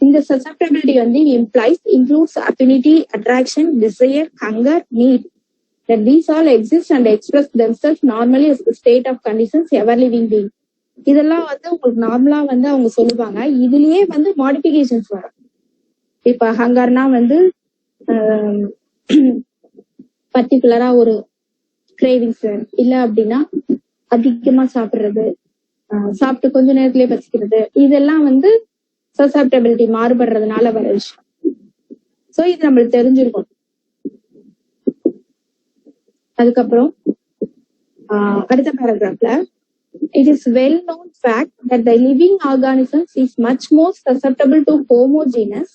இந்த susceptibility வந்து includes affinity, attraction, desire, hunger, need, that these all exist and express themselves normally as the state of conditions ever living being. இதெல்லாம் வந்து உங்களுக்கு நார்மலா வந்து அவங்க சொல்லுவாங்க. இதுலயே வந்து மாடிஃபிகேஷன்ஸ் வரும். இப்ப ஹங்கர்னா வந்து பர்டிகுலரா ஒரு கிரேவிங்ஸ், இல்ல அப்படின்னா அதிகமா சாப்பிடுறது, சாப்பிட்டு கொஞ்ச நேரத்திலேயே பசிக்கிறது, இதெல்லாம் வந்து சசப்டபிலிட்டி மாறுபடுறதுனால வர விஷயம். சோ இது நம்மளுக்கு தெரிஞ்சிருக்கும். அதுக்கப்புறம் அடுத்த பேராகிராஃப்ல it is well known fact that the living organisms is much more susceptible to homogeneous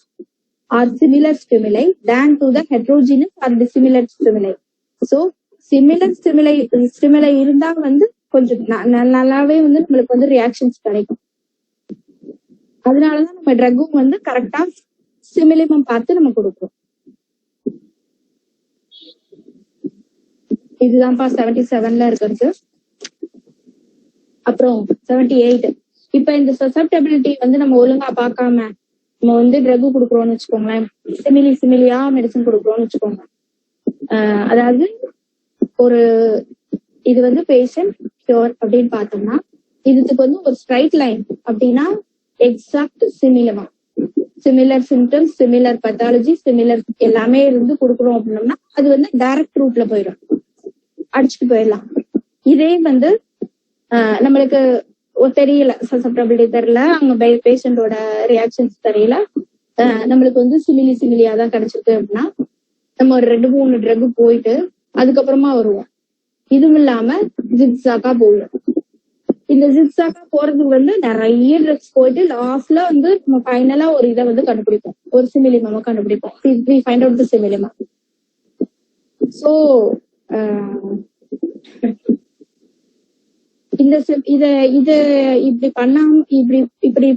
or similar stimuli than to the heterogeneous or dissimilar stimuli. So similar stimuli இருந்தா வந்து கொஞ்சம் நல்லாவே வந்து நம்மளுக்கு வந்து ரியாக்ஷன்ஸ் கிடைக்கும். அதனாலதான் நம்ம ட்ரக்கும் வந்து கரெக்டா ஸ்டிமுலிமம் பார்த்து நம்ம கொடுப்போம். இதுதான்ப்பா 77ல இருக்கிறது. அப்புறம் 78, இப்ப இந்த சசப்டபிலிட்டி வந்து நம்ம ஒழுங்கா பார்க்காம நம்ம வந்து ட்ரக் கொடுக்குறோம்னு வச்சுக்கோங்களேன், சிமிலியா மெடிசன் கொடுக்குறோம்னு வச்சுக்கோங்க. அதாவது ஒரு இது வந்து பேஷண்ட் கியூர் அப்படின்னு பார்த்தோம்னா இதுக்கு வந்து ஒரு ஸ்ட்ரைட் லைன் அப்படின்னா exact similar symptoms, similar pathology, similar எல்லாமே இருந்து கொடுக்குறோம் அப்படின்னோம்னா அது வந்து டைரக்ட் ரூட்ல போயிடும், அடிச்சுட்டு போயிடலாம். இதே வந்து நம்மளுக்கு தெரியல, சசப்டபிலிட்டி தெரியல, அவங்க பேஷண்டோட ரியாக்ஷன்ஸ் தெரியல, நம்மளுக்கு வந்து சிமிலியா தான் கிடைச்சிருக்கு அப்படின்னா நம்ம ஒரு 2-3 ட்ரக் போயிட்டு அதுக்கப்புறமா வருவோம். இதுவும் இல்லாம ஜிக்ஸாக்கா போகும். இந்த ஜிக்ஸாக்கா போறதுக்கு வந்து நிறைய ட்ரக்ஸ் போயிட்டு லாஸ்ட்ல வந்து நம்ம ஃபைனலா ஒரு இதை வந்து கண்டுபிடிப்போம், ஒரு சிமிலிமம் கண்டுபிடிப்போம். we find out the simillimum. So இந்த இத இத இப்படி பண்ணாம இப்படி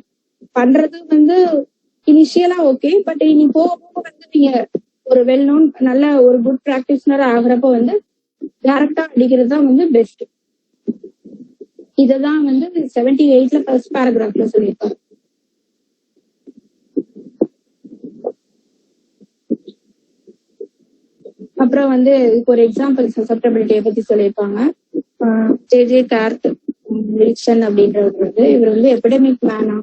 பண்றது வந்து இனிஷியலா ஓகே, பட் இனி போக போக வந்து நீங்க ஒரு வெல் நோன் நல்ல ஒரு குட் பிராக்டிஸ்னர் ஆகுறப்ப வந்து டைரக்டா அடிக்கிறது தான் வந்து பெஸ்ட். இததான் வந்து 78ல ஃபர்ஸ்ட் பேராகிராஃப்ல சொல்லியிருக்காரு. அப்புறம் வந்து இப்போ ஒரு எக்ஸாம்பிள் சசப்டபிலிட்டியை பத்தி சொல்லியிருப்பாங்க. ஜே கார்த் வில்சன் அப்படின்றவர் வந்து இவர் வந்து எபிடமிக் மேனா.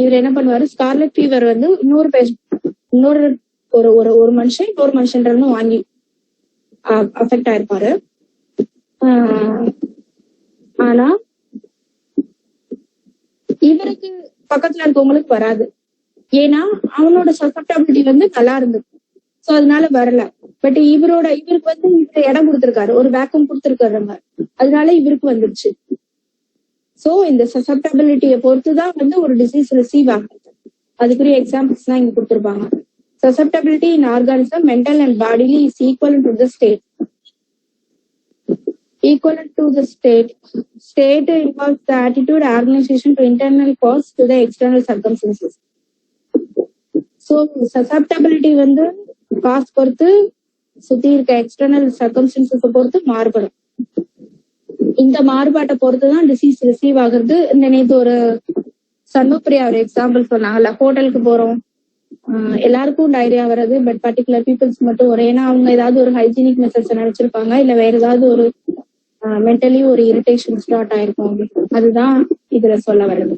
இவர் என்ன பண்ணுவாரு, ஸ்கார்லெட் ஃபீவர் வந்து இன்னொரு ஒரு மனுஷன் இன்னொரு மனுஷன் வாங்கி அஃபெக்ட் ஆயிருப்பாரு. ஆனா இவருக்கு பக்கத்துல இருக்கவங்களுக்கு வராது, ஏன்னா அவனோட சசப்டபிலிட்டி வந்து நல்லா இருந்தது, சோ அதனால வரல. பட் இவருக்கு வந்து இடம் கொடுத்திருக்காரு, ஒரு வேக்கம் கொடுத்திருக்காரு, அதனால இவருக்கு வந்துருச்சு. சோ இந்த சசப்டபிலிட்டியை பொறுத்துதான் வந்து ஒரு டிசீஸ் ரிசீவ் ஆகுது. அதுக்குரிய எக்ஸாம்பிள்ஸ் எல்லாம் இங்க கொடுத்திருப்பாங்க. Susceptibility in organism, mental and bodily is equivalent to the state. Equivalent to the state. State involves the attitude, organization to internal cause to the external circumstances. So susceptibility வந்து cos பொறுத்து சுத்தி இருக்க external circumstances பொறுத்து மாறுபடும். இந்த மாறுபாட்டை பொறுத்துதான் disease receive ஆகுறது. இந்த நேற்று ஒரு சண்முகப்பிரியா ஒரு எக்ஸாம்பிள் சொன்னாங்கல்ல, ஹோட்டலுக்கு போறோம், எல்லாருக்கும் டைரியா வர்றது, பட் பர்டிகுலர் பீப்புள்ஸ் மட்டும் வரும். ஏன்னா அவங்க ஏதாவது ஒரு ஹைஜீனிக் மெத்தட்ஸ் நினைச்சிருப்பாங்க, இல்ல வேற ஏதாவது ஒரு மென்டலி ஒரு இரிட்டேஷன் ஸ்டார்ட் ஆயிருக்கும். அதுதான் இதுல சொல்ல வருது.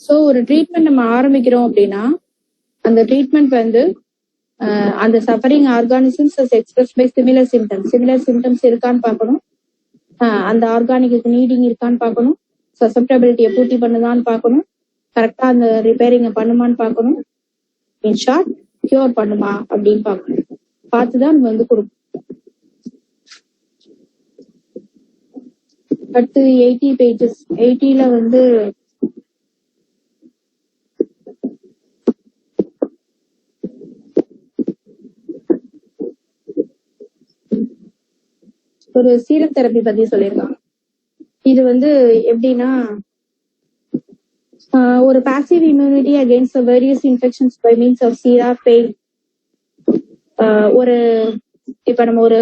ஸோ ஒரு ட்ரீட்மெண்ட் நம்ம ஆரம்பிக்கிறோம் அப்படின்னா அந்த ட்ரீட்மெண்ட் வந்து அந்த suffering organisms express by similar symptoms இருக்கான்னு பார்க்கணும், அந்த ஆர்கானிக்கு நீடிங் இருக்கான்னு பார்க்கணும், சசப்டபிலிட்டியை பூர்த்தி பண்ணுதான்னு பார்க்கணும், கரெக்டா அந்த ரிப்பேரிங்கை பண்ணுமான்னு பார்க்கணும், இன் ஷார்ட் கியூர் பண்ணுமா அப்படின்னு பார்க்கணும். பார்த்துதான் நம்ம வந்து கொடுக்கணும். அடுத்து 80 pages. 80ல வந்து ஒரு சீரம் தெரப்பி பத்தி சொல்லியிருக்காங்க. இது வந்து எப்படின்னா, ஒரு passive immunity against various infections by means of sera pain. ஒரு இப்ப நம்ம ஒரு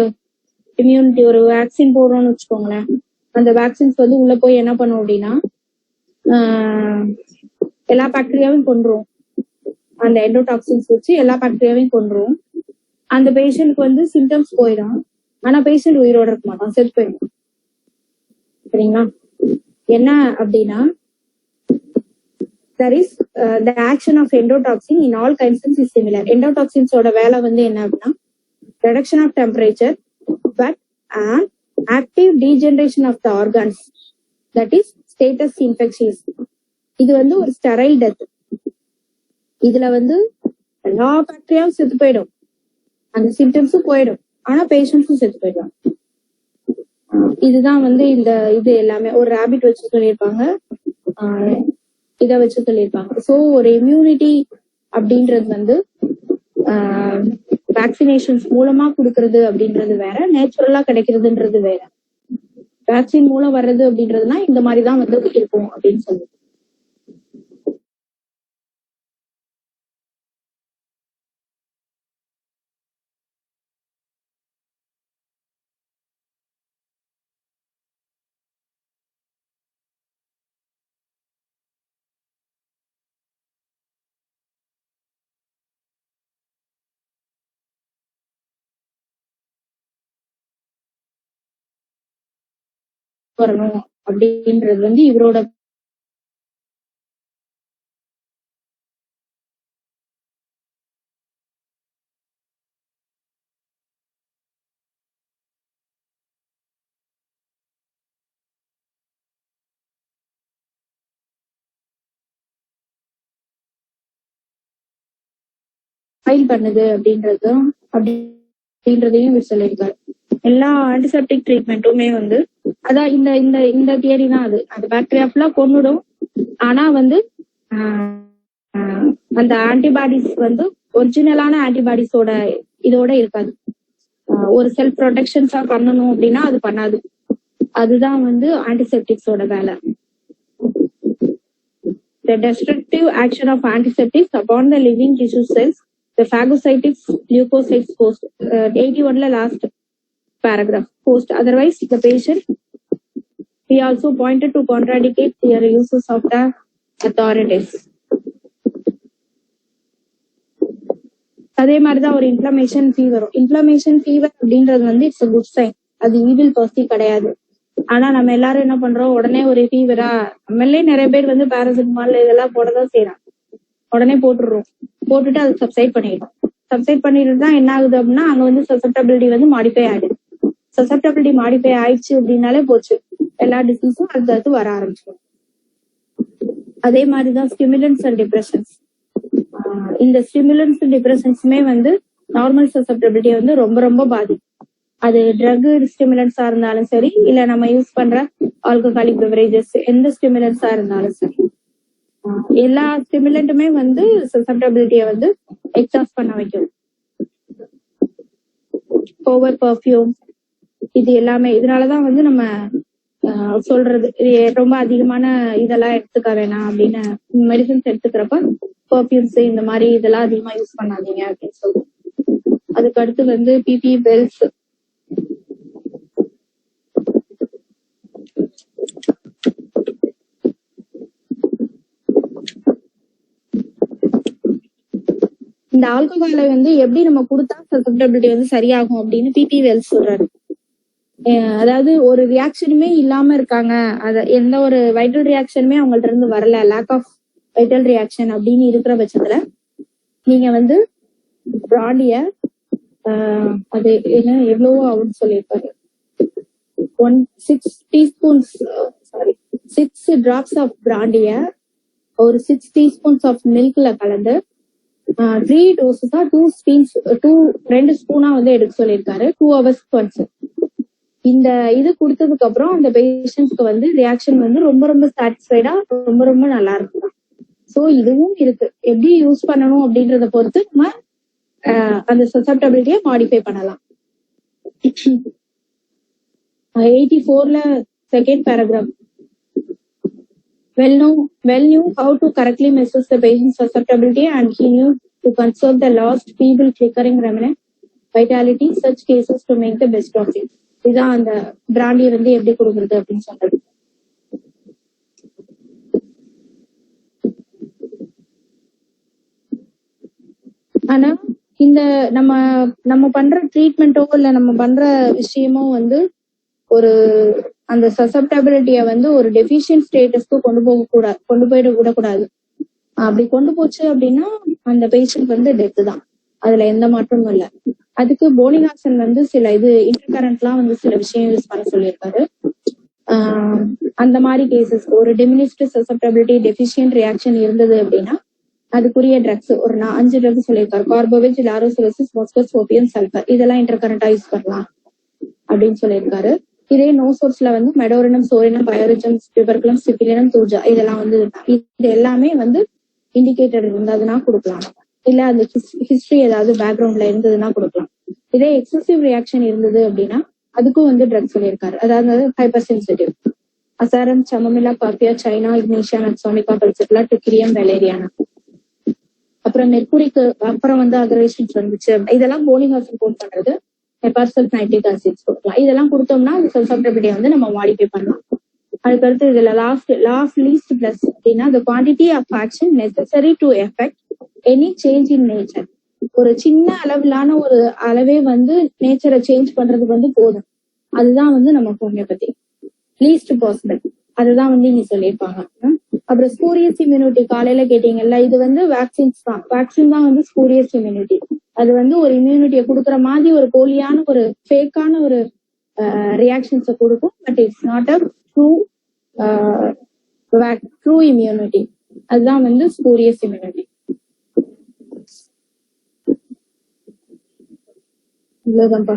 இம்யூனிட்டி ஒரு வேக்சின் போடுறோம்னு வச்சுக்கோங்களேன், அந்த வேக்சின்ஸ் வந்து உள்ள போய் என்ன பண்ணும் அப்படின்னா எல்லா பாக்டீரியாவையும் கொன்றும். அந்த எண்டோடாக்சின்ஸ் வச்சு எல்லா பாக்டீரியாவையும் கொன்றும். அந்த பேஷண்ட்க்கு வந்து சிம்டம்ஸ் போயிடும், ஆனா பேஷண்ட் உயிரோட இருக்க மாட்டான், செத்து போயிடும். சரிங்களா? என்ன அப்படின்னா there is the action of endotoxin in all conditions is similar. Endotoxins ஓட வேலை வந்து என்ன அப்படின்னா reduction of temperature but active degeneration of the organs, that is status infectious. இது வந்து ஒரு ஸ்டெரைல் டெத். இதுல வந்து எல்லா பாக்டீரியாவும் செத்து போயிடும், அந்த சிம்டம்ஸும் போயிடும், ஆனா பேஷண்ட்ஸும் செத்து போயிடும். இதுதான் வந்து இது எல்லாமே ஒரு ரேபிட் வச்சு சொல்லியிருப்பாங்க, இத வச்சு சொல்லியிருப்பாங்க. ஸோ ஒரு இம்யூனிட்டி அப்படின்றது வந்து வேக்சினேஷன்ஸ் மூலமா கொடுக்கறது அப்படின்றது வேற, நேச்சுரலா கிடைக்கிறதுன்றது வேற. வேக்சின் மூலம் வர்றது அப்படின்றதுனா இந்த மாதிரிதான் வந்து இருக்கும் அப்படின்னு சொல்லுது. வரணும் அப்படின்றது வந்து இவரோட ஃபைல் பண்ணுது அப்படின்றதையும் இவர் சொல்லியிருக்காரு. எல்லா ஆன்டிசெப்டிக் ட்ரீட்மெண்ட்டுமே வந்து அதான் இந்த இந்த இந்த தியரி தான். அது பாக்டீரியா ஃபுல்லா கொன்னுடும். ஆனா வந்து அந்த ஆன்டிபாடிஸ் வந்து ஒரிஜினலான ஆன்டிபாடிஸோட இதோட இருக்காது. ஒரு செல்ஃப் ப்ரொடெக்ஷன்ஸா பண்ணணும் அப்படின்னா அது பண்ணாது. அதுதான் வந்து ஆன்டிசெப்டிக்ஸோட வேலை. The destructive action of antiseptics upon the living tissue cells, the phagocytics, leukocytes post 81 last paragraph post. Otherwise, the patient he also pointed to contradicate their uses of the authorities. அதே மாதிரிதான் ஒரு இன்ஃப்ளமேஷன் ஃபீவரும். இன்ஃப்ளமேஷன் ஃபீவர் அப்படின்றது வந்து it's a good sign. அது evil Bercy கிடையாது. ஆனா நம்ம எல்லாரும் என்ன பண்றோம், உடனே ஒரு ஃபீவரா நம்மளே நிறைய பேர் வந்து பேராசிட்டமால் இதெல்லாம் போடதான் செய்யறாங்க. உடனே போட்டுட்டு அது சப்சைட் பண்ணிட்டு தான் என்ன ஆகுது அப்படின்னா அங்க வந்து சசப்டபிலிட்டி வந்து மாடிஃபை ஆயிடுது. சசப்டபிலிட்டி மாடிஃபை ஆயிடுச்சு அப்படின்னாலே போச்சு, எல்லா டிசீஸும் அடுத்து வர ஆரம்பிச்சிடும். அதே மாதிரிதான் ஸ்டிமுலன்ஸ் அண்ட் டிப்ரெஷன்ஸ். இந்த ஸ்டிமுலன்ஸ் டிப்ரெஷன்ஸுமே வந்து நார்மல் சசப்டபிலிட்டியை வந்து ரொம்ப ரொம்ப பாதிக்கும். அது ட்ரக் ஸ்டிமுலன்ஸா இருந்தாலும் சரி, இல்ல நம்ம யூஸ் பண்ற ஆல்கஹாலிக் பெவரேஜஸ் எந்த ஸ்டிமுலன்ஸா இருந்தாலும் சரி, எல்லா ஸ்டிமுலண்ட்டுமே வந்து சசப்டபிலிட்டியை வந்து எக்ஸாஸ்ட் பண்ண வைக்கும். ஓவர் பர்ஃபியூம் இது எல்லாமே இதனாலதான் வந்து நம்ம சொல்றது ரொம்ப அதிகமான இதெல்லாம் எடுத்துக்க வேணாம் அப்படின்னு. மெடிசன்ஸ் எடுத்துக்கிறப்ப பர்ஃபியூம்ஸ் இந்த மாதிரி இதெல்லாம் அதிகமா யூஸ் பண்ணாதீங்க அப்படின்னு சொல்லுவோம். அதுக்கு அடுத்து வந்து பிபி பெல்ஸ். இந்த ஆல்கஹாலை வந்து எப்படி நம்ம கொடுத்தா சசப்டபிலிட்டி வந்து சரியாகும் அப்படின்னு பிபி வெல்ஸ் சொல்றாரு. அதாவது ஒரு ரியாக்ஷனுமே இல்லாம இருக்காங்க, எந்த ஒரு வைட்டல் ரியாக்ஷனுமே அவங்கள்ட்ட இருந்து வரல, லேக் ஆஃப் வைட்டல் ரியாக்ஷன் அப்படின்னு இருக்கிற பட்சத்துல நீங்க வந்து பிராண்டிய அது என்ன எவ்வளவோ ஆகும்னு சொல்லியிருப்பாரு, 6 drops ஆஃப் பிராண்டிய ஒரு 6 teaspoons ஆஃப் மில்க்ல கலந்து 3 doses 2 ஸ்பூனா வந்து எடுக்க சொல்லியிருக்காரு 2 hours once. இந்த இது கொடுத்ததுக்கு அப்புறம் அந்த பேஷண்ட்ஸ்க்கு வந்து ரியாக்ஷன் வந்து ரொம்ப ரொம்ப சாட்டிஸ்ஃபைடா ரொம்ப ரொம்ப நல்லா இருக்கும். சோ இதுவும் இருக்கு. எப்படி யூஸ் பண்ணணும் அப்படின்றத பொறுத்து நம்ம அந்த சசப்டபிலிட்டியை மாடிஃபை பண்ணலாம். 84ல second paragraph. Well knew how to correctly measure the patient's susceptibility and he knew to conserve the lost feeble flickering remnant vitality such cases to make the best of it. இதான் அந்த பிராண்டியை வந்து எப்படி கொடுக்குறது அப்படின்னு சொல்றது. ஆனா இந்த நம்ம பண்ற ட்ரீட்மெண்ட்டோ இல்ல நம்ம பண்ற விஷயமோ வந்து ஒரு அந்த சசப்டபிலிட்டிய வந்து ஒரு டெஃபிஷியன்ட் ஸ்டேட்டஸ்க்கு கொண்டு போயிட விடக்கூடாது. அப்படி கொண்டு போச்சு அப்படின்னா அந்த பேஷண்ட் வந்து டெத்து தான், அதுல எந்த மாற்றமும் இல்லை. அதுக்கு போனிகாசன் வந்து சில இன்டர்கரண்ட்லாம் வந்து சில விஷயம் யூஸ் பண்ண சொல்லியிருக்காரு. அந்த மாதிரி கேசஸ் ஒரு டிமினிஸ்ட் சசப்டபிலிட்டி டெஃபிஷியன்ட் ரியாக்ஷன் இருந்தது அப்படின்னா அதுக்குரிய ட்ரக்ஸ் ஒரு 5 ட்ரக்ஸ் சொல்லியிருக்காரு. கார்போவேஜ், லாரோசிலிசிஸ், மோஸ்கஸ், ஓபியம், சல்ஃபர் இதெல்லாம் இன்டர்கரண்டா யூஸ் பண்ணலாம் அப்படின்னு சொல்லியிருக்காரு. இதே நோ சோர்ஸ்ல வந்து மெடோரினம், சோரினம், பயோரிஜம், டியூபர்குலம், சிபிலினம், தூஜா இதெல்லாம் வந்து இது எல்லாமே வந்து இண்டிகேட்டர் இருந்ததுன்னா கொடுக்கலாம். இல்ல அந்த ஹிஸ்டரி ஏதாவது பேக்ரவுண்ட்ல இருந்ததுன்னா கொடுக்கலாம். இதே எக்ஸசிவ் ரியாக்ஷன் இருந்தது அப்படின்னா அதுக்கும் வந்து ட்ரக் சொல்லியிருக்காரு. அதாவது ஹைப்பர் சென்சிட்டிவ் அசாரம், சமமிலா, பாப்பியா, சைனா, இக்னீஷியா, நட்சோமிகா, பல்சிட்லா, டுக்கிரியம், வெலேரியானா. அப்புறம் மெர்குரிக்கு அப்புறம் வந்து அக்ரவேஷன்ஸ் வந்துச்சு. இதெல்லாம் போனிகாசன் போன் பண்றது. ஹெபார்சல் நைட்ரிக் ஆசிட்ஸ் கொடுக்கலாம். இதெல்லாம் கொடுத்தோம்னா அந்த சசப்டபிலிட்டியை வந்து நம்ம மாடிஃபை பண்ணலாம். அதுக்கடுத்து இதுல லாஸ்ட் லீஸ்ட் பிளஸ் அப்படின்னா the quantity of action necessary to effect any change in nature. ஒரு சின்ன அளவிலான ஒரு அளவே வந்து நேச்சரை சேஞ்ச் பண்றதுக்கு வந்து போதும். அதுதான் வந்து நம்ம ஹோமியோபதி. Least possible. அதுதான் வந்து இங்க சொல்லியிருப்பாங்க. அப்புறம் ஸ்பூரியஸ் இம்யூனிட்டி காலையில கேட்டீங்கல்ல, இது வந்து வேக்சின்ஸ் தான். வேக்சின் தான் வந்து ஸ்பூரியஸ் இம்யூனிட்டி. அது வந்து ஒரு இம்யூனிட்டியை கொடுக்குற மாதிரி ஒரு போலியான ஒரு ஃபேக்கான ஒரு ரியாக்ஷன்ஸை கொடுக்கும். But it's not a true immunity. அதுதான் வந்து ஸ்பூரியஸ் இம்யூனிட்டி. இவ்வளவுதான்ப்பா.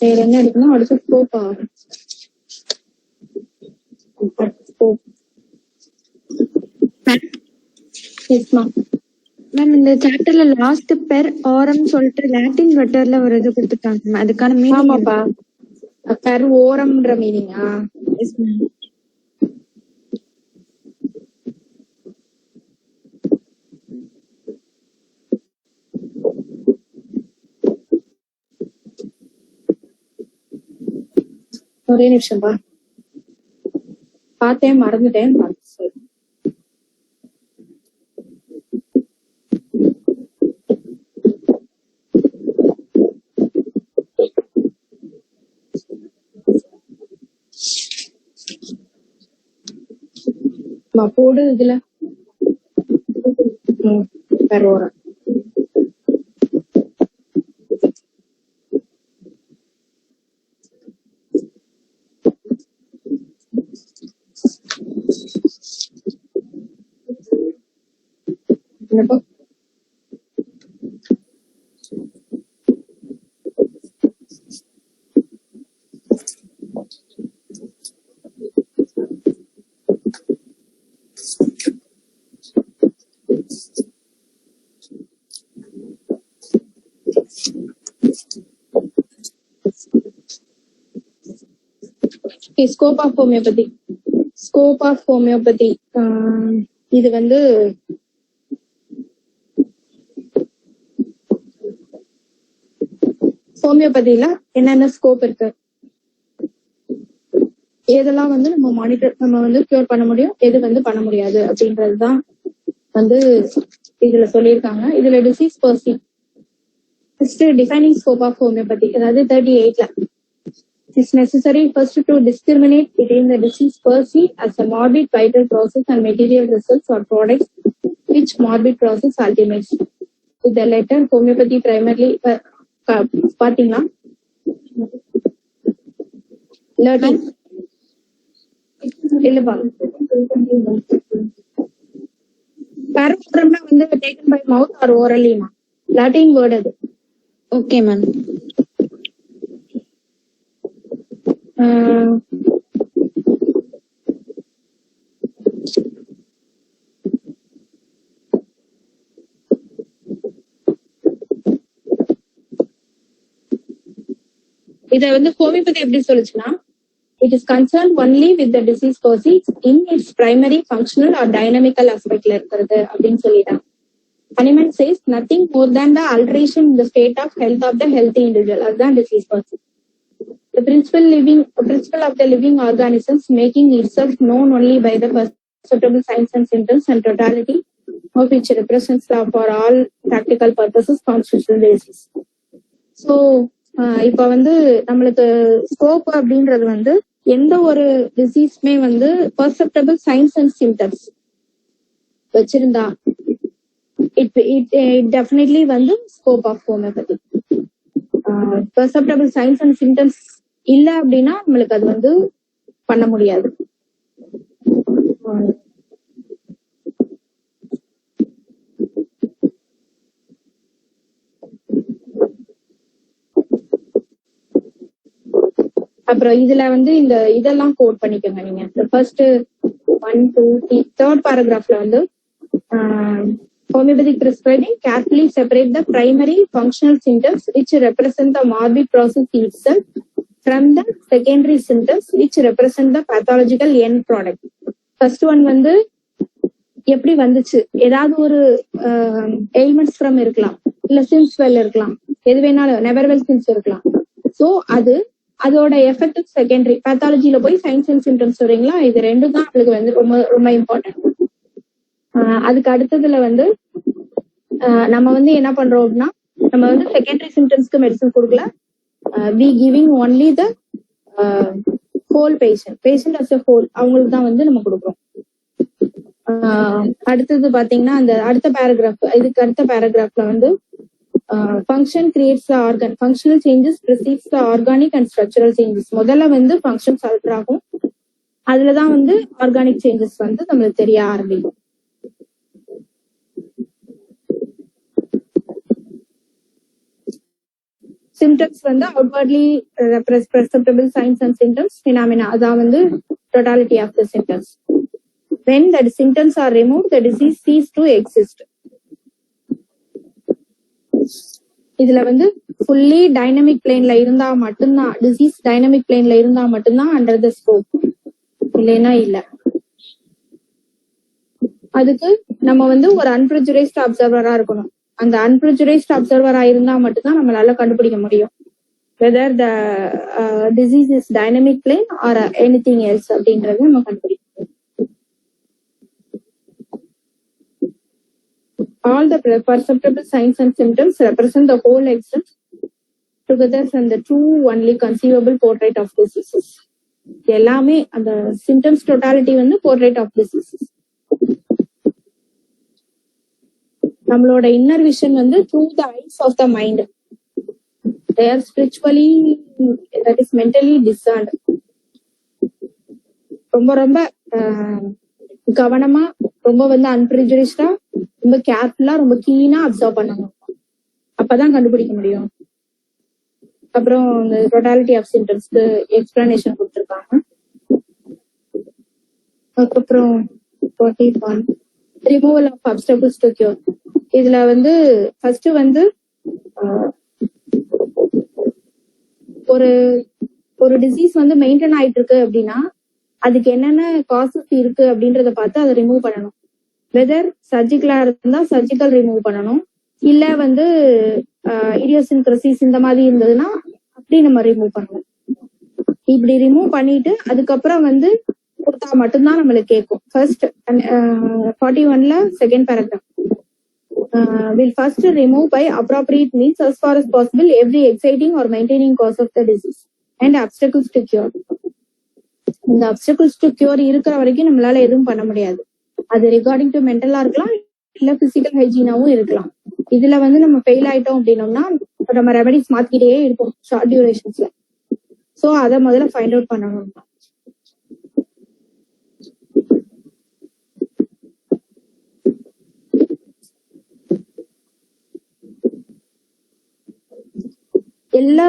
வேற என்ன எடுக்கணும்? அடுத்து ஸ்கோப்பா. மேம் இந்த சாப்டர்ல லாஸ்ட் பெர் ஓரம் சொல்லிட்டு லாட்டின் வெட்டர்ல ஒரு இது கொடுத்துட்டாங்க. அதுக்கான மீனிங் ஆமாப்பா, பெர் ஓரம்ன்ற மீனிங்கா? Yes ma'am. ஒரே நிமிஷம்பா, பார்த்தேன் மறந்துட்டேன். போடு இதுல பெரோரம். Scope of homoeopathy. Scope of homoeopathy இது வந்து ஹோமியோபதியில என்னென்ன ஸ்கோப் இருக்கு, எதெல்லாம் வந்து நம்ம வந்து கியூர் பண்ண முடியும், எது வந்து பண்ண முடியாது அப்படின்றதுதான் வந்து இதுல சொல்லியிருக்காங்க. இதுல disease per se defining scope of homeopathy, அதாவது 38ல it's necessary first to discriminate between the disease per se as a morbid vital process and material results or products which morbid process ultimates. With the letter homeopathy primarily பாத்தீங்களா learning இல்லப்பா, paraformனா வந்து taken by mouth or orally மா, latin word அது. Okay ma'am. இத வந்து homeopathy எப்படி சொல்லுச்சுன்னா, it is concerned only with the disease process in its primary functional or dynamical aspectல இருக்கிறது அப்படின்னு சொல்லிட்டாங்க. Hahnemann says nothing more than the alteration in the state of health of the healthy individual. அதுதான் disease process. The principle of the living organisms making itself known only by the perceptible signs and symptoms and totality of which represents for all practical purposes constitutional basis. So இப்ப வந்து நம்மளுக்கு scope அப்படின்றது வந்து எந்த ஒரு டிசீஸ்மே வந்து perceptible signs and symptoms வச்சிருந்தா it definitely வந்து scope of homoeopathy. Perceptible signs and symptoms இல்ல அப்படின்னா நம்மளுக்கு அது வந்து பண்ண முடியாது. அப்புறம் இதுல வந்து இந்த இதெல்லாம் கோட் பண்ணிக்கோங்க நீங்க. ஃபர்ஸ்ட் 1 2 3 3rd paragraphல வந்து homeopathic prescribing carefully separate the primary functional symptoms which represent the morbid process itself from the secondary symptoms which represent the pathological end product. First one வந்து எப்படி வந்துச்சு, ஏதாவது ஒரு எயில்மெண்ட்ஸ் ஃப்ரம் இருக்கலாம், இல்ல சிம்ஸ்வெல் இருக்கலாம், எது வேணாலும் நெவர்வெல் சிம்ஸ் இருக்கலாம். சோ அதோட எஃபெக்டிவ் செகண்டரி பேத்தாலஜில போய் சைன்ஸ் அண்ட் சிம்டம்ஸ் சொல்றீங்களா, இது ரெண்டும் தான் அவங்களுக்கு வந்து ரொம்ப ரொம்ப இம்பார்ட்டன்ட். அதுக்கு அடுத்ததுல வந்து நம்ம வந்து என்ன பண்றோம் அப்படின்னா, நம்ம வந்து செகண்டரி சிம்டம்ஸ்க்கு மெடிசன் கொடுக்கல, we giving only the whole patient as a whole அவங்களுக்கு தான் வந்து நம்ம கொடுக்குறோம். அடுத்தது பாத்தீங்கன்னா அந்த அடுத்த பேராகிராஃப், இதுக்கு அடுத்த பேராகிராஃப்ல வந்து function creates the organ, functional changes precedes the organic and structural changes. முதல்ல வந்து ஃபங்க்ஷன்ஸ் ஆல்டர் ஆகும், அதுலதான் வந்து ஆர்கானிக் சேஞ்சஸ் வந்து நம்மளுக்கு தெரிய ஆரம்பிக்கும். சிம்டம்ஸ் வந்து outwardly perceptible signs and symptoms phenomena, அதான் வந்து totality of the symptoms. When the symptoms are removed, the disease cease to exist. இதுல வந்து ஃபுல்லி டைனமிக் பிளேன்ல இருந்தா மட்டும்தான், டிசீஸ் டைனமிக் பிளேன்ல இருந்தா மட்டும்தான் அண்டர் த ஸ்கோப், இல்லைன்னா இல்ல. அதுக்கு நம்ம வந்து ஒரு அன்பிரஜுரைஸ்ட் அப்சர்வரா இருக்கணும். அந்த அன்பிரஜுரைஸ்ட் அப்சர்வரா இருந்தா மட்டும்தான் நம்மளால கண்டுபிடிக்க முடியும் whether the disease is dynamic plane or anything else அப்படின்றத நம்ம கண்டுபிடிக்க முடியும். All the perceptible signs and symptoms represent the whole extent together from the true only conceivable portrait of diseases. எல்லாமே அந்த சிம்டம்ஸ் டோட்டாலிட்டி வந்து போர்ட்ரேட் ஆஃப் டிசீசஸ். நம்மளோட inner vision வந்து through the eyes of the mind. They are spiritually, that is mentally discerned. ரொம்ப ரொம்ப கவனமா, ரொம்ப வந்து அன்பிரிஜுடிஸ்டா, ரொம்ப கேர்ஃபுல்லா, ரொம்ப கீனா அப்சர்வ் பண்ணணும், அப்பதான் கண்டுபிடிக்க முடியும். அப்புறம் இந்த டோட்டாலிட்டி ஆஃப் சிம்டம்ஸ்க்கு எக்ஸ்பிளனேஷன் கொடுத்துருக்காங்க. அதுக்கப்புறம் ரிமூவல் ஆஃப் அப்ஸ்டக்கிள்ஸ் டு கியூர். இதுல வந்து ஃபர்ஸ்ட் வந்து ஒரு டிசீஸ் வந்து மெயின்டைன் ஆயிட்டு இருக்கு அப்படின்னா அதுக்கு என்னென்ன காசஸ் இருக்கு அப்படின்றத பார்த்து அதை ரிமூவ் பண்ணணும். வெதர் சர்ஜிக்கலா இருந்தா சர்ஜிக்கல் ரிமூவ் பண்ணணும், இல்ல வந்து இடியோசின்கிரசிஸ் இந்த மாதிரி இருந்ததுன்னா அப்படி நம்ம ரிமூவ் பண்ணணும். இப்படி ரிமூவ் பண்ணிட்டு அதுக்கப்புறம் வந்து கொடுத்தா மட்டும்தான் நம்மளுக்கு கேட்கும். ஃபர்ஸ்ட் 41ல second paragraph, will first remove by appropriate means as far as possible every exciting or maintaining cause of the disease and obstacles to cure. இந்த obstacles to cure இருக்கிற வரைக்கும் நம்மளால எதுவும் பண்ண முடியாது. அது ரிகார்டிங் டு மென்டலா இருக்கலாம், இல்ல பிசிக்கல் ஹைஜீனாவும் இருக்கலாம். இதுல வந்து நம்ம ஃபெயில் ஆயிட்டோம் அப்படின்னோம்னா நம்ம ரெமடிஸ் மாத்திக்கிட்டே இருப்போம் ஷார்ட் டியூரேஷன்ஸ்ல. சோ அதை முதல்ல ஃபைண்ட் அவுட் பண்ணணும். எல்லா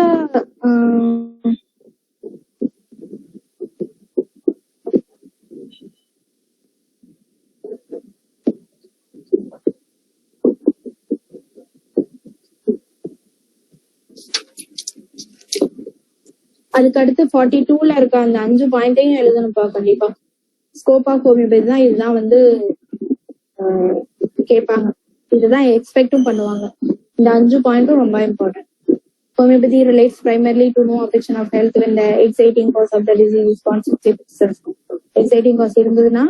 அதுக்கு அடுத்து 42ல இருக்க அந்த 5 பாயிண்டையும் எழுதணும்ப்பா கண்டிப்பா. ஸ்கோப் ஆஃப் ஹோமியோபதி தான், இதுதான் வந்து கேட்பாங்க, இதுதான் எக்ஸ்பெக்டும் பண்ணுவாங்க. இந்த 5 பாயிண்ட்டும் ரொம்ப important. Homeopathy relates primarily to no affection of health when the exciting cause of the disease is constituted itself. Exciting cause இருந்ததுன்னா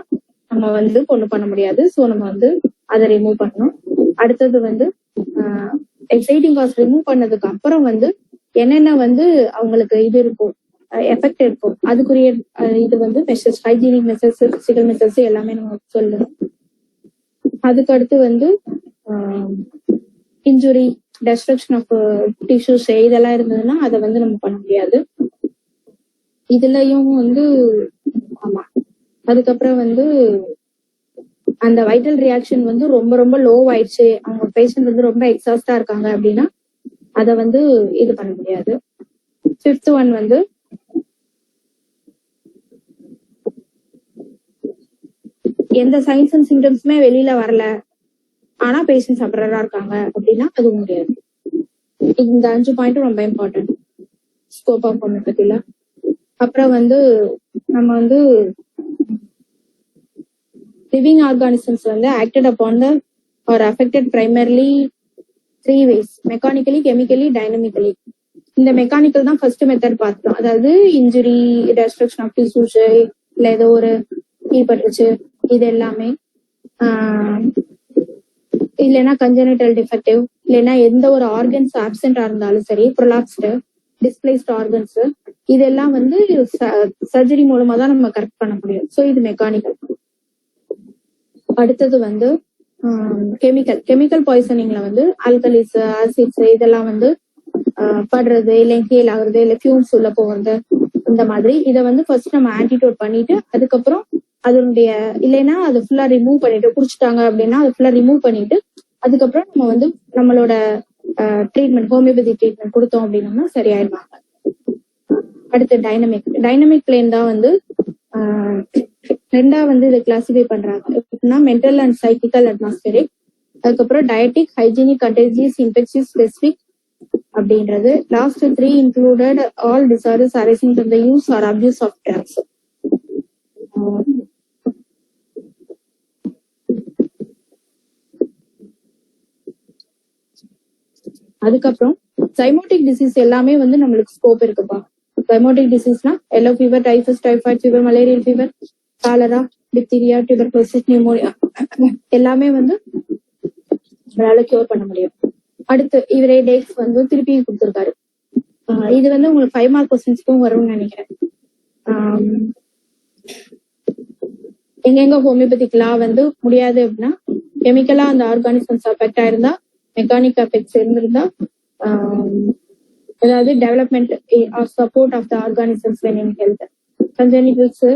நம்ம வந்து கொண்டு பண்ண முடியாது. ஸோ நம்ம வந்து அதை ரிமூவ் பண்ணணும். அடுத்தது வந்து எக்ஸைட்டிங் காஸ் ரிமூவ் பண்ணதுக்கு அப்புறம் வந்து என்னென்ன வந்து அவங்களுக்கு இது இருக்கும், எஃபெக்ட் இருக்கும், அதுக்குரிய இது வந்து measures, hygienic measures, physical measures எல்லாமே நம்ம சொல்லணும். அதுக்கு அடுத்து வந்து இன்ஜுரி, டெஸ்ட்ரக்ஷன் ஆஃப் டிஷ்யூஸ் இதெல்லாம் இருந்ததுன்னா அதை வந்து நம்ம பண்ண முடியாது. இதுலயும் வந்து ஆமா. அதுக்கப்புறம் வந்து அந்த வைட்டல் ரியாக்ஷன் வந்து ரொம்ப ரொம்ப லோ ஆயிடுச்சு, அவங்க பேஷண்ட் வந்து ரொம்ப எக்ஸாஸ்டா இருக்காங்க அப்படின்னா அதை வந்து இது பண்ண முடியாது. 5th ஒன் வந்து எந்த சைன்ஸ் அண்ட் சிம்டம்ஸுமே வெளியில வரல ஆனா பேஷண்ட் சஃபரரா இருக்காங்க அப்படின்னா அது முடியாது. இந்த 5 பாயிண்ட்டும் ரொம்ப இம்பார்ட்டன்ட் ஸ்கோப் ஆஃப் ஹோமியோபதில. அப்புறம் வந்து நம்ம வந்து லிவிங் ஆர்கானிசம்ஸ் வந்து acted upon the R affected primarily 3 ways: mechanically, chemically, dynamically. இந்த மெக்கானிக்கல் தான் ஃபர்ஸ்ட் மெத்தட் பார்த்தோம், அதாவது இன்ஜுரி, டெஸ்ட்ரக்ஷன் ஆஃப் டிஷ்யூஸ், இல்ல ஏதோ ஒரு தீப்பட்டுச்சு, இது எல்லாமே. இல்லைன்னா கன்ஜெனிட்டல் டிஃபெக்டிவ், இல்லைன்னா எந்த ஒரு ஆர்கன்ஸ் ஆப்சென்டா இருந்தாலும் சரி, ப்ரொலாப்ஸ்டு, டிஸ்பிளேஸ்ட் ஆர்கன்ஸ், இதெல்லாம் வந்து சர்ஜரி மூலமா தான் நம்ம கரெக்ட் பண்ண முடியும். ஸோ இது மெக்கானிக்கல். அடுத்தது வந்து கெமிக்கல் பாய்சனிங்ல வந்து ஆல்கலிஸ், ஆசிட்ஸ் இதெல்லாம் வந்து படுறது, இல்லை இன்ஹேல் ஆகுறது, இல்லை ஃபியூம்ஸ் உள்ள போகிறது, இந்த மாதிரி இதை வந்து ஃபர்ஸ்ட் நம்ம ஆன்டிடோட் பண்ணிட்டு அதுக்கப்புறம் அதனுடைய இல்லைன்னா அதை ஃபுல்லா ரிமூவ் பண்ணிட்டு, குடிச்சிட்டாங்க அப்படின்னா அதை ஃபுல்லா ரிமூவ் பண்ணிட்டு அதுக்கப்புறம் நம்ம வந்து நம்மளோட ட்ரீட்மெண்ட், ஹோமியோபதி ட்ரீட்மெண்ட் கொடுத்தோம் அப்படின்னா சரியாயிருவாங்க. அடுத்து டைனமிக் பிளேன் தான் வந்து ரெண்டா வந்து இதை கிளாசிஃபை பண்றாங்க. எப்படின்னா மென்டல் அண்ட் சைக்கிக்கல் அட்மாஸ்பியரிக், அதுக்கப்புறம் dietetic, hygienic, contagious, infectious, specific அப்படின்றது. Last 3 included all disorders arising from the use or abuse of drugs. அதுக்கப்புறம் சைமோட்டிக் டிசீஸ் எல்லாமே வந்து நம்மளுக்கு ஸ்கோப் இருக்குப்பா. சைமோட்டிக் டிசீஸ்னா yellow fever, typhus, typhoid fever, malarial fever, cholera, diphtheria, tuberculosis, pneumonia எல்லாமே வந்து நம்மளால கியூர் பண்ண முடியும். அடுத்து இவரே டேட்ஸ் வந்து திருப்பி கொடுத்துருக்காரு. இது வந்து உங்களுக்கு 5 மார்க் கொஸ்டின்ஸ்க்கும் வரும்னு நினைக்கிறேன். எங்கெங்க ஹோமியோபதிக் லா வந்து முடியாது அப்படின்னா, கெமிக்கலா அந்த ஆர்கானிசம்ஸ் அஃபெக்ட் ஆயிருந்தா, மெக்கானிக் அஃபெக்ட்ஸ் இருந்திருந்தா, அதாவது development or support of the organisms in health, congenitals,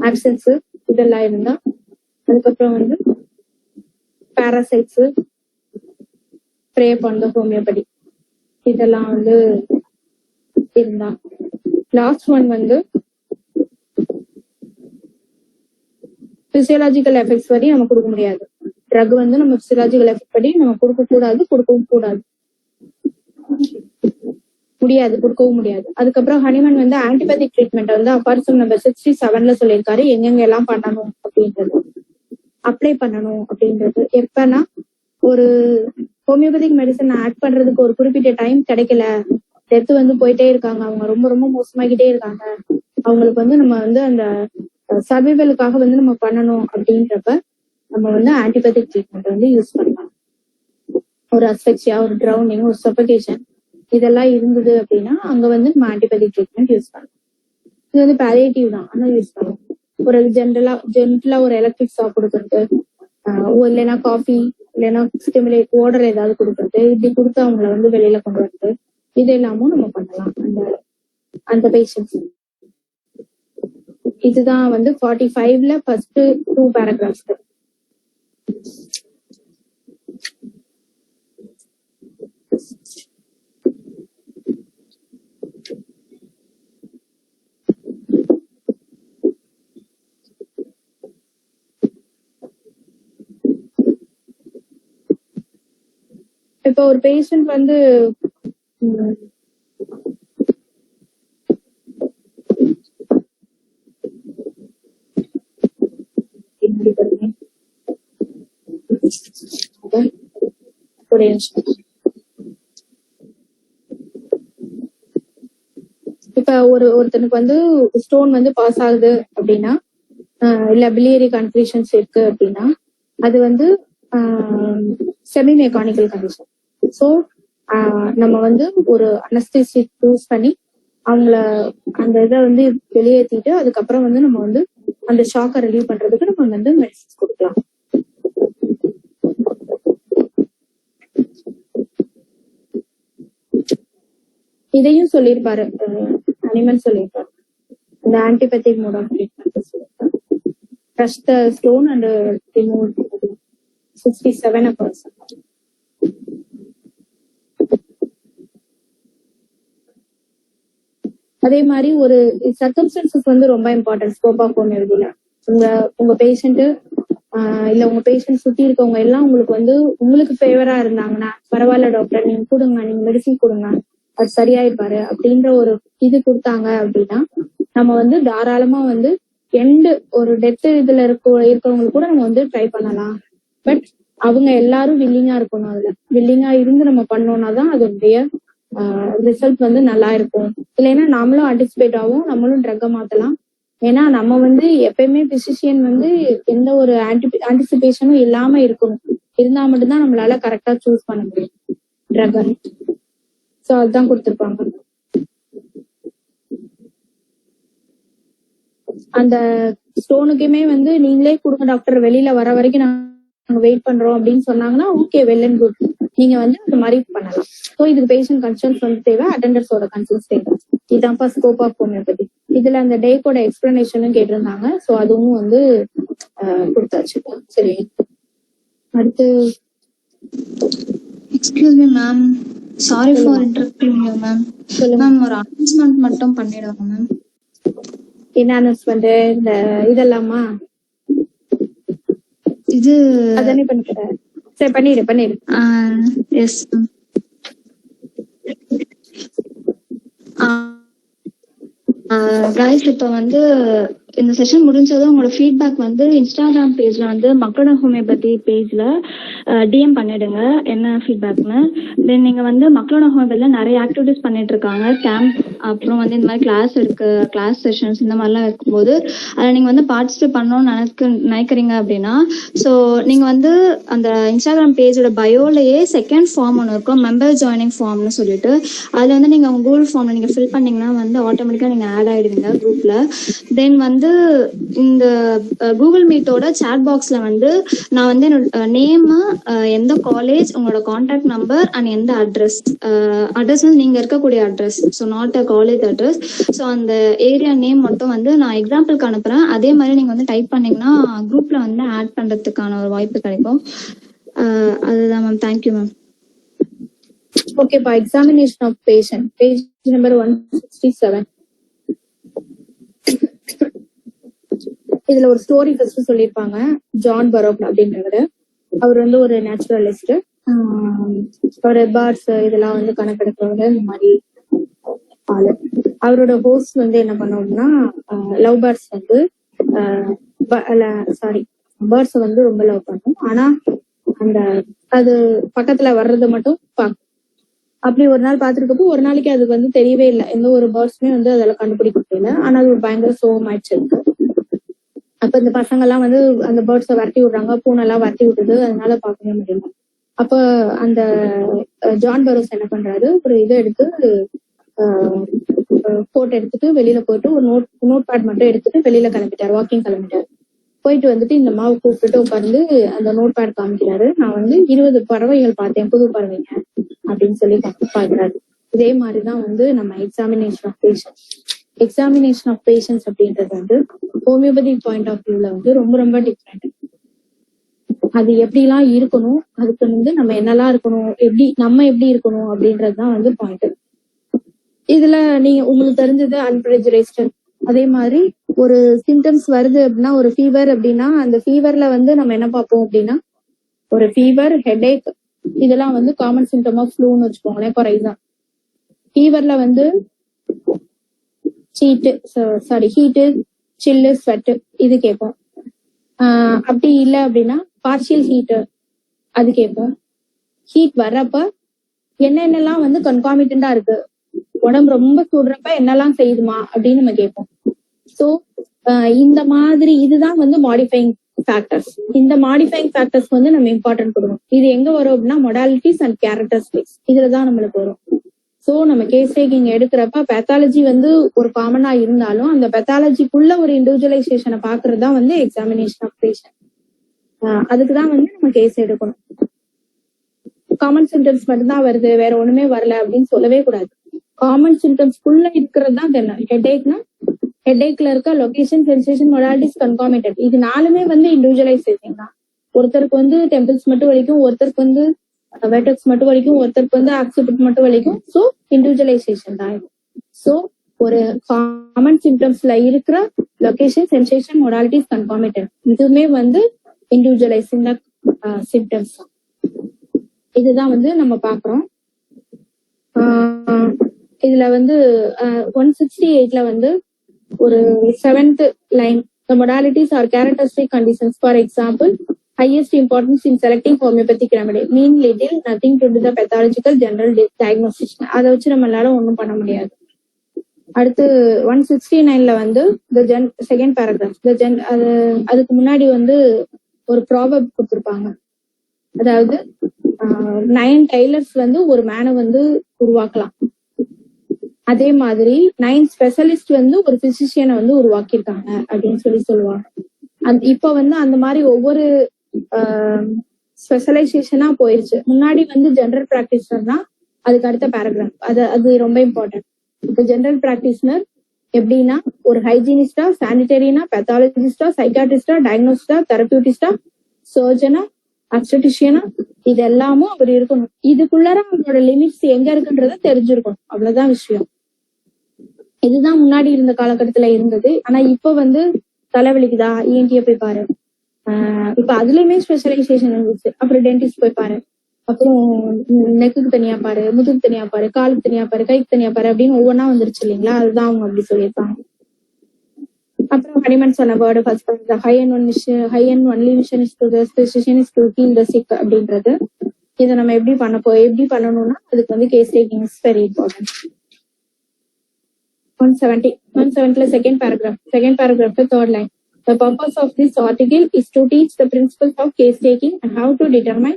absence இதெல்லாம் இருந்தா, அதுக்கப்புறம் வந்து parasites, prey upon the homeopathy இதெல்லாம் வந்து இருந்தா. லாஸ்ட் ஒன் வந்து பிசியலாஜிக்கல் எஃபெக்ட்ஸ் படி நம்ம கொடுக்க முடியாது. ட்ரக் வந்து நம்ம பிசியலாஜிக்கல் எஃபெக்ட் படி நம்ம கொடுக்கவும் முடியாது. அதுக்கப்புறம் ஹனிமன் வந்து ஆன்டிபயோட்டிக் ட்ரீட்மெண்ட் வந்து அபார்ட்மெண்ட் நம்பர் 67ல சொல்லியிருக்காரு எங்கெங்க எல்லாம் பண்ணணும் அப்படின்றது, அப்ளை பண்ணணும் அப்படின்றது. எப்பன்னா ஒரு ஹோமியோபதிக் மெடிசன் ஆட் பண்றதுக்கு ஒரு குறிப்பிட்ட டைம் கிடைக்கல, டெத் வந்து போயிட்டே இருக்காங்க, அவங்க ரொம்ப ரொம்ப மோசமாகிட்டே இருக்காங்க, அவங்களுக்கு வந்து நம்ம வந்து அந்த சர்வைவலுக்காக வந்து நம்ம பண்ணணும் அப்படின்றப்ப நம்ம வந்து ஆன்டிபயோட்டிக் ட்ரீட்மெண்ட் வந்து யூஸ் பண்ணலாம். ஒரு அஸ்பெக்சியா, ஒரு ட்ரௌனிங், ஒரு சஃபகேஷன் இதெல்லாம் இருந்தது அப்படின்னா அங்க வந்து நம்ம ஆன்டிபயோட்டிக் ட்ரீட்மெண்ட் யூஸ் பண்ணலாம். இது வந்து பாலியேட்டிவ் தான், ஆனா யூஸ் பண்ணலாம். ஒரு ஜென்டலா ஒரு எலக்ட்ரிக் ஷாக் கொடுக்கறது, இல்லைன்னா காஃபி, இல்லைன்னா ஸ்டிமுலேட் வாட்டர் ஏதாவது கொடுக்கறது, இப்படி கொடுத்து அவங்களை வந்து வெளியில கொண்டு வரது, இது எல்லாமும் நம்ம பண்ணலாம் அந்த பேஷண்ட்ஸ். இதுதான் வந்து 45ல ஃபர்ஸ்ட் 2 பேராகிராஃப்ஸ். இப்போ ஒரு பேஷண்ட் வந்து இப்ப ஒருத்தனுக்கு வந்து ஸ்டோன் வந்து பாஸ் ஆகுது அப்படின்னா, இல்ல பிலியரி கன்ஃபியூஷன்ஸ் இருக்கு அப்படின்னா, அது வந்து செமி மெக்கானிக்கல் கண்டிஷன். ஸோ நம்ம வந்து ஒரு அனஸ்தீசியா யூஸ் பண்ணி அவங்கள அந்த இதை வந்து வெளியேற்றிட்டு அதுக்கப்புறம் வந்து நம்ம வந்து அந்த ஷாக்கை ரிலீவ் பண்றதுக்கு நம்ம வந்து மெடிசின்ஸ் கொடுக்கலாம். இதையும் சொல்லியிருப்பாரு ஹனிமன் சொல்லியிருப்பாரு, அந்த ஆன்டிபயோட்டிக் மோட் ஆஃப் ட்ரீட்மெண்ட் சொல்லியிருப்பாரு. Crush the stone and remove 67 a person. அதே மாதிரி ஒரு சர்க்கம்ஸ்டன்சஸ் வந்து ரொம்ப இம்பார்ட்டன்ட் ஸ்கோப் ஆஃப் ஹோமியோபதியில. உங்க பேஷண்ட் இல்ல உங்க பேஷண்ட் சுத்தி இருக்கவங்க எல்லாம் உங்களுக்கு ஃபேவரா இருந்தாங்கன்னா, பரவாயில்ல டாக்டர் நீங்க கொடுங்க, நீங்க மெடிசின் கொடுங்க, அது சரியாயிருப்பாரு அப்படின்ற ஒரு இது கொடுத்தாங்க அப்படின்னா நம்ம வந்து தாராளமா வந்து ஒரு டெத் இதுல இருக்கவங்களுக்கு கூட நம்ம வந்து ட்ரை பண்ணலாம். பட் அவங்க எல்லாரும் வில்லிங்கா இருக்கணும். அதுல வில்லிங்கா இருந்து நம்ம பண்ணோம்னா தான் அதோடைய ரிசல்ட் வந்து நல்லா இருக்கும். இல்லைன்னா நம்மளும் ஆன்டிசிபேட் ஆகும், நம்மளும் ட்ரக்கை மாத்தலாம். ஏன்னா நம்ம வந்து எப்பயுமே பிசிஷியன் வந்து எந்த ஒரு ஆன்டிசிபேஷனும் இல்லாம இருக்கணும். இருந்தா மட்டும்தான் நம்மளால கரெக்டா சூஸ் பண்ண முடியும் ட்ரக்கை. ஸோ அதுதான் கொடுத்துருப்பாங்க. அந்த ஸ்டோனுக்குமே வந்து நீங்களே கொடுங்க டாக்டர், வெளியில வர வரைக்கும் நாங்க வெயிட் பண்றோம் அப்படின்னு சொன்னாங்கன்னா ஓகே, வெல் அண்ட் குட், நீங்க வந்து அந்த மாதிரி பண்ணலாம். ஸோ இதுக்கு பேஷண்ட் கன்சர்ன்ஸ் வந்து தேவை, அட்டெண்டர்ஸோட கன்சர்ன்ஸ் தேவை. இதுதான்ப்பா ஸ்கோப் ஆஃப் ஹோமியோபதி. இதுல அந்த டேக்கோட எக்ஸ்பிளனேஷனும் கேட்டிருந்தாங்க. ஸோ அதுவும் வந்து கொடுத்தாச்சு. சரி, அடுத்து excuse me ma'am, sorry for interrupting you ma'am. சொல்லுங்க மேம் ஒரு அனௌன்ஸ்மெண்ட் மட்டும் பண்ணிடுவாங்க மேம். என்ன அனௌன்ஸ்மெண்ட்? இந்த இதெல்லாமா இது அதானே பண்ணிக்கிறேன். சரி, பண்ணிடு. Yes ma'am. கைஸ், இப்போ வந்து இந்த செஷன் முடிஞ்சதும் உங்களோட ஃபீட்பேக் வந்து இன்ஸ்டாகிராம் பேஜ்ல வந்து மக்களோட ஹோமியோபதி பேஜ்ல டிஎம் பண்ணிடுங்க என்ன ஃபீட்பேக்னு. தென் நீங்க வந்து மக்களோட ஹோமியோபதியில நிறைய ஆக்டிவிட்டிஸ் பண்ணிட்டு இருக்காங்க, கேம்ப், அப்புறம் வந்து இந்த மாதிரி கிளாஸ் செஷன்ஸ் இந்த மாதிரிலாம் இருக்கும்போது அதில் நீங்க வந்து பார்ட்டிசிபேட் பண்ணணும்னு நினைக்கிறீங்க அப்படின்னா, ஸோ நீங்க வந்து அந்த இன்ஸ்டாகிராம் பேஜோட பயோலயே செகண்ட் ஃபார்ம் ஒன்று இருக்கும், மெம்பர் ஜாயினிங் ஃபார்ம்னு சொல்லிட்டு. அதில் வந்து நீங்க உங்க கூகுள் ஃபார்ம்ல நீங்க ஃபில் பண்ணீங்கன்னா வந்து ஆட்டோமேட்டிக்கா நீங்க ஆட் ஆயிடுவீங்க குரூப்ல. தென் வந்து இந்த கூகுள் மீட்டோட சாட் பாக்ஸ்ல வந்து நான் வந்து என்னோட நேம், எந்த காலேஜ், உங்களோட கான்டாக்ட் நம்பர் அண்ட் எந்த அட்ரஸ் வந்து நீங்க இருக்கக்கூடிய address, so not a college address, so அந்த ஏரியா நேம் மட்டும் வந்து நான் எக்ஸாம்பிளுக்கு அனுப்புறேன். அதே மாதிரி நீங்க வந்து டைப் பண்ணீங்கன்னா குரூப்ல வந்து ஆட் பண்றதுக்கான ஒரு வாய்ப்பு கிடைக்கும். அதுதான் மேம். Thank you ma'am. ஓகேப்பா. Examination of patient, page number 167. இதுல ஒரு ஸ்டோரி ஃபர்ஸ்ட் சொல்லியிருப்பாங்க. ஜான் பரோக் அப்படின்றவரு, அவர் வந்து ஒரு நேச்சுரலிஸ்ட். ஒரு பேர்ட்ஸ் இதெல்லாம் வந்து கணக்கெடுக்கிறவங்க, இந்த மாதிரி ஆளு. அவரோட ஹோஸ்ட் வந்து என்ன பண்ணோம்னா, லவ் பேர்ட்ஸ் வந்து பேர்ட்ஸ் வந்து ரொம்ப லவ் பண்ணும். ஆனா அந்த அது பக்கத்துல வர்றது மட்டும் பார்க்கும். அப்படி ஒரு நாள் பாத்துருக்கப்போ ஒரு நாளைக்கு அது வந்து தெரியவே இல்லை, எந்த ஒரு பேர்ட்ஸுமே வந்து அதெல்லாம் கண்டுபிடிக்க முடியல. ஆனா அது ஒரு பயங்கர சோகமாயிடுச்சு இருக்கு. அப்ப இந்த பசங்க எல்லாம் வந்து அந்த பேர்ட்ஸை வரட்டி விடுறாங்க, பூனெல்லாம் வரட்டி விடுறது, அதனால பார்க்கவே முடியல. அப்ப அந்த ஜான் பரோஸ் என்ன பண்றாரு, ஒரு இதை எடுத்து போட்டோ எடுத்துட்டு வெளியில போயிட்டு ஒரு நோட் பேட் மட்டும் எடுத்துட்டு வெளியில கிளம்பிட்டாரு, வாக்கிங் கிளம்பிட்டாரு. போயிட்டு வந்துட்டு இந்த மாவை கூப்பிட்டு உட்காந்து அந்த நோட் பேட் காமிக்கிறாரு. நான் வந்து 20 பறவைகள் பார்த்தேன், புது பறவைங்க அப்படின்னு சொல்லி பாக்குறாரு. இதே மாதிரிதான் வந்து நம்ம எக்ஸாமினேஷன் ஆஃப் பேஷன்ஸ் அப்படின்றது வந்து ஹோமியோபதி பாயிண்ட் ஆஃப் வியூல வந்து ரொம்ப ரொம்ப டிஃப்ரெண்ட். அது எப்படிலாம் இருக்கணும், அதுக்கு வந்து நம்ம என்னெல்லாம் இருக்கணும், எப்படி இருக்கணும் அப்படின்றதுதான் வந்து பாயிண்ட். இதுல நீங்க உங்களுக்கு தெரிஞ்சது அன்பிரஜுடைஸ்ட். அதே மாதிரி ஒரு சிம்டம்ஸ் வருது அப்படின்னா, ஒரு ஃபீவர் அப்படின்னா அந்த ஃபீவர்ல வந்து நம்ம என்ன பார்ப்போம் அப்படின்னா, ஒரு ஃபீவர், ஹெட்ஏக், இதெல்லாம் வந்து காமன் சிம்டம் ஆஃப் ஃப்ளூன்னு வச்சுக்கோங்களேன். ஃபார் எக்ஸாம்பிள் ஃபீவர்ல வந்து ஹீட்டு, சில்லு, ஸ்வெட்டு இது கேட்போம். அப்படி இல்லை அப்படின்னா பார்ஷியல் ஹீட்டு அது கேட்போம். ஹீட் வர்றப்ப என்னென்னலாம் வந்து கன்காமிட்டண்டா இருக்கு, உடம்பு ரொம்ப சுடுறப்ப என்னெல்லாம் செய்யுதுமா அப்படின்னு நம்ம கேட்போம். ஸோ இந்த மாதிரி இதுதான் வந்து மாடிஃபைங் ஃபேக்டர்ஸ். இந்த மாடிஃபைங் ஃபேக்டர்ஸ் வந்து நம்ம இம்பார்ட்டன்ட் கொடுக்கணும். இது எங்க வரும் அப்படின்னா மொடாலிட்டிஸ் அண்ட் கேரக்டரிஸ்டிக்ஸ், இதுலதான் நம்மளுக்கு வரும். ஸோ நம்ம கேஸ் டேக்கிங் எடுக்கிறப்ப பெத்தாலஜி வந்து ஒரு காமனா இருந்தாலும் அந்த பெத்தாலஜிக்குள்ள ஒரு இண்டிவிஜுவலைசேஷனை பாக்குறது தான் வந்து எக்ஸாமினேஷன் ஆஃப் பேஷண்ட். அதுக்குதான் வந்து நம்ம கேஸ் எடுக்கணும். காமன் சிம்டம்ஸ் மட்டும்தான் வருது, வேற ஒண்ணுமே வரல அப்படின்னு சொல்லவே கூடாது. காமன் சிம்டம்ஸ்குள்ள இருக்கிறது தான் தெரியல. ஹெட்ஏக்னா ஹெட்ஏக்ல இருக்க லொகேஷன், சென்சேஷன், மொடாலிட்டிஸ், கன்காமிட்டன்ட், இது நாலுமே வந்து இண்டிவிஜுவலைசேஷன் தான். ஒருத்தருக்கு வந்து டெம்பிள்ஸ் மட்டும் வலிக்கும், ஒருத்தருக்கு வந்து வெர்டெக்ஸ் மட்டும் வலிக்கும், ஒருத்தருக்கு வந்து ஆக்சிபிட் மட்டும் வலிக்கும். ஸோ இண்டிவிஜுவலைசேஷன் தான் இது. ஸோ ஒரு காமன் சிம்டம்ஸ்ல இருக்கிற லொகேஷன், சென்சேஷன், மொடாலிட்டிஸ், கன்காமிட்டன்ட் இதுவுமே வந்து இண்டிவிஜுவலைசிங் சிம்டம்ஸ். இதுதான் வந்து நம்ம பாக்குறோம். இதுல வந்து 168ல வந்து ஒரு 7th line, the modalities are characteristic conditions. For example, highest importance in selecting homeopathic remedy, mean little, nothing to do the pathological general diagnosis. அதை வச்சு நம்மளால ஒன்றும் பண்ண முடியாது. அடுத்து 169ல வந்து செகண்ட் பேராகிராஃப், அதுக்கு முன்னாடி வந்து ஒரு ப்ராவர்ப் கொடுத்திருப்பாங்க. அதாவது 9 டைலர்ஸ் வந்து ஒரு மேனை வந்து உருவாக்கலாம். அதே மாதிரி 9 ஸ்பெஷலிஸ்ட் வந்து ஒரு பிசிஷியனை வந்து உருவாக்கியிருக்காங்க அப்படின்னு சொல்லுவாங்க. இப்ப வந்து அந்த மாதிரி ஒவ்வொரு ஸ்பெஷலைசேஷனா போயிருச்சு. முன்னாடி வந்து ஜெனரல் பிராக்டிஷனர்னா அதுக்கு அடுத்த பேராகிராஃப் அது ரொம்ப இம்பார்ட்டன்ட். இப்ப ஜெனரல் பிராக்டிஷனர் எப்படின்னா ஒரு ஹைஜீனிஸ்டா, சானிடரினா, பெத்தாலஜிஸ்டா, சைக்காட்ரிஸ்டா, டயக்னோஸ்டா, தெரபியூட்டிஸ்டா, சர்ஜனா, அப்ஸ்டடிஷியனா, இது எல்லாமும் அவர் இருக்கணும். இதுக்குள்ளார அவங்களோட லிமிட்ஸ் எங்க இருக்குன்றத தெரிஞ்சிருக்கணும். அவ்வளவுதான் விஷயம். இதுதான் முன்னாடி இருந்த காலகட்டத்துல இருந்தது. ஆனா இப்ப வந்து தலைவலிக்குதா, இஎன்டியை போய் பாரு. இப்ப அதுலயுமே ஸ்பெஷலைசேஷன் இருந்துச்சு. அப்புறம் டென்டிஸ்ட் போய் பாரு, அப்புறம் நெக்குக்கு தனியா பாரு, முதுகு தனியா பாரு, காலுக்கு தனியா பாரு, கைக்கு தனியா பாரு அப்படின்னு ஒவ்வொன்னா வந்துருச்சு இல்லைங்களா. அதுதான் அவங்க அப்படி சொல்லியிருப்பாங்க. அப்புறம் ஹனிமன் சொன்ன word first high and only mission is to the physician is to heal the sick அப்படின்றது. இதை நம்ம எப்படி பண்ணணும்னா அதுக்கு வந்து case taking is very important. 170 second paragraph third line. The purpose of this article is to teach the principles of case taking and how to determine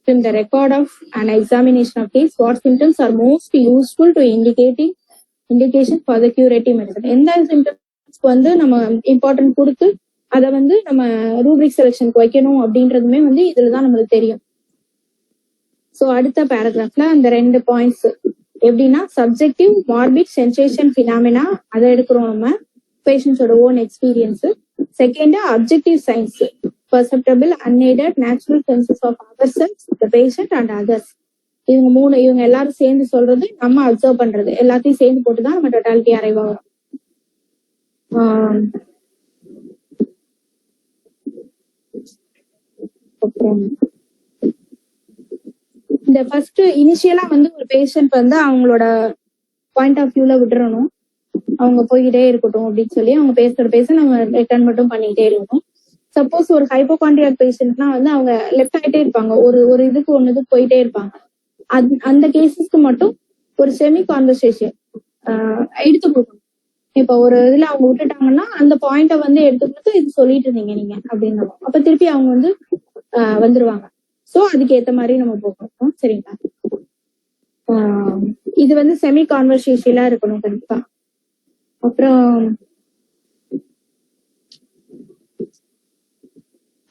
from the record of an examination of case what symptoms are most useful to indication for the curative medicine. எந்த சிம்டம்ஸ்க்கு வந்து நம்ம important கொடுத்து அதை வந்து நம்ம Rubik செலெக்ஷனுக்கு வைக்கணும் அப்படின்றதுமே வந்து இதுலதான் நம்மளுக்கு தெரியும். ஸோ அடுத்த பேராகிராஃப்ல அந்த 2 பாயிண்ட்ஸ் எப்படின்னா சப்ஜெக்டிவ் மார்பிட் சென்சேஷன் பினாமினா அதை எடுக்கிறோம் நம்ம பேஷண்ட்ஸோட own experience. Second objective signs perceptible unaided natural senses of other cells the patient and others. இவங்க எல்லாரும் சேர்ந்து சொல்றது, நம்ம அப்சர்வ் பண்றது, எல்லாத்தையும் சேர்ந்து போட்டுதான் நம்ம டோட்டாலிட்டி அரைவ் ஆகும். இந்த ஃபர்ஸ்ட் இனிஷியலா வந்து ஒரு பேஷண்ட் வந்து அவங்களோட பாயிண்ட் ஆஃப் வியூல விட்டுறணும். அவங்க போய்கிட்டே இருக்கட்டும் அப்படின்னு சொல்லி அவங்க பேச நம்ம ரிட்டர்ன் மட்டும் பண்ணிக்கிட்டே இருக்கணும். சப்போஸ் ஒரு ஹைப்போகாண்ட்ரியாக் பேஷண்ட்னா வந்து அவங்க லெஃப்ட் ஆகிட்டே இருப்பாங்க, ஒரு இதுக்கு ஒண்ணுக்கு போயிட்டே இருப்பாங்க. அந்த கேசஸ்க்கு மட்டும் ஒரு செமி கான்வர்சேஷன் எடுத்து கொடுக்கணும். இப்ப ஒரு இதுல அவங்க விட்டுட்டாங்கன்னா அந்த பாயிண்ட வந்து எடுத்து கொடுத்து இது சொல்லிட்டு இருந்தீங்க நீங்க அப்படின்னு அப்ப திருப்பி அவங்க வந்து வந்துருவாங்க. சோ அதுக்கு ஏத்த மாதிரி நம்ம போகணும். சரிங்களா. இது வந்து செமி கான்வர்சேஷனா இருக்கணும் கண்டிப்பா.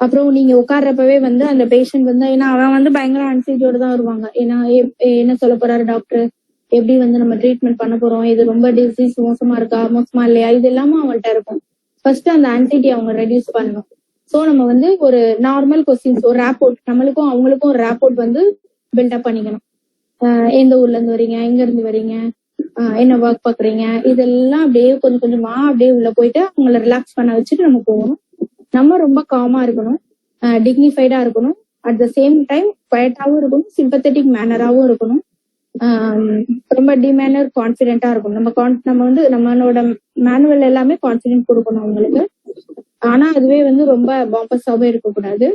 அப்புறம் நீங்க உட்கார்றப்பவே வந்து அந்த பேஷண்ட் வந்து ஏன்னா அவன் வந்து பயங்கர ஆன்சைட்டியோட தான் வருவாங்க. ஏன்னா என்ன சொல்ல போறாரு டாக்டர், எப்படி வந்து நம்ம ட்ரீட்மெண்ட் பண்ண போறோம், இது ரொம்ப டிசீஸ் மோசமா இருக்கா மோசமா இல்லையா, இது எல்லாமே அவங்கள்ட்ட இருக்கும். ஃபர்ஸ்ட் அந்த ஆன்சைட்டி அவங்க ரெடியூஸ் பண்ணணும். சோ நம்ம வந்து ஒரு நார்மல் கொஸ்டின்ஸ், ஒரு ரேப்போர்ட், நம்மளுக்கும் அவங்களுக்கும் ஒரு ரேப்போர்ட் வந்து பில்டப் பண்ணிக்கணும். எந்த ஊர்ல இருந்து வரீங்க, எங்க இருந்து வரீங்க, என்ன ஒர்க் பாக்குறீங்க, இதெல்லாம் அப்படியே கொஞ்சம் கொஞ்சமா அப்படியே உள்ள போயிட்டு அவங்கள ரிலாக்ஸ் பண்ண வச்சுட்டு நம்ம போகணும். நம்ம ரொம்ப காமா இருக்கணும், டிக்னிஃபைடா இருக்கணும், அட் த சேம் டைம் குவைட்டாவும் இருக்கணும், சிம்பத்தட்டிக் மேனராவும் இருக்கணும், ரொம்ப டிமேனர் கான்பிடென்டா இருக்கணும். நம்ம வந்து நம்மளோட மேனுவல் எல்லாமே கான்பிடென்ட் கொடுக்கணும் அவங்களுக்கு. ஆனா அதுவே வந்து ரொம்ப பாம்பஸாவும் இருக்கக்கூடாது,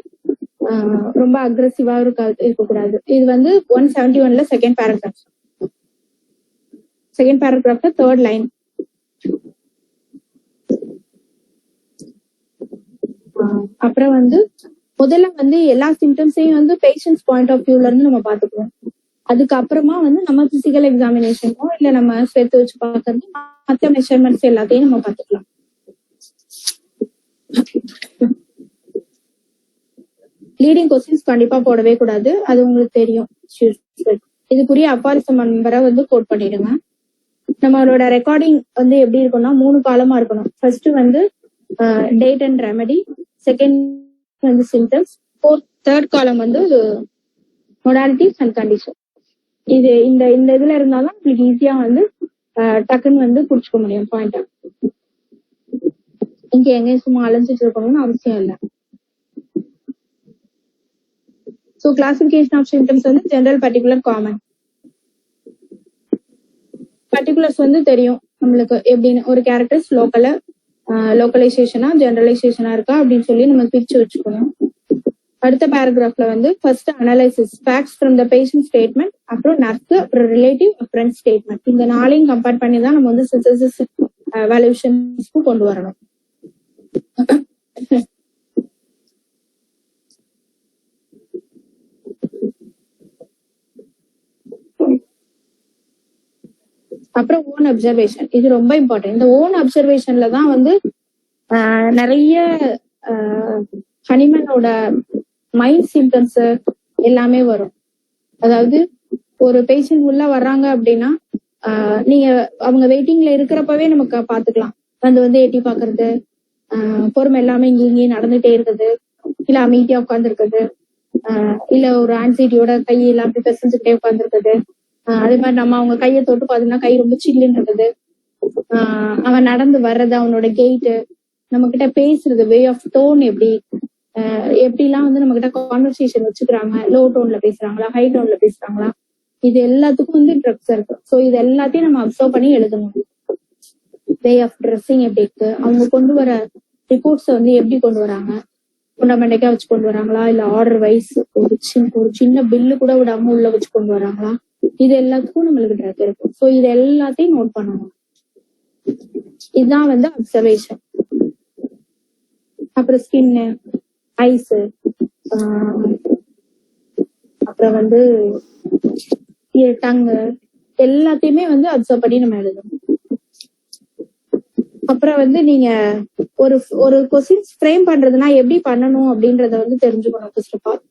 ரொம்ப அக்ரெசிவாவும் இருக்கக்கூடாது. இது வந்து 171ல செகண்ட் பேராகிராஃப்ல தேர்ட் லைன். அப்புறம் வந்து முதல்ல வந்து எல்லா சிம்டம்ஸையும் வந்து பேஷண்ட்ஸ் பாயிண்ட் ஆஃப் வியூல இருந்து நம்ம பாத்துக்குவோம். அதுக்கப்புறமா வந்து நம்ம பிசிக்கல் எக்ஸாமினேஷனோ இல்ல நம்ம சேர்த்து வச்சு பாக்குறது மற்ற மெஷர்மெண்ட்ஸ் எல்லாத்தையும் நம்ம பாத்துக்கலாம். லீடிங் கொஸ்டின்ஸ் கண்டிப்பா போடவே கூடாது, அது உங்களுக்கு தெரியும். இதுக்குரிய அப்பாரிசம் நம்பரை வந்து கோட் பண்ணிடுங்க. நம்மளோட ரெக்கார்டிங் வந்து எப்படி இருக்கும்னா 3 காலமா இருக்கணும். ஃபர்ஸ்ட் வந்து டேட் அண்ட் ரெமெடி, செகண்ட் வந்து சிம்டம்ஸ், தேர்ட் காலம் வந்து மொடாலிட்டிஸ் அண்ட் கண்டிஷன். இது இந்த இதுல இருந்தாலும் உங்களுக்கு ஈஸியா வந்து டக்குன்னு வந்து புடிச்சுக்க முடியும் பாயிண்ட். இங்க எங்கேயும் சும்மா அலைஞ்சிட்டு இருக்கணும்னு அவசியம் இல்லை. ஸோ கிளாசிபிகேஷன் ஆஃப் சிம்டம்ஸ் வந்து ஜெனரல், பர்டிகுலர், காமன். பர்டிகுலர்ஸ் வந்து தெரியும் நம்மளுக்கு எப்படின்னு, ஒரு கேரக்டர்ஸ் லோக்கலைசேஷனா ஜெனரலைசேஷனா இருக்கா அப்படின்னு சொல்லி நம்ம பிரிச்சு வச்சுக்கணும். அடுத்த பேராகிராஃப்ல வந்து first analysis, facts from the patient statement, அப்புறம் நர்ஸ், அப்புறம் ரிலேட்டிவ், அப்புறம் ஸ்டேட்மெண்ட். இந்த 4ஐயும் கம்பேர் பண்ணி தான் நம்ம வந்து சிந்தசிஸ் வேல்யூஷன்ஸ்க்கு கொண்டு வரணும். அப்புறம் ஓன் அப்சர்வேஷன், இது ரொம்ப இம்பார்ட்டன்ட். இந்த ஓன் அப்சர்வேஷன்ல தான் வந்து நிறைய ஹனிமனோட மைண்ட் சிம்டம்ஸ் எல்லாமே வரும். அதாவது ஒரு பேஷண்ட் உள்ள வர்றாங்க அப்படின்னா நீங்க அவங்க வெயிட்டிங்ல இருக்கிறப்பவே நமக்கு பாத்துக்கலாம். வந்து எட்டி பாக்குறது, பொறுமை எல்லாமே இங்கேயும் நடந்துட்டே இருக்குது, இல்ல அமைதியா உட்கார்ந்து இருக்குது, இல்ல ஒரு ஆன்சைட்டியோட கை எல்லாம் அப்படி பெசஞ்சுக்கிட்டே உட்கார்ந்து இருக்குது. அதே மாதிரி நம்ம அவங்க கையை தொட்டு பாத்தீங்கன்னா கை ரொம்ப சில்லுன்னு இருக்குது. அவன் நடந்து வர்றது, அவனோட கெயிட்டு, நம்ம கிட்ட பேசுறது, வே ஆஃப் டோன் எப்படிலாம் வந்து நம்ம கிட்ட கான்வர்சேஷன் வச்சுக்கிறாங்க, லோ டோன்ல பேசுறாங்களா, ஹை டோன்ல பேசுறாங்களா, இது எல்லாத்துக்கும் வந்து ட்ரக்ஸ் இருக்கு. ஸோ இது எல்லாத்தையும் நம்ம அப்சர்வ் பண்ணி எழுதணும். வே ஆஃப் ட்ரெஸ்ஸிங் எப்படி இருக்கு, அவங்க கொண்டு வர ரிப்போர்ட்ஸ் வந்து எப்படி கொண்டு வராங்க, ஃபண்டமெண்டக்கா வச்சு கொண்டு வராங்களா, இல்ல ஆர்டர் வைஸ் ஒரு சின்ன பில்லு கூட விடாம உள்ள வச்சு கொண்டு வராங்களா, இது எல்லாத்துக்கும் நம்மளுக்கு ட்ரக் இருக்கு. ஸோ இது எல்லாத்தையும் நோட் பண்ணணும். இதுதான் வந்து அப்சர்வேஷன். அப்புறம் ஸ்கின்னு, ஐஸ், அப்புறம் வந்து டங்கு, எல்லாத்தையுமே வந்து அப்சர்வ் பண்ணி நம்ம எழுதணும். அப்புறம் வந்து நீங்க ஒரு கொஸ்டின்ஸ் ஃப்ரேம் பண்றதுன்னா எப்படி பண்ணணும் அப்படின்றத வந்து தெரிஞ்சுக்கணும். ஃபர்ஸ்ட் ஆஃப் ஆல்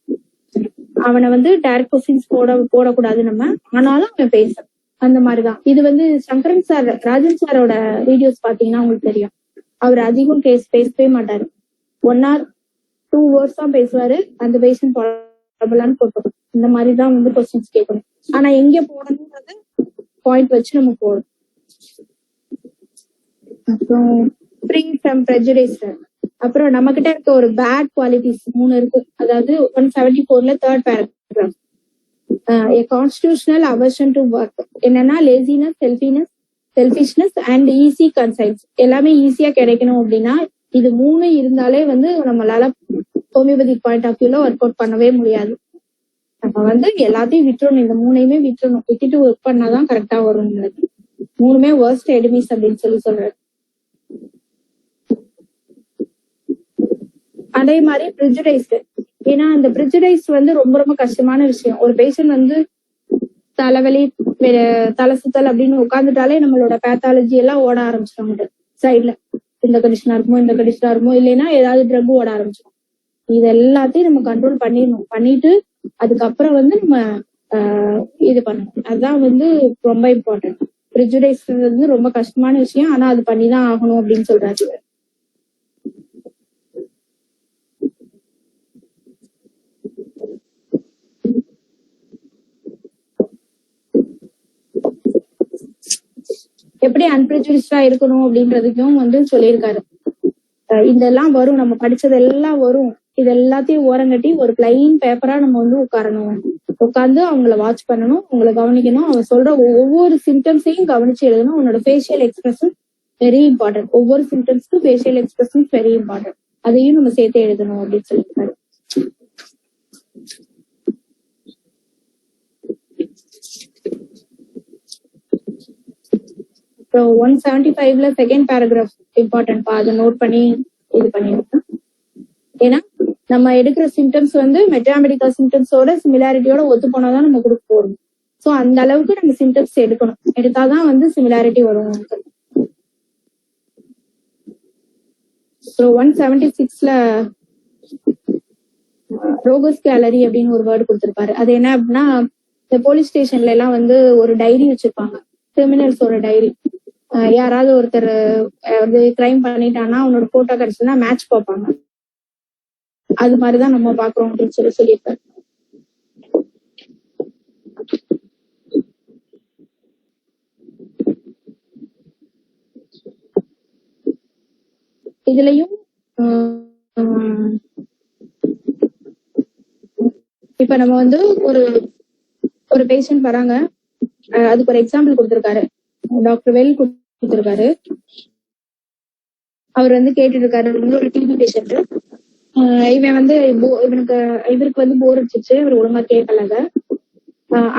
அவனை வந்து டைரக்ட் கொஸ்டின்ஸ் போடக்கூடாது நம்ம, ஆனாலும் அவன் பேசணும். அந்த மாதிரிதான் இது வந்து சங்கரன் சார், ராஜன் சாரோட வீடியோஸ் பாத்தீங்கன்னா உங்களுக்கு தெரியும். அவர் அதிகம் பேசவே மாட்டாரு. 1 or 2 words தான் பேசுவாரு. அந்த பேஷண்ட் போட்டோம். இந்த மாதிரிதான் வந்து கொஸ்டின்ஸ் கேட்கணும். ஆனா எங்க போடணும்ன்றது பாயிண்ட் வச்சு நம்ம போடணும். அப்புறம் ஃப்ரீ ஃப்ரம் ப்ரெஜுடிஸ். அப்புறம் நம்ம கிட்ட இருக்க ஒரு பேட் குவாலிட்டிஸ் 3 இருக்கு. அதாவது 174ல 3rd paragraph, a constitutional aversion to work. என்னன்னா laziness, selfishness and easy conscience. எல்லாமே ஈஸியா கிடைக்கணும் அப்படின்னா இது 3 இருந்தாலே வந்து நம்மளால ஹோமியோபதி பாயிண்ட் ஆஃப் வியூல ஒர்க் அவுட் பண்ணவே முடியாது. நம்ம வந்து எல்லாத்தையும் விட்டுறணும், இந்த 3ஐயுமே விட்டுட்டு ஒர்க் பண்ணாதான் கரெக்டா வரும். 3மே வர்ஸ்ட் எனிமீஸ் அப்படின்னு சொல்றாரு. அதே மாதிரி ப்ரிஜுடைஸ். ஏன்னா அந்த ப்ரிஜுடைஸ் வந்து ரொம்ப ரொம்ப கஷ்டமான விஷயம். ஒரு பேஷண்ட் வந்து தலைவலி, தலை சுத்தல் அப்படின்னு உட்காந்துட்டாலே நம்மளோட பேத்தாலஜி எல்லாம் ஓட ஆரம்பிச்சிடும். சைட்ல இந்த கண்டிஷனா இருக்குமோ இல்லைன்னா ஏதாவது ட்ரக் ஓட ஆரம்பிச்சிடும். இது எல்லாத்தையும் நம்ம கண்ட்ரோல் பண்ணிட்டு அதுக்கப்புறம் வந்து நம்ம இது பண்ணணும். அதுதான் வந்து ரொம்ப இம்பார்ட்டன்ட். ப்ரிஜுடைஸ் வந்து ரொம்ப கஷ்டமான விஷயம், ஆனா அது பண்ணிதான் ஆகணும் அப்படின்னு சொல்றாரு. எப்படி அன்பிரிஜுடிஸ்டா இருக்கணும் அப்படின்றதுக்கும் வந்து சொல்லியிருக்காரு. இதெல்லாம் வரும், நம்ம படிச்சது எல்லாம் வரும். இது எல்லாத்தையும் ஓரங்கட்டி ஒரு பிளைன் பேப்பரா நம்ம வந்து உட்கார்ந்து அவங்கள வாட்ச் பண்ணணும், அவங்கள கவனிக்கணும். அவங்க சொல்ற ஒவ்வொரு சிம்டம்ஸையும் கவனிச்சு எழுதணும். உன்னோட ஃபேஷியல் எக்ஸ்பிரஷன் வெரி இம்பார்ட்டன்ட். ஒவ்வொரு சிம்டம்ஸ்க்கும் ஃபேஷியல் எக்ஸ்பிரஷன் வெரி இம்பார்ட்டன்ட். அதையும் நம்ம சேர்த்து எழுதணும் அப்படின்னு சொல்லியிருக்காரு. ஸோ 175ல 2nd paragraph இம்பார்ட்டன்ட். அதை நோட் பண்ணி இது பண்ணிருக்கேன். ஏன்னா நம்ம எடுக்கிற சிம்டம்ஸ் வந்து மெட்டாமெடிக்கல் சிம்டம்ஸோட சிமிலாரிட்டியோட ஒத்து போனாதான் நம்ம கொடுக்க போறோம். ஸோ அந்த அளவுக்கு நம்ம சிம்டம்ஸ் எடுத்தாதான் வந்து சிமிலாரிட்டி வரும். ஸோ 176ல ரோகஸ் கேலரி அப்படின்னு ஒரு வேர்டு கொடுத்திருப்பாரு. அது என்ன அப்படின்னா, இந்த போலீஸ் ஸ்டேஷன்ல எல்லாம் வந்து ஒரு டைரி வச்சிருப்பாங்க, கிரிமினல்ஸோட டைரி. யாராவது ஒருத்தர் வந்து கிரைம் பண்ணிட்டான்னா அவனோட போட்டோ கிடைச்சுன்னா மேட்ச் பார்ப்பாங்க. அது மாதிரிதான் நம்ம பாக்குறோம் அப்படின்னு சொல்லியிருப்பாரு. இதுலயும் இப்ப நம்ம வந்து ஒரு பேஷண்ட் வராங்க, அதுக்கு ஒரு எக்ஸாம்பிள் கொடுத்திருக்காரு. டாக்டர் வெல் கொடுத்திருக்காரு. அவர் வந்து கேட்டுட்டு இருக்காரு, ஒரு டிபி பேஷண்ட். இவன் வந்து இவருக்கு வந்து போர் அடிச்சிச்சு, இவர் ஒழுங்கா கேட்கலங்க.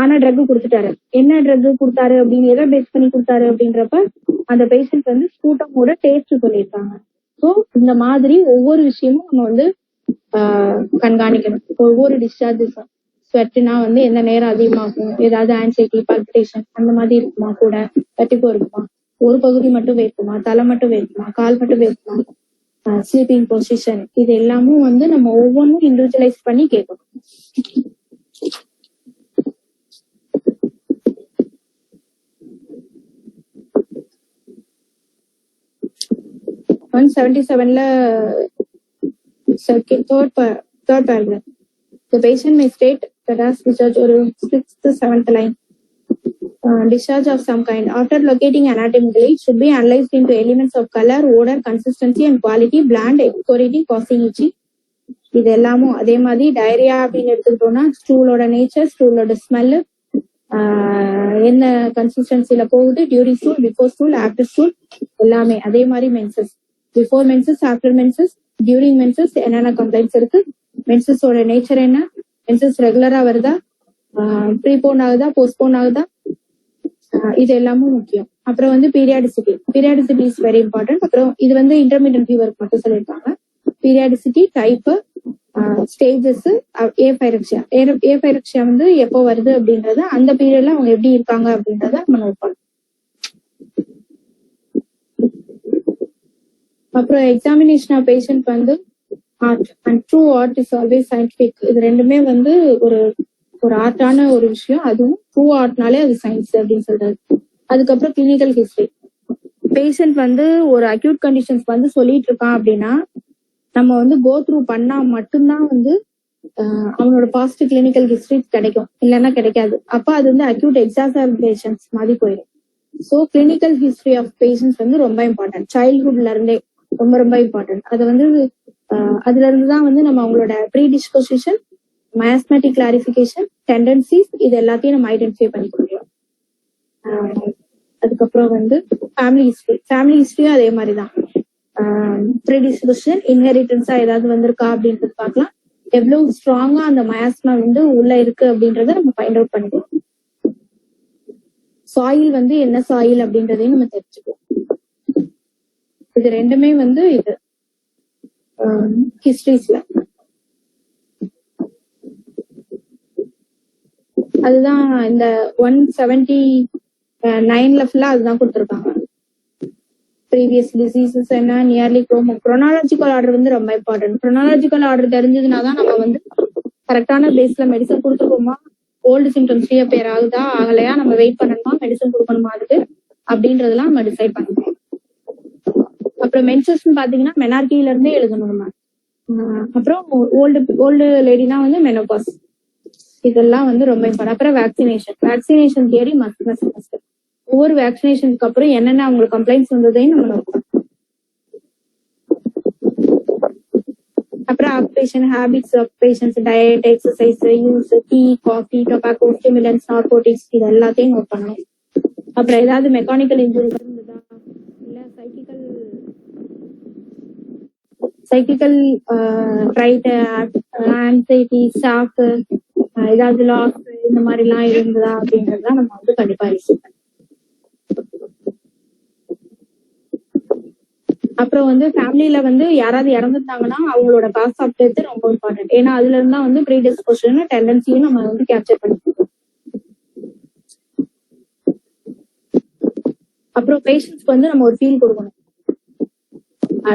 ஆனா ட்ரக் கொடுத்துட்டாரு. என்ன ட்ரக் கொடுத்தாரு அப்படின்னு எதை பேஸ் பண்ணி கொடுத்தாரு அப்படின்றப்ப அந்த பேஷண்ட் வந்து ஸ்கூட்டமோட டேஸ்ட் சொல்லியிருக்காங்க. ஸோ இந்த மாதிரி ஒவ்வொரு விஷயமும் நம்ம வந்து கண்காணிக்கணும், ஒவ்வொரு டிஸ்சார்ஜஸும். ஸ்வெட்னா வந்து எந்த நேரம் அதிகமாகும், ஏதாவது ஆன்சைட்டி பல்பிட்டேஷன் அந்த மாதிரி இருக்குமா, கூட வெட்டிக்கோ இருக்குமா, ஒரு பகுதி மட்டும் வேர்க்குமா, தலை மட்டும் வேர்க்குமா, கால் மட்டும் வேர்க்குமா, ஸ்லீப்பிங் பொசிஷன், இது எல்லாமும் வந்து நம்ம ஒவ்வொன்றும் இண்டிவிஜுவலைஸ் பண்ணி கேட்கணும். 177ல third paragraph. The patient may state that as discharge or 6th 7th line discharge of some kind. After locating anatomically, it should be analyzed into elements of color, odor, consistency and quality, bland, excoriating, causing itching. இது எல்லாமும் அதே மாதிரி diarrhoea அப்படின்னு எடுத்துக்கிட்டோம்னா ஸ்டூலோட nature, ஸ்டூலோட smell, என்ன கன்சிஸ்டன்சில போகுது, during stool, before stool, after stool, எல்லாமே அதே மாதிரி menses, before menses, after menses, during menses என்னென்ன கம்ப்ளைண்ட்ஸ் இருக்கு, மென்சஸோட நேச்சர் என்ன, மென்சஸ் ரெகுலரா வருதா, ப்ரீபோன் ஆகுதா, போஸ்ட்போன் ஆகுதா, இது எல்லாமும் முக்கியம். அப்புறம் வந்து பீரியாடிசிட்டி இஸ் வெரி இம்பார்ட்டன்ட். அப்புறம் இது வந்து இன்டர்மீடியன்ட் ஃபீவருக்கு மட்டும் சொல்லியிருக்காங்க. பீரியாடிசிட்டி, டைப், ஸ்டேஜஸ், ஏபைரக்சியா வந்து எப்போ வருது அப்படின்றத, அந்த பீரியட்ல அவங்க எப்படி இருக்காங்க அப்படின்றத நம்ம நோட் பண்ணணும். அப்புறம் எக்ஸாமினேஷன் ஆஃப் பேஷண்ட் வந்து art and true art is always scientific. இது ரெண்டுமே வந்து ஒரு ஆர்ட்டான ஒரு விஷயம். அதுவும் ட்ரூ ஆர்ட்னாலே அது சயின்ஸ் அப்படின்னு சொல்றாரு. அதுக்கப்புறம் கிளினிக்கல் ஹிஸ்டரி. பேஷண்ட் வந்து ஒரு அக்யூட் கண்டிஷன்ஸ் வந்து சொல்லிட்டு இருக்கான் அப்படின்னா நம்ம வந்து கோ த்ரூ பண்ணா மட்டும்தான் வந்து அவனோட பாஸ்ட் கிளினிக்கல் ஹிஸ்டரி கிடைக்கும், இல்லைன்னா கிடைக்காது. அப்ப அது வந்து அக்யூட் எக்ஸாசர்பேஷன்ஸ் மாதிரி போயிடும். So clinical history of patients வந்து ரொம்ப இம்பார்ட்டன்ட், சைல்ட்ஹுட்ல இருந்தே ரொம்ப ரொம்ப இம்பார்ட்டன்ட். அது வந்து அதுல இருந்துதான் வந்து நம்ம அவங்களோட ப்ரீ டிஸ்போசிஷன், மயாஸ்மேட்டிக் கிளாரிஃபிகேஷன், டெண்டன்சிஸ், இது எல்லாத்தையும் நம்ம ஐடென்டிஃபை பண்ணிக்க முடியும். அதுக்கப்புறம் வந்து ஃபேமிலி ஹிஸ்டரியும் அதே மாதிரிதான். ப்ரீடிஸ்போசிஷன், இன்ஹெரிட்டன்ஸா ஏதாவது வந்திருக்கா அப்படின்றது பார்க்கலாம். எவ்வளவு ஸ்ட்ராங்கா அந்த மயாஸ்மா வந்து உள்ள இருக்கு அப்படின்றத நம்ம ஃபைண்ட் அவுட் பண்ணிக்கலாம். சாயில் வந்து என்ன சாயில் அப்படின்றதையும் நம்ம தெரிஞ்சுக்குவோம். இது ரெண்டுமே வந்து இது ஹிஸ்டரிஸ்ல. அதுதான் இந்த 179ல ஃபுல்லா அதுதான் கொடுத்துருக்காங்க. ப்ரீவியஸ் டிசீசஸ் என்ன, நியர்லி குரோனாலஜிக்கல் ஆர்டர் வந்து ரொம்ப இம்பார்ட்டன்ட். குரோனாலஜிக்கல் ஆர்டர் தெரிஞ்சதுனாதான் நம்ம வந்து கரெக்டான பேஸ்ல மெடிசன் கொடுத்துருக்கோமா, ஓல்டு சிம்டம்ஸ் ரீஅப்பியர் ஆகுதா ஆகலையா, நம்ம வெயிட் பண்ணணுமா, மெடிசன் கொடுக்கணுமா அதுக்கு அப்படின்றதெல்லாம் நம்ம டிசைட் பண்ணிக்கலாம். அப்புறம் மென்சஸ் பாத்தீங்கன்னா மெனார்கில இருந்தே எழுதணும் நம்ம. அப்புறம் ஓல்டு லேடினா வந்து மெனோபாஸ், இதெல்லாம் வந்து ரொம்ப இம்பார்ட்டன்ட். அப்புறம் வேக்சினேஷன் தியரி மஸ்ட். ஒவ்வொரு வேக்சினேஷனுக்கு அப்புறம் என்னென்ன அவங்களுக்கு கம்ப்ளைண்ட்ஸ் வந்ததையும் நம்ம நோக்கலாம். அப்புறம் occupation, habits of patients, diet, exercise, use, tea, coffee, tobacco, stimulants, narcotics, இது எல்லாத்தையும் நோட் பண்ணணும். அப்புறம் ஏதாவது மெக்கானிக்கல் இன்ஜுரி இருந்ததா, இல்ல சைக்கிக்கல் ரைட், ஆன்சைட்டி, ஷாக், ஏதாவது லாஸ், இந்த மாதிரி எல்லாம் இருந்ததா அப்படின்றதுதான் நம்ம வந்து கண்டிப்பா ரிசீவ் பண்ணணும். அப்புறம் வந்து ஃபேமிலியில வந்து யாராவது இறந்துட்டாங்கன்னா அவங்களோட பாஸ் அப்டேட் ரொம்ப இம்பார்ட்டன்ட். ஏன்னா அதுல இருந்தா வந்து ப்ரீடிஸ்போசிஷன், டெண்டன்சியும் நம்ம வந்து கேப்சர் பண்ணிக்கணும். அப்புறம் பேஷண்ட்ஸ்க்கு வந்து நம்ம ஒரு ஃபீல் கொடுக்கணும்.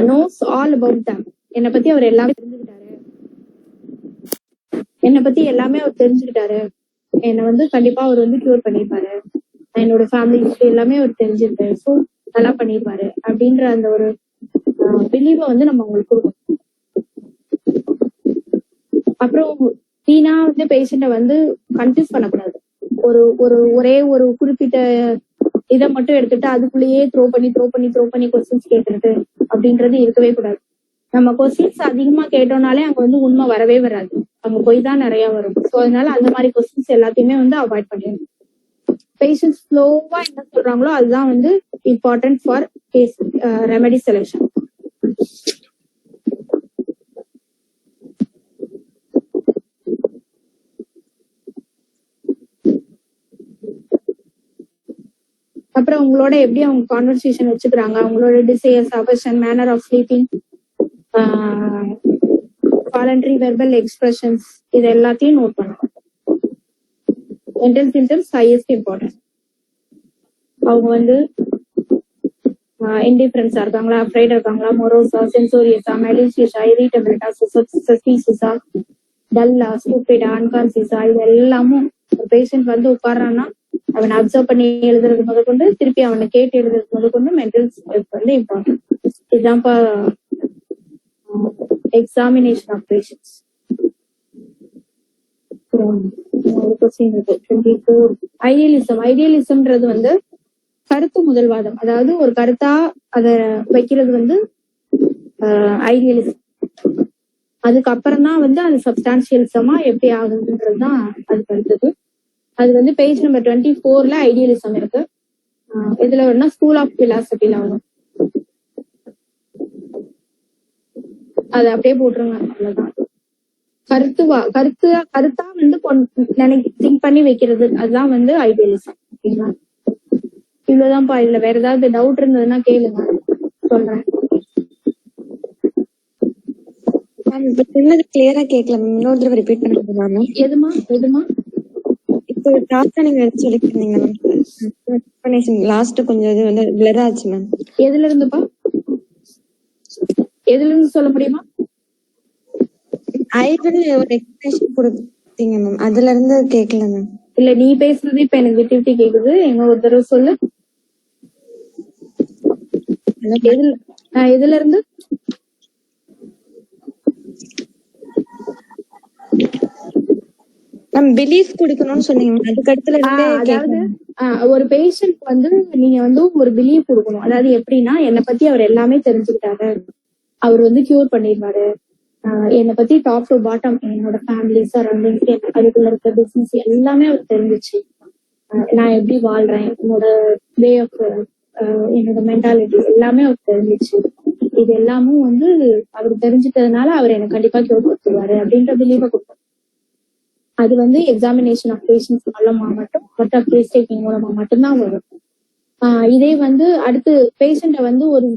knows all about them. என்னை பத்தி அவர் எல்லாமே தெரிஞ்சுக்கிட்டாரு, என்னை வந்து கண்டிப்பா அவர் வந்து கியூர் பண்ணிருப்பாரு, என்னோட ஃபேமிலி ஹிஸ்டரி எல்லாமே அவர் தெரிஞ்சிருக்கு, ஸோ நல்லா பண்ணிருப்பாரு அப்படின்ற அந்த ஒரு பிலீவை வந்து நம்ம அவங்களுக்கு கொடுக்கணும். அப்புறம் வீணா வந்து பேஷண்ட வந்து கன்ஃபியூஸ் பண்ணக்கூடாது. ஒரே ஒரு குறிப்பிட்ட இதை மட்டும் எடுத்துட்டு அதுக்குள்ளேயே த்ரோ பண்ணி கொஸ்டின்ஸ் கேட்கறது அப்படின்றது இருக்கவே கூடாது. நம்ம கொஸ்டின்ஸ் அதிகமா கேட்டோம்னாலே அங்க வந்து உண்மை வரவே வராது, அங்க போய் தான் நிறைய வரும். ஸோ அதனால அந்த மாதிரி கொஸ்டின்ஸ் எல்லாத்தையுமே வந்து அவாய்ட் பண்ணிடணும். பேஷண்ட் ஸ்லோவா என்ன சொல்றாங்களோ அதுதான் வந்து important for case remedy selection. அப்புறம் உங்களோட எப்படி அவங்க கான்வர்சேஷன் வச்சுக்கிறாங்க, அவங்களோட desires, aversion, manner of sleeping, voluntary verbal expressions, இது எல்லாத்தையும் நோட் பண்ணணும். Mental symptoms highest important. அவங்க வந்து இன்டிஃபரன்ஸா இருக்காங்களா, அஃப்ரைடா இருக்காங்களா, மொரோசா, சென்சோரியஸா, மெலிஷியஸா, இரிட்டபிலிட்டா, சஸ்பீசியஸா, டல்லா, ஸ்டூபிடா, அன்கான்சியஸா, இது எல்லாமும் ஒரு பேஷண்ட் வந்து உட்காரான்னா அவனை அப்சர்வ் பண்ணி எழுதுறது முதற்கொண்டு திருப்பி அவனை கேட்டு எழுதுறது முதற்கொண்டு மென்டல் வந்து இம்பார்ட்டன்ட். இதுதான்ப்பா எக்ஸாமினேஷன் ஆஃப் பேஷன்ஸ். ஒரு கொஸ்டின் இருக்கு 24. ஐடியலிசம்ன்றது வந்து கருத்து முதல்வாதம், அதாவது ஒரு கருத்தா அத வைக்கிறது வந்து ஐடியலிசம். அதுக்கப்புறம் தான் வந்து அது சப்ஸ்டான்சியலிசமா எப்படி ஆகுதுன்றதுதான் அதுக்கு அடுத்தது. அது வந்து பேஜ் நம்பர் 24ல ஐடியலிசம் இருக்கு. இதுல வரும்னா ஸ்கூல் ஆஃப் பிலாசபில வரும். அது அப்படியே போட்டுருங்க, அவ்வளவுதான். கருத்தா வந்து திங்க் பண்ணி வைக்கிறது, அதுதான் வந்து ஐடியலிசம். ஓகேங்களா? இவ்வளவுதான்ப்பா. இதுல வேற ஏதாவது டவுட் இருந்ததுன்னா கேளுங்க, சொல்றேன். கிளியரா கேட்கல மேம், இன்னொரு தடவை ரிப்பீட் பண்ணுங்க மேம். எதுமா இப்போ லாஸ்டா நீங்க எடுத்து சொல்லிருந்தீங்க மேம், லாஸ்ட் கொஞ்சம் இது வந்து பிளர் ஆச்சு மேம். எதுல இருந்துப்பா? எதுல இருந்து சொல்ல முடியுமா? ஐடியல் ஒரு எக்ஸ்பிளனேஷன் கொடுத்தீங்க மேம், அதுல இருந்து கேட்கல மேம். இல்ல, நீ பேசுறது இப்ப எனக்கு விட்டு விட்டு கேக்குது. எங்க ஒரு தடவை சொல்லு. எதுல இருந்து? பிலீஃப் கொடுக்கணும்னு சொன்னீங்க, அதுக்கு அடுத்துல அதாவது ஒரு பேஷண்ட் வந்து நீங்க வந்து ஒரு பிலீஃப் கொடுக்கணும். அதாவது எப்படின்னா, என்னை பத்தி அவர் எல்லாமே தெரிஞ்சுக்கிட்டாரு, அவர் வந்து கியூர் பண்ணிடுவாரு, என்னை பத்தி டாப் டு பாட்டம் என்னோட ஃபேமிலி சரௌண்டிங்ஸ் அதுக்குள்ள இருக்க பிசினஸ் எல்லாமே அவர் தெரிஞ்சிச்சு. நான் எப்படி வாழ்றேன், என்னோட வே ஆஃப் என்னோட மென்டாலிட்டி எல்லாமே அவர் தெரிஞ்சிச்சு. இது எல்லாமும் வந்து அவர் தெரிஞ்சுட்டதுனால அவர் எனக்கு கண்டிப்பா கியூர் கொடுத்துருவாரு அப்படின்ற பிலீஃபை கொடுத்தாரு. அது வந்து எக்ஸாமினேஷன் ஆஃப் பேஷன்ஸ் மூலமா மட்டும், பட் கேஸ் டேக்கிங் மூலமா மட்டும்தான் வரும். இதே வந்து அடுத்து பேஷண்ட்டை வந்து ஒரு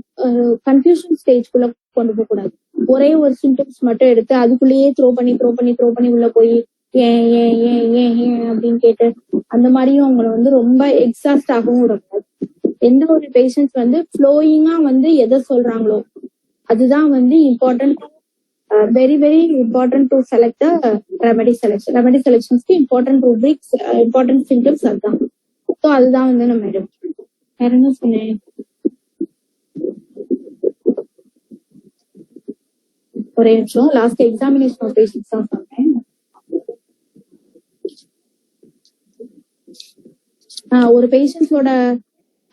கன்ஃபியூஷன் ஸ்டேஜ்குள்ள கொண்டு போக கூடாது. ஒரே ஒரு சிம்டம்ஸ் மட்டும் எடுத்து அதுக்குள்ளேயே த்ரோ பண்ணி உள்ள போய் ஏன் ஏன் ஏன் ஏன் ஏன் அப்படின்னு கேட்டு அந்த மாதிரியும் அவங்களை வந்து ரொம்ப எக்ஸாஸ்ட் ஆகவும் விடக்கூடாது. எந்த ஒரு பேஷண்ட்ஸ் வந்து ஃப்ளோயிங்கா வந்து எதை சொல்றாங்களோ அதுதான் வந்து important. Very very important to select the remedy selection. Remedy செலெக்ஷன்ஸ்க்கு இம்பார்ட்டன்ட் ரூபிக்ஸ், இம்பார்ட்டன்ட் சிம்டம்ஸ் அதுதான். ஸோ அதுதான் வந்து நம்ம எடுப்போம். வேற என்ன சொன்னேன்? ஒரே நிமிஷம், லாஸ்ட் எக்ஸாமினேஷன் ஆஃப் பேஷன்ஸ் தான் சொன்னேன். ஒரு பேஷண்ட்ஸோட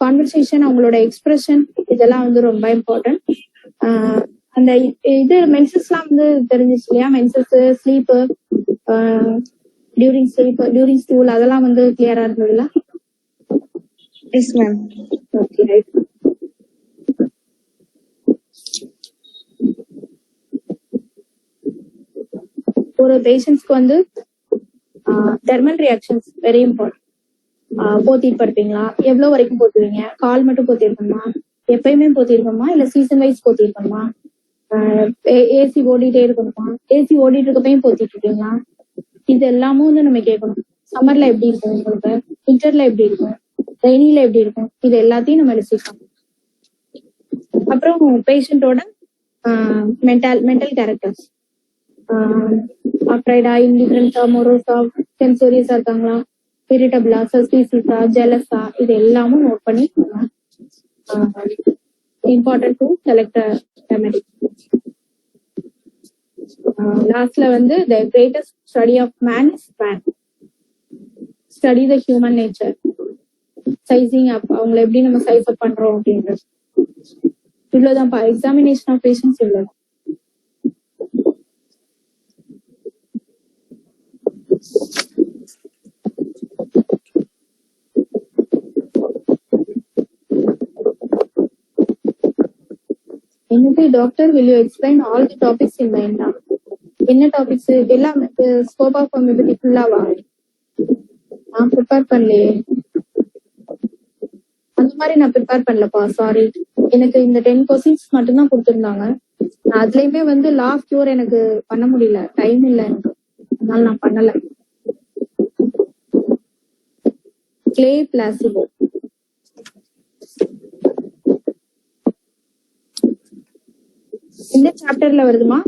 கான்வர்சேஷன், அவங்களோட எக்ஸ்பிரஷன், இதெல்லாம் வந்து ரொம்ப இம்பார்ட்டன்ட். அந்த இது மென்சஸ்லாம் வந்து தெரிஞ்சிச்சு இல்லையா? மென்சஸ், ஸ்லீப்பு, டியூரிங் ஸ்டூல், அதெல்லாம் வந்து கிளியரா இருந்ததுல? Yes ma'am. Okay, right. ஒரு பேஷண்ட்ஸ்க்கு வந்து தெர்மல் ரியாக்ஷன்ஸ் வெரி இம்பார்ட்டன்ட். போத்திட்டு படுப்பீங்களா? எவ்வளவு வரைக்கும் போத்துவீங்க? கால் மட்டும் போத்திருக்கணுமா, எப்பயுமே போத்திருக்கணுமா, இல்ல சீசன் வைஸ் போத்திருக்கணுமா, ஏசி ஓடிட்டே இருக்கணுமா, ஏசி ஓடிட்டு இருக்கப்பையும் போத்திட்டு இருக்கீங்களா? இது எல்லாமும் வந்து நம்ம கேட்கணும். சம்மர்ல எப்படி இருக்கும் உங்களுக்கு, விண்டர்ல எப்படி இருக்கும், ரெய்னில எப்படி இருக்கும், இது எல்லாத்தையும் நம்ம எழுதிக்கலாம். அப்புறம் பேஷண்டோட மென்டல் கேரக்டர்ஸ், அப்ரைடா, இன்டிஃபரன்ஸா, மொரோசா, சென்சோரியஸா இருக்காங்களா, இரிட்டபிளா, சஸ்பீசியஸா, ஜெலஸா, இது எல்லாமும் நோட் பண்ணி இம்பார்ட்டன்ட் டு செலக்ட் ரெமெடி. லாஸ்ட்ல வந்து the greatest study of man is man. Study the human nature. Sizing up, அவங்களை எப்படி நம்ம சைஸ் அப் பண்றோம் அப்படின்றது. இவ்வளவுதான்ப்பா எக்ஸாமினேஷன் ஆஃப் பேஷன்ஸ். இவ்வளவு என்னது doctor, will you explain all the topics in the end? என்ன டாபிக்ஸ் எல்லாம்? ஸ்கோப் ஆஃப் ஹோமியோபதி ஃபுல்லாவா? நான் ப்ரிப்பேர் பண்ணலையே, அந்த மாதிரி நான் ப்ரிப்பேர் பண்ணலப்பா, சாரி. எனக்கு இந்த 10 கொஸ்டின்ஸ் மட்டும்தான் கொடுத்துருந்தாங்க. அதுலயுமே வந்து லா ஆஃப் கியூர் எனக்கு பண்ண முடியல, டைம் இல்லை எனக்கு, அதனால நான் பண்ணல. Clay placebo. இந்த சாப்டர்ல வருதுமா?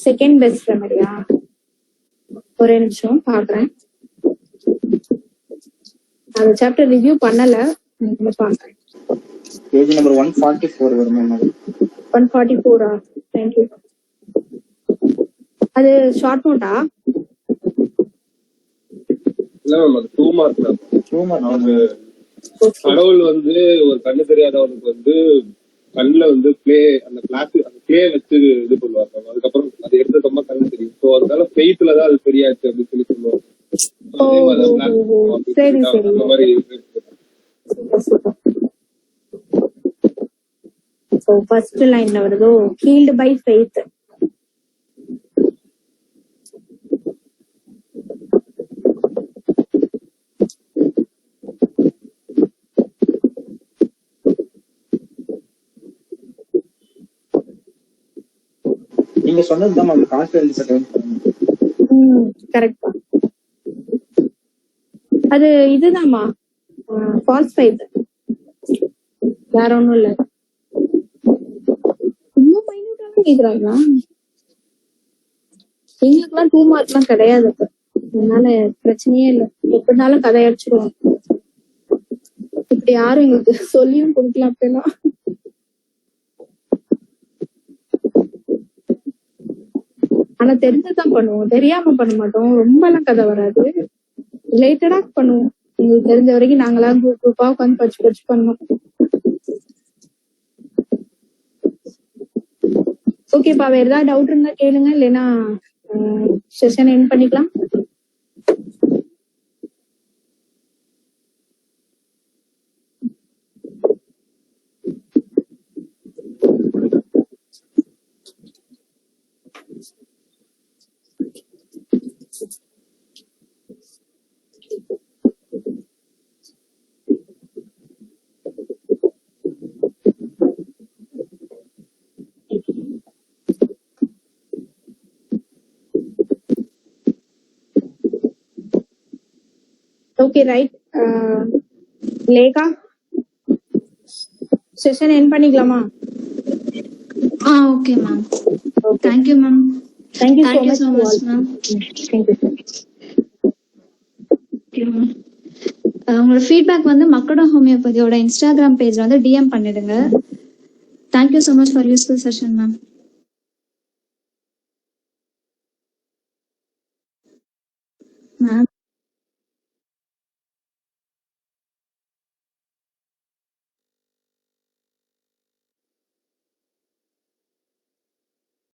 Second best ரெமடியா? ஒரே நிமிஷம் பாக்குறேன். அந்த சாப்டர் ரிவ்யூ பண்ணல, பாக்குறேன். பேஜ் நம்பர் 144 வரும் மேம். 144 தேங்க்யூ. அது ஷார்ட் நோட்டா? இல்ல மேம், அது 2 மார்க் தான். அவங்க கடவுள் வந்து ஒரு கண்ணு தெரியாதவனுக்கு வந்து கண்ணுல வந்து அந்த பிளே வச்சு இது பண்ணுவாங்க. அதுக்கப்புறம் அது எடுத்ததுமா கண்ணு தெரியும். ஸோ அதனால ஃபெய்த்லதான் அது சரியாச்சு அப்படின்னு சொல்லி சொல்லுவாங்க. சரி சரி. அந்த மாதிரி So first line வருதோ, healed by faith. நீங்க சொன்னதுதான் மேம் கான்ஃபிடன்ஸ் கரெக்டா? அது இதுதான்மா ஃபால்ஸ் ஃபைட், வேற ஒண்ணும் இல்ல. ரொம்ப மைனூட்டான கேக்குறாங்களா? எங்களுக்குலாம் 2 மார்க்லாம் கிடையாது, அதனால பிரச்சனையே இல்ல. எப்படினாலும் கதை அடிச்சிருவோம். இப்படி யாரும் எங்களுக்கு சொல்லியும் கொடுக்கல அப்படிலாம். ஆனா தெரிஞ்சுதான் பண்ணுவோம், தெரியாம பண்ண மாட்டோம். ரொம்ப எல்லாம் கதை வராது, ரிலேட்டடா பண்ணுவோம். எங்களுக்கு தெரிஞ்ச வரைக்கும் நாங்களாம் குரூப்பா உட்காந்து படிச்சு பண்ணோம். ஓகேப்பா, வேற ஏதாவது டவுட் இருந்தா கேளுங்க, இல்லைன்னா செஷன் எண்ட் பண்ணிக்கலாம். Okay right. Lekha, session end பண்ணிக்கலாமா? Okay ma'am. Thank you ma'am. Thank you so much ma'am. உங்களோட ஃபீட்பேக் வந்து மக்களோட ஹோமியோபதியோட இன்ஸ்டாகிராம் பேஜ் வந்து டிஎம் பண்ணிடுங்க. Thank you so much for useful session ma'am. Ma'am